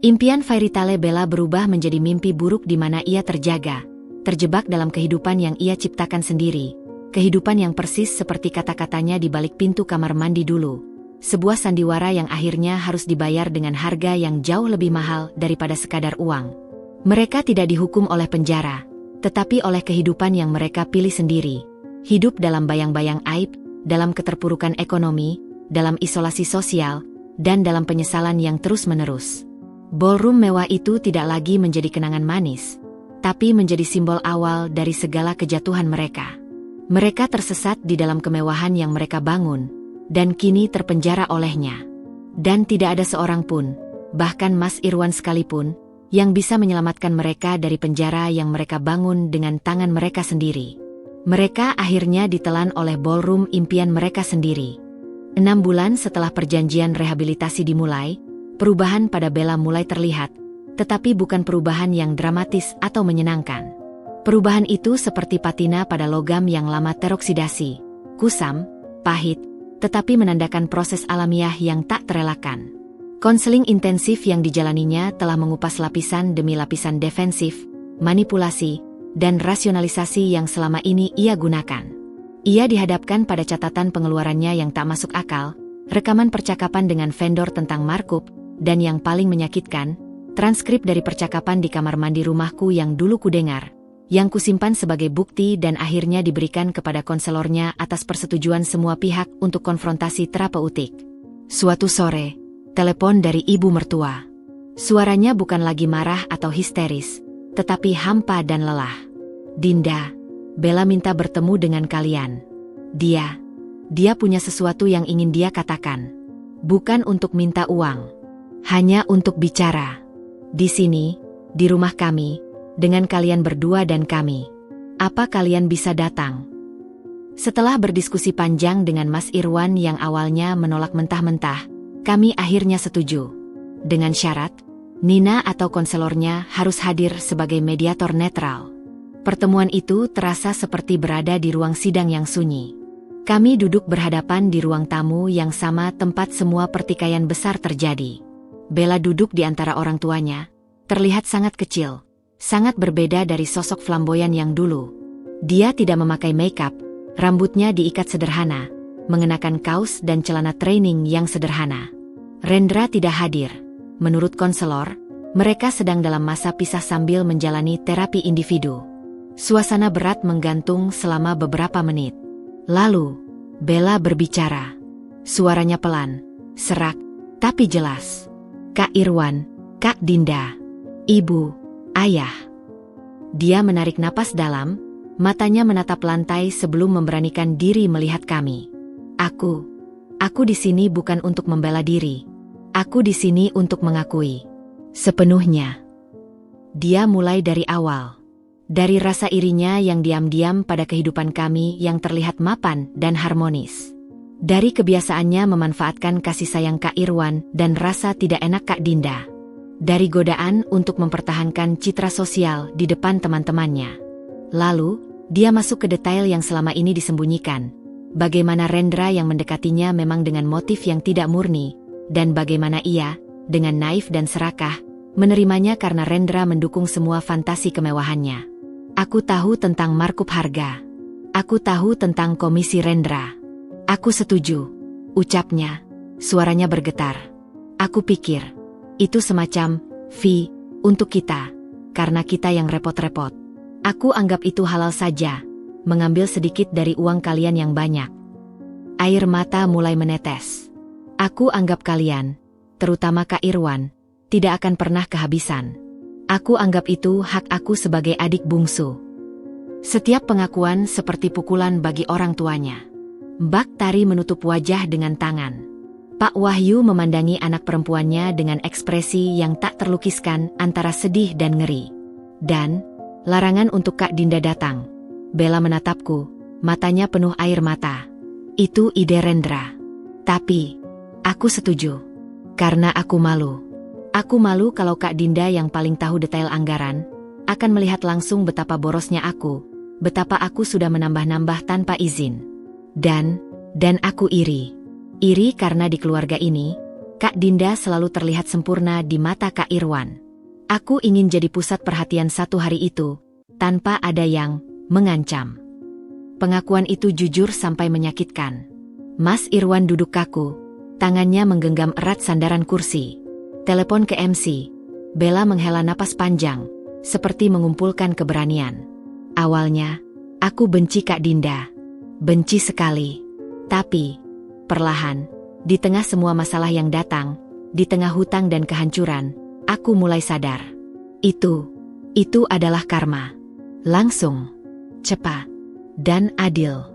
Impian fairy tale Bella berubah menjadi mimpi buruk di mana ia terjebak dalam kehidupan yang ia ciptakan sendiri, kehidupan yang persis seperti kata-katanya di balik pintu kamar mandi dulu. Sebuah sandiwara yang akhirnya harus dibayar dengan harga yang jauh lebih mahal daripada sekadar uang. Mereka tidak dihukum oleh penjara, tetapi oleh kehidupan yang mereka pilih sendiri. Hidup dalam bayang-bayang aib, dalam keterpurukan ekonomi, dalam isolasi sosial, dan dalam penyesalan yang terus-menerus. Ballroom mewah itu tidak lagi menjadi kenangan manis, tapi menjadi simbol awal dari segala kejatuhan mereka. Mereka tersesat di dalam kemewahan yang mereka bangun, dan kini terpenjara olehnya. Dan tidak ada seorang pun, bahkan Mas Irwan sekalipun, yang bisa menyelamatkan mereka dari penjara yang mereka bangun dengan tangan mereka sendiri. Mereka akhirnya ditelan oleh ballroom impian mereka sendiri. 6 bulan setelah perjanjian rehabilitasi dimulai, perubahan pada Bella mulai terlihat, tetapi bukan perubahan yang dramatis atau menyenangkan. Perubahan itu seperti patina pada logam yang lama teroksidasi, kusam, pahit, tetapi menandakan proses alamiah yang tak terelakkan. Konseling intensif yang dijalaninya telah mengupas lapisan demi lapisan defensif, manipulasi, dan rasionalisasi yang selama ini ia gunakan. Ia dihadapkan pada catatan pengeluarannya yang tak masuk akal, rekaman percakapan dengan vendor tentang markup, dan yang paling menyakitkan, transkrip dari percakapan di kamar mandi rumahku yang dulu kudengar, yang kusimpan sebagai bukti dan akhirnya diberikan kepada konselornya atas persetujuan semua pihak untuk konfrontasi terapeutik. Suatu sore, telepon dari ibu mertua. Suaranya bukan lagi marah atau histeris, tetapi hampa dan lelah. "Dinda, Bella minta bertemu dengan kalian." Dia Dia punya sesuatu yang ingin dia katakan. Bukan untuk minta uang. Hanya untuk bicara. Di sini, di rumah kami, dengan kalian berdua dan kami. Apa kalian bisa datang? Setelah berdiskusi panjang dengan Mas Irwan yang awalnya menolak mentah-mentah, kami akhirnya setuju. Dengan syarat, Nina atau konselornya harus hadir sebagai mediator netral. Pertemuan itu terasa seperti berada di ruang sidang yang sunyi. Kami duduk berhadapan di ruang tamu yang sama tempat semua pertikaian besar terjadi. Bella duduk di antara orang tuanya, terlihat sangat kecil, sangat berbeda dari sosok flamboyan yang dulu. Dia tidak memakai makeup, rambutnya diikat sederhana, mengenakan kaos dan celana training yang sederhana. Rendra tidak hadir. Menurut konselor, mereka sedang dalam masa pisah sambil menjalani terapi individu. Suasana berat menggantung selama beberapa menit. Lalu, Bella berbicara. Suaranya pelan, serak, tapi jelas. Kak Irwan, Kak Dinda, Ibu, Ayah. Dia menarik napas dalam, matanya menatap lantai sebelum memberanikan diri melihat kami. Aku di sini bukan untuk membela diri. Aku di sini untuk mengakui. Sepenuhnya. Dia mulai dari awal. Dari rasa irinya yang diam-diam pada kehidupan kami yang terlihat mapan dan harmonis. Dari kebiasaannya memanfaatkan kasih sayang Kak Irwan dan rasa tidak enak Kak Dinda. Dari godaan untuk mempertahankan citra sosial di depan teman-temannya. Lalu, dia masuk ke detail yang selama ini disembunyikan. Bagaimana Rendra yang mendekatinya memang dengan motif yang tidak murni, dan bagaimana ia, dengan naif dan serakah, menerimanya karena Rendra mendukung semua fantasi kemewahannya. Aku tahu tentang markup harga. Aku tahu tentang komisi Rendra. Aku setuju, ucapnya, suaranya bergetar. Aku pikir, itu semacam fee untuk kita, karena kita yang repot-repot. Aku anggap itu halal saja, mengambil sedikit dari uang kalian yang banyak. Air mata mulai menetes. Aku anggap kalian, terutama Kak Irwan, tidak akan pernah kehabisan. Aku anggap itu hak aku sebagai adik bungsu. Setiap pengakuan seperti pukulan bagi orang tuanya. Mbak Tari menutup wajah dengan tangan. Pak Wahyu memandangi anak perempuannya dengan ekspresi yang tak terlukiskan antara sedih dan ngeri. Dan, larangan untuk Kak Dinda datang. Bella menatapku, matanya penuh air mata. Itu ide Rendra. Tapi, aku setuju. Karena aku malu. Aku malu kalau Kak Dinda yang paling tahu detail anggaran, akan melihat langsung betapa borosnya aku, betapa aku sudah menambah-nambah tanpa izin. Dan aku iri. Iri karena di keluarga ini, Kak Dinda selalu terlihat sempurna di mata Kak Irwan. Aku ingin jadi pusat perhatian satu hari itu, tanpa ada yang mengancam. Pengakuan itu jujur sampai menyakitkan. Mas Irwan duduk kaku, tangannya menggenggam erat sandaran kursi. Telepon ke MC. Bella menghela napas panjang, seperti mengumpulkan keberanian. Awalnya, aku benci Kak Dinda. Benci sekali. Tapi, perlahan, di tengah semua masalah yang datang, di tengah hutang dan kehancuran, aku mulai sadar. Itu adalah karma. Langsung, cepat, dan adil.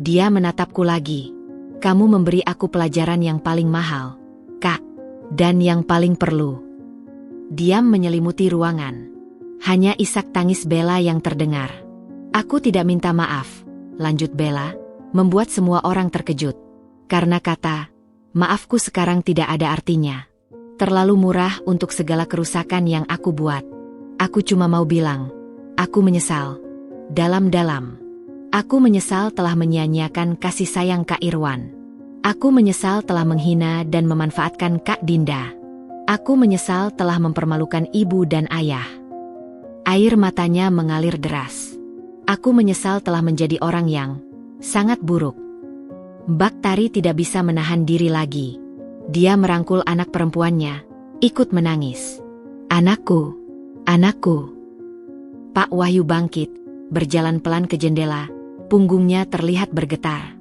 Dia menatapku lagi. Kamu memberi aku pelajaran yang paling mahal, Kak. Dan yang paling perlu. Diam menyelimuti ruangan. Hanya isak tangis Bella yang terdengar. Aku tidak minta maaf, lanjut Bella, membuat semua orang terkejut. Karena kata, maafku sekarang tidak ada artinya. Terlalu murah untuk segala kerusakan yang aku buat. Aku cuma mau bilang, aku menyesal. Dalam-dalam. Aku menyesal telah menyia-nyiakan kasih sayang Kak Irwan. Aku menyesal telah menghina dan memanfaatkan Kak Dinda. Aku menyesal telah mempermalukan ibu dan ayah. Air matanya mengalir deras. Aku menyesal telah menjadi orang yang sangat buruk. Mbak Tari tidak bisa menahan diri lagi. Dia merangkul anak perempuannya, ikut menangis. Anakku, anakku. Pak Wahyu bangkit, berjalan pelan ke jendela, punggungnya terlihat bergetar.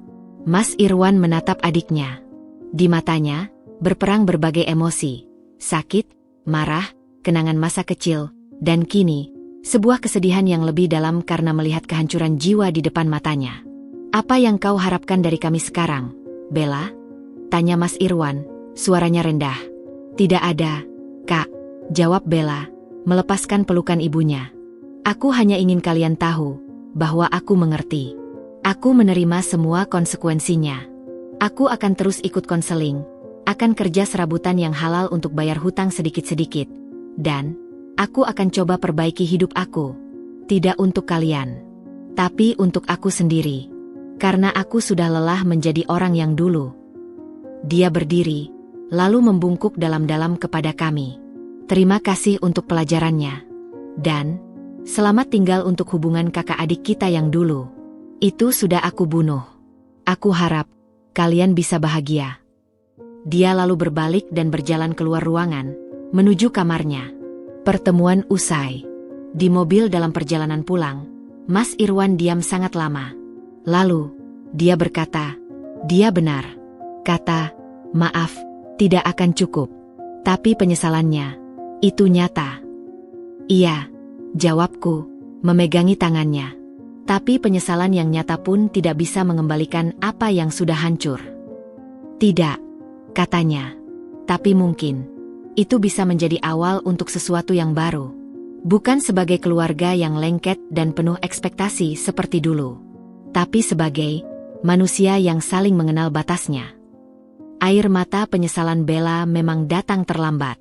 Mas Irwan menatap adiknya. Di matanya, berperang berbagai emosi. Sakit, marah, kenangan masa kecil, dan kini, sebuah kesedihan yang lebih dalam karena melihat kehancuran jiwa di depan matanya. Apa yang kau harapkan dari kami sekarang, Bella? Tanya Mas Irwan, suaranya rendah. Tidak ada, Kak, jawab Bella, melepaskan pelukan ibunya. Aku hanya ingin kalian tahu bahwa aku mengerti. Aku menerima semua konsekuensinya. Aku akan terus ikut konseling, akan kerja serabutan yang halal untuk bayar hutang sedikit-sedikit, dan aku akan coba perbaiki hidup aku. Tidak untuk kalian, tapi untuk aku sendiri. Karena aku sudah lelah menjadi orang yang dulu. Dia berdiri, lalu membungkuk dalam-dalam kepada kami. Terima kasih untuk pelajarannya. Dan selamat tinggal untuk hubungan kakak adik kita yang dulu. Itu sudah aku bunuh. Aku harap kalian bisa bahagia. Dia lalu berbalik dan berjalan keluar ruangan, menuju kamarnya. Pertemuan usai. Di mobil dalam perjalanan pulang, Mas Irwan diam sangat lama. Lalu, dia berkata, dia benar. Kata, maaf, tidak akan cukup. Tapi penyesalannya, itu nyata. Iya, jawabku, memegangi tangannya. Tapi penyesalan yang nyata pun tidak bisa mengembalikan apa yang sudah hancur. Tidak, katanya. Tapi mungkin, itu bisa menjadi awal untuk sesuatu yang baru. Bukan sebagai keluarga yang lengket dan penuh ekspektasi seperti dulu. Tapi sebagai manusia yang saling mengenal batasnya. Air mata penyesalan Bella memang datang terlambat.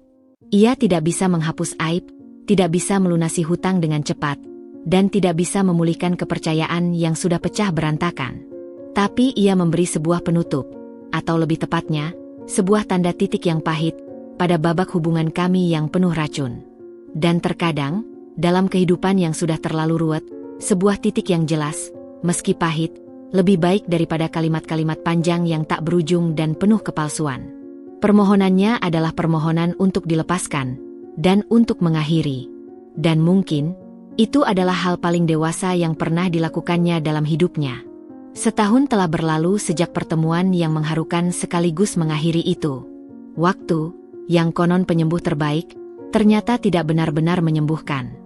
Ia tidak bisa menghapus aib, tidak bisa melunasi hutang dengan cepat, dan tidak bisa memulihkan kepercayaan yang sudah pecah berantakan. Tapi ia memberi sebuah penutup, atau lebih tepatnya, sebuah tanda titik yang pahit, pada babak hubungan kami yang penuh racun. Dan terkadang, dalam kehidupan yang sudah terlalu ruwet, sebuah titik yang jelas, meski pahit, lebih baik daripada kalimat-kalimat panjang yang tak berujung dan penuh kepalsuan. Permohonannya adalah permohonan untuk dilepaskan, dan untuk mengakhiri. Dan mungkin, itu adalah hal paling dewasa yang pernah dilakukannya dalam hidupnya. Setahun telah berlalu sejak pertemuan yang mengharukan sekaligus mengakhiri itu. Waktu, yang konon penyembuh terbaik, ternyata tidak benar-benar menyembuhkan.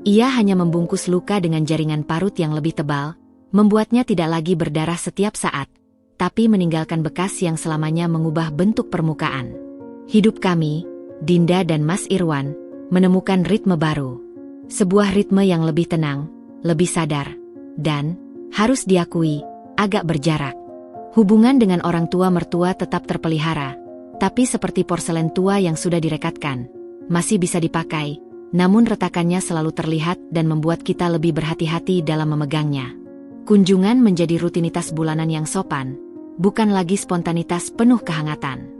Ia hanya membungkus luka dengan jaringan parut yang lebih tebal, membuatnya tidak lagi berdarah setiap saat, tapi meninggalkan bekas yang selamanya mengubah bentuk permukaan. Hidup kami, Dinda dan Mas Irwan, menemukan ritme baru. Sebuah ritme yang lebih tenang, lebih sadar, dan, harus diakui, agak berjarak. Hubungan dengan orang tua mertua tetap terpelihara, tapi seperti porselen tua yang sudah direkatkan, masih bisa dipakai, namun retakannya selalu terlihat dan membuat kita lebih berhati-hati dalam memegangnya. Kunjungan menjadi rutinitas bulanan yang sopan, bukan lagi spontanitas penuh kehangatan.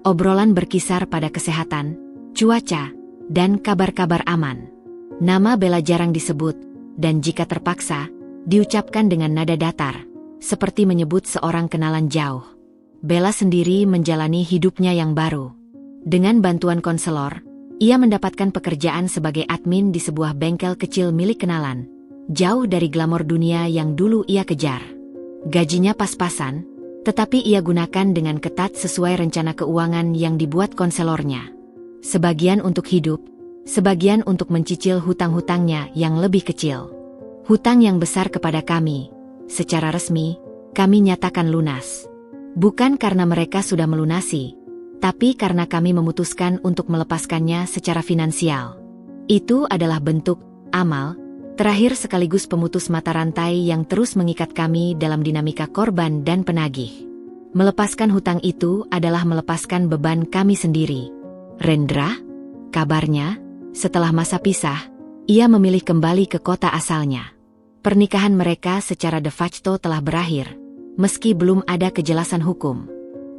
Obrolan berkisar pada kesehatan, cuaca, dan kabar-kabar aman. Nama Bella jarang disebut, dan jika terpaksa, diucapkan dengan nada datar, seperti menyebut seorang kenalan jauh. Bella sendiri menjalani hidupnya yang baru. Dengan bantuan konselor, ia mendapatkan pekerjaan sebagai admin di sebuah bengkel kecil milik kenalan, jauh dari glamor dunia yang dulu ia kejar. Gajinya pas-pasan, tetapi ia gunakan dengan ketat sesuai rencana keuangan yang dibuat konselornya. Sebagian untuk hidup, sebagian untuk mencicil hutang-hutangnya yang lebih kecil. Hutang yang besar kepada kami, secara resmi, kami nyatakan lunas. Bukan karena mereka sudah melunasi, tapi karena kami memutuskan untuk melepaskannya secara finansial. Itu adalah bentuk amal terakhir sekaligus pemutus mata rantai yang terus mengikat kami dalam dinamika korban dan penagih. Melepaskan hutang itu adalah melepaskan beban kami sendiri. Rendra, kabarnya, setelah masa pisah, ia memilih kembali ke kota asalnya. Pernikahan mereka secara de facto telah berakhir, meski belum ada kejelasan hukum.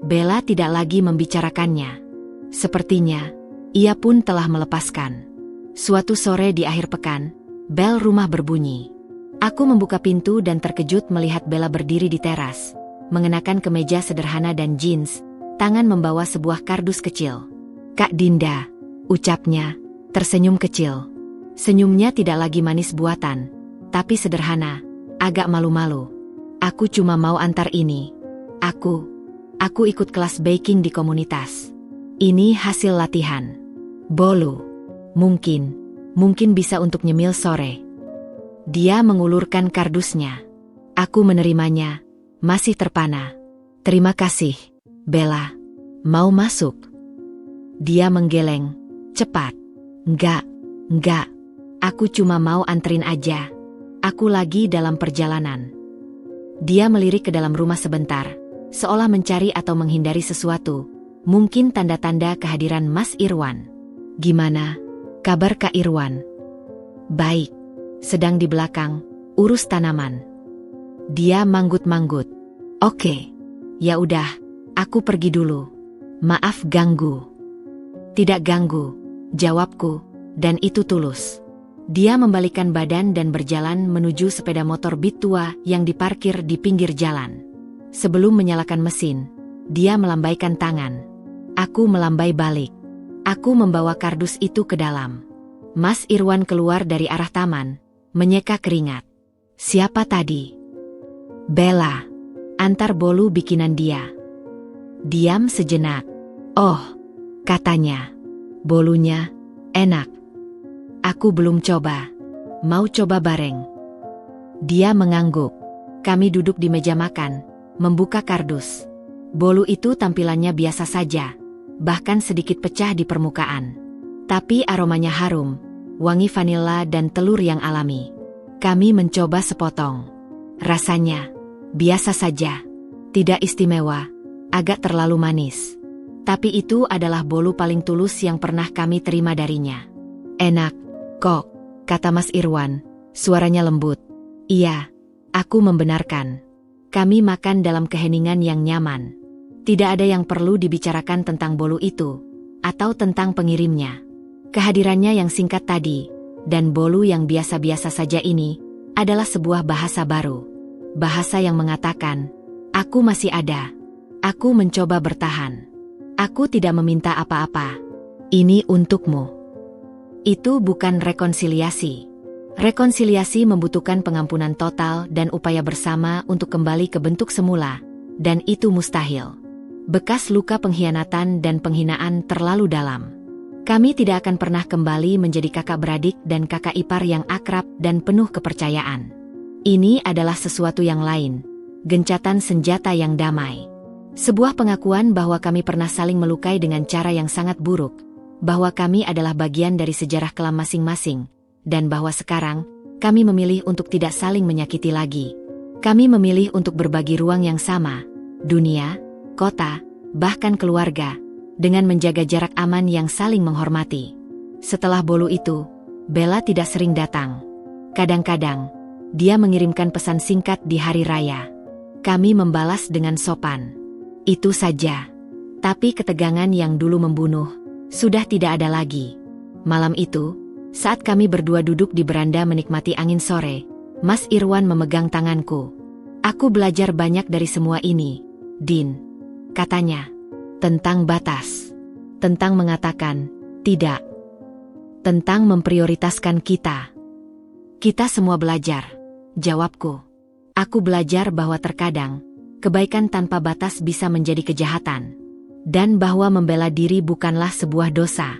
Bella tidak lagi membicarakannya. Sepertinya, ia pun telah melepaskan. Suatu sore di akhir pekan, bel rumah berbunyi. Aku membuka pintu dan terkejut melihat Bella berdiri di teras, mengenakan kemeja sederhana dan jeans, tangan membawa sebuah kardus kecil. "Kak Dinda," ucapnya, tersenyum kecil. Senyumnya tidak lagi manis buatan, tapi sederhana, agak malu-malu. "Aku cuma mau antar ini. Aku ikut kelas baking di komunitas. Ini hasil latihan. Bolu. Mungkin bisa untuk nyemil sore." Dia mengulurkan kardusnya. Aku menerimanya, masih terpana. Terima kasih, Bella. Mau masuk? Dia menggeleng. Cepat. Enggak. Aku cuma mau anterin aja. Aku lagi dalam perjalanan. Dia melirik ke dalam rumah sebentar, seolah mencari atau menghindari sesuatu. Mungkin tanda-tanda kehadiran Mas Irwan. Gimana kabar Kak Irwan? Baik. Sedang di belakang, urus tanaman. Dia manggut-manggut. Oke. Ya udah, aku pergi dulu. Maaf ganggu. Tidak ganggu, jawabku, dan itu tulus. Dia membalikkan badan dan berjalan menuju sepeda motor Beat tua yang diparkir di pinggir jalan. Sebelum menyalakan mesin, dia melambaikan tangan. Aku melambai balik. Aku membawa kardus itu ke dalam. Mas Irwan keluar dari arah taman, menyeka keringat. Siapa tadi? Bella. Antar bolu bikinan dia. Diam sejenak. Oh, katanya. Bolunya enak. Aku belum coba. Mau coba bareng? Dia mengangguk. Kami duduk di meja makan, membuka kardus. Bolu itu tampilannya biasa saja, bahkan sedikit pecah di permukaan. Tapi aromanya harum, wangi vanila dan telur yang alami. Kami mencoba sepotong. Rasanya biasa saja, tidak istimewa, agak terlalu manis. Tapi itu adalah bolu paling tulus yang pernah kami terima darinya. Enak, kok, kata Mas Irwan, suaranya lembut. Iya, aku membenarkan. Kami makan dalam keheningan yang nyaman. Tidak ada yang perlu dibicarakan tentang bolu itu, atau tentang pengirimnya. Kehadirannya yang singkat tadi, dan bolu yang biasa-biasa saja ini, adalah sebuah bahasa baru. Bahasa yang mengatakan, aku masih ada. Aku mencoba bertahan. Aku tidak meminta apa-apa. Ini untukmu. Itu bukan rekonsiliasi. Rekonsiliasi membutuhkan pengampunan total dan upaya bersama untuk kembali ke bentuk semula, dan itu mustahil. Bekas luka pengkhianatan dan penghinaan terlalu dalam. Kami tidak akan pernah kembali menjadi kakak beradik dan kakak ipar yang akrab dan penuh kepercayaan. Ini adalah sesuatu yang lain, gencatan senjata yang damai. Sebuah pengakuan bahwa kami pernah saling melukai dengan cara yang sangat buruk, bahwa kami adalah bagian dari sejarah kelam masing-masing, dan bahwa sekarang, kami memilih untuk tidak saling menyakiti lagi. Kami memilih untuk berbagi ruang yang sama, dunia, kota, bahkan keluarga, dengan menjaga jarak aman yang saling menghormati. Setelah bolu itu, Bella tidak sering datang. Kadang-kadang, dia mengirimkan pesan singkat di hari raya. Kami membalas dengan sopan. Itu saja. Tapi ketegangan yang dulu membunuh, sudah tidak ada lagi. Malam itu, saat kami berdua duduk di beranda menikmati angin sore, Mas Irwan memegang tanganku. Aku belajar banyak dari semua ini, Din. Katanya. Tentang batas. Tentang mengatakan, tidak. Tentang memprioritaskan kita. Kita semua belajar. Jawabku. Aku belajar bahwa terkadang, kebaikan tanpa batas bisa menjadi kejahatan. Dan bahwa membela diri bukanlah sebuah dosa.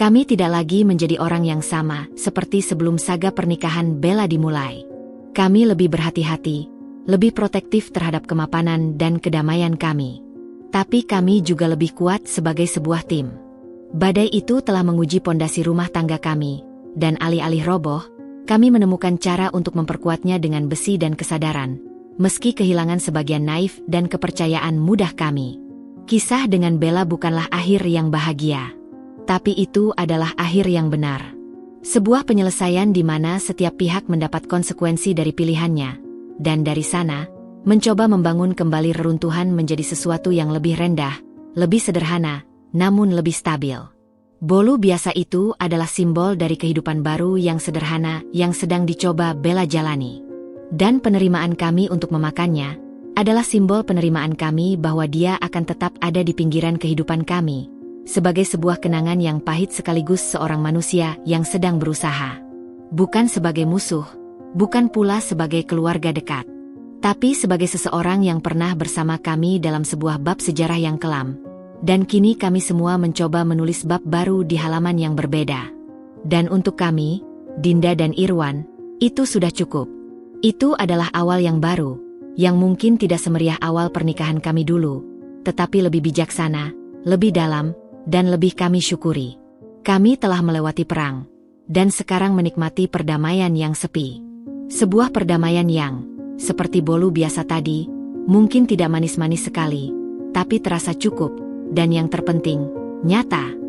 Kami tidak lagi menjadi orang yang sama seperti sebelum saga pernikahan Bella dimulai. Kami lebih berhati-hati, lebih protektif terhadap kemapanan dan kedamaian kami. Tapi kami juga lebih kuat sebagai sebuah tim. Badai itu telah menguji pondasi rumah tangga kami, dan alih-alih roboh, kami menemukan cara untuk memperkuatnya dengan besi dan kesadaran, meski kehilangan sebagian naif dan kepercayaan mudah kami. Kisah dengan Bella bukanlah akhir yang bahagia. Tapi itu adalah akhir yang benar. Sebuah penyelesaian di mana setiap pihak mendapat konsekuensi dari pilihannya, dan dari sana, mencoba membangun kembali reruntuhan menjadi sesuatu yang lebih rendah, lebih sederhana, namun lebih stabil. Bolu biasa itu adalah simbol dari kehidupan baru yang sederhana yang sedang dicoba Bella jalani. Dan penerimaan kami untuk memakannya adalah simbol penerimaan kami bahwa dia akan tetap ada di pinggiran kehidupan kami, sebagai sebuah kenangan yang pahit sekaligus seorang manusia yang sedang berusaha. Bukan sebagai musuh, bukan pula sebagai keluarga dekat, tapi sebagai seseorang yang pernah bersama kami dalam sebuah bab sejarah yang kelam. Dan kini kami semua mencoba menulis bab baru di halaman yang berbeda. Dan untuk kami, Dinda dan Irwan, itu sudah cukup. Itu adalah awal yang baru, yang mungkin tidak semeriah awal pernikahan kami dulu, tetapi lebih bijaksana, lebih dalam, dan lebih kami syukuri. Kami telah melewati perang, dan sekarang menikmati perdamaian yang sepi. Sebuah perdamaian yang, seperti bolu biasa tadi, mungkin tidak manis-manis sekali, tapi terasa cukup, dan yang terpenting, nyata.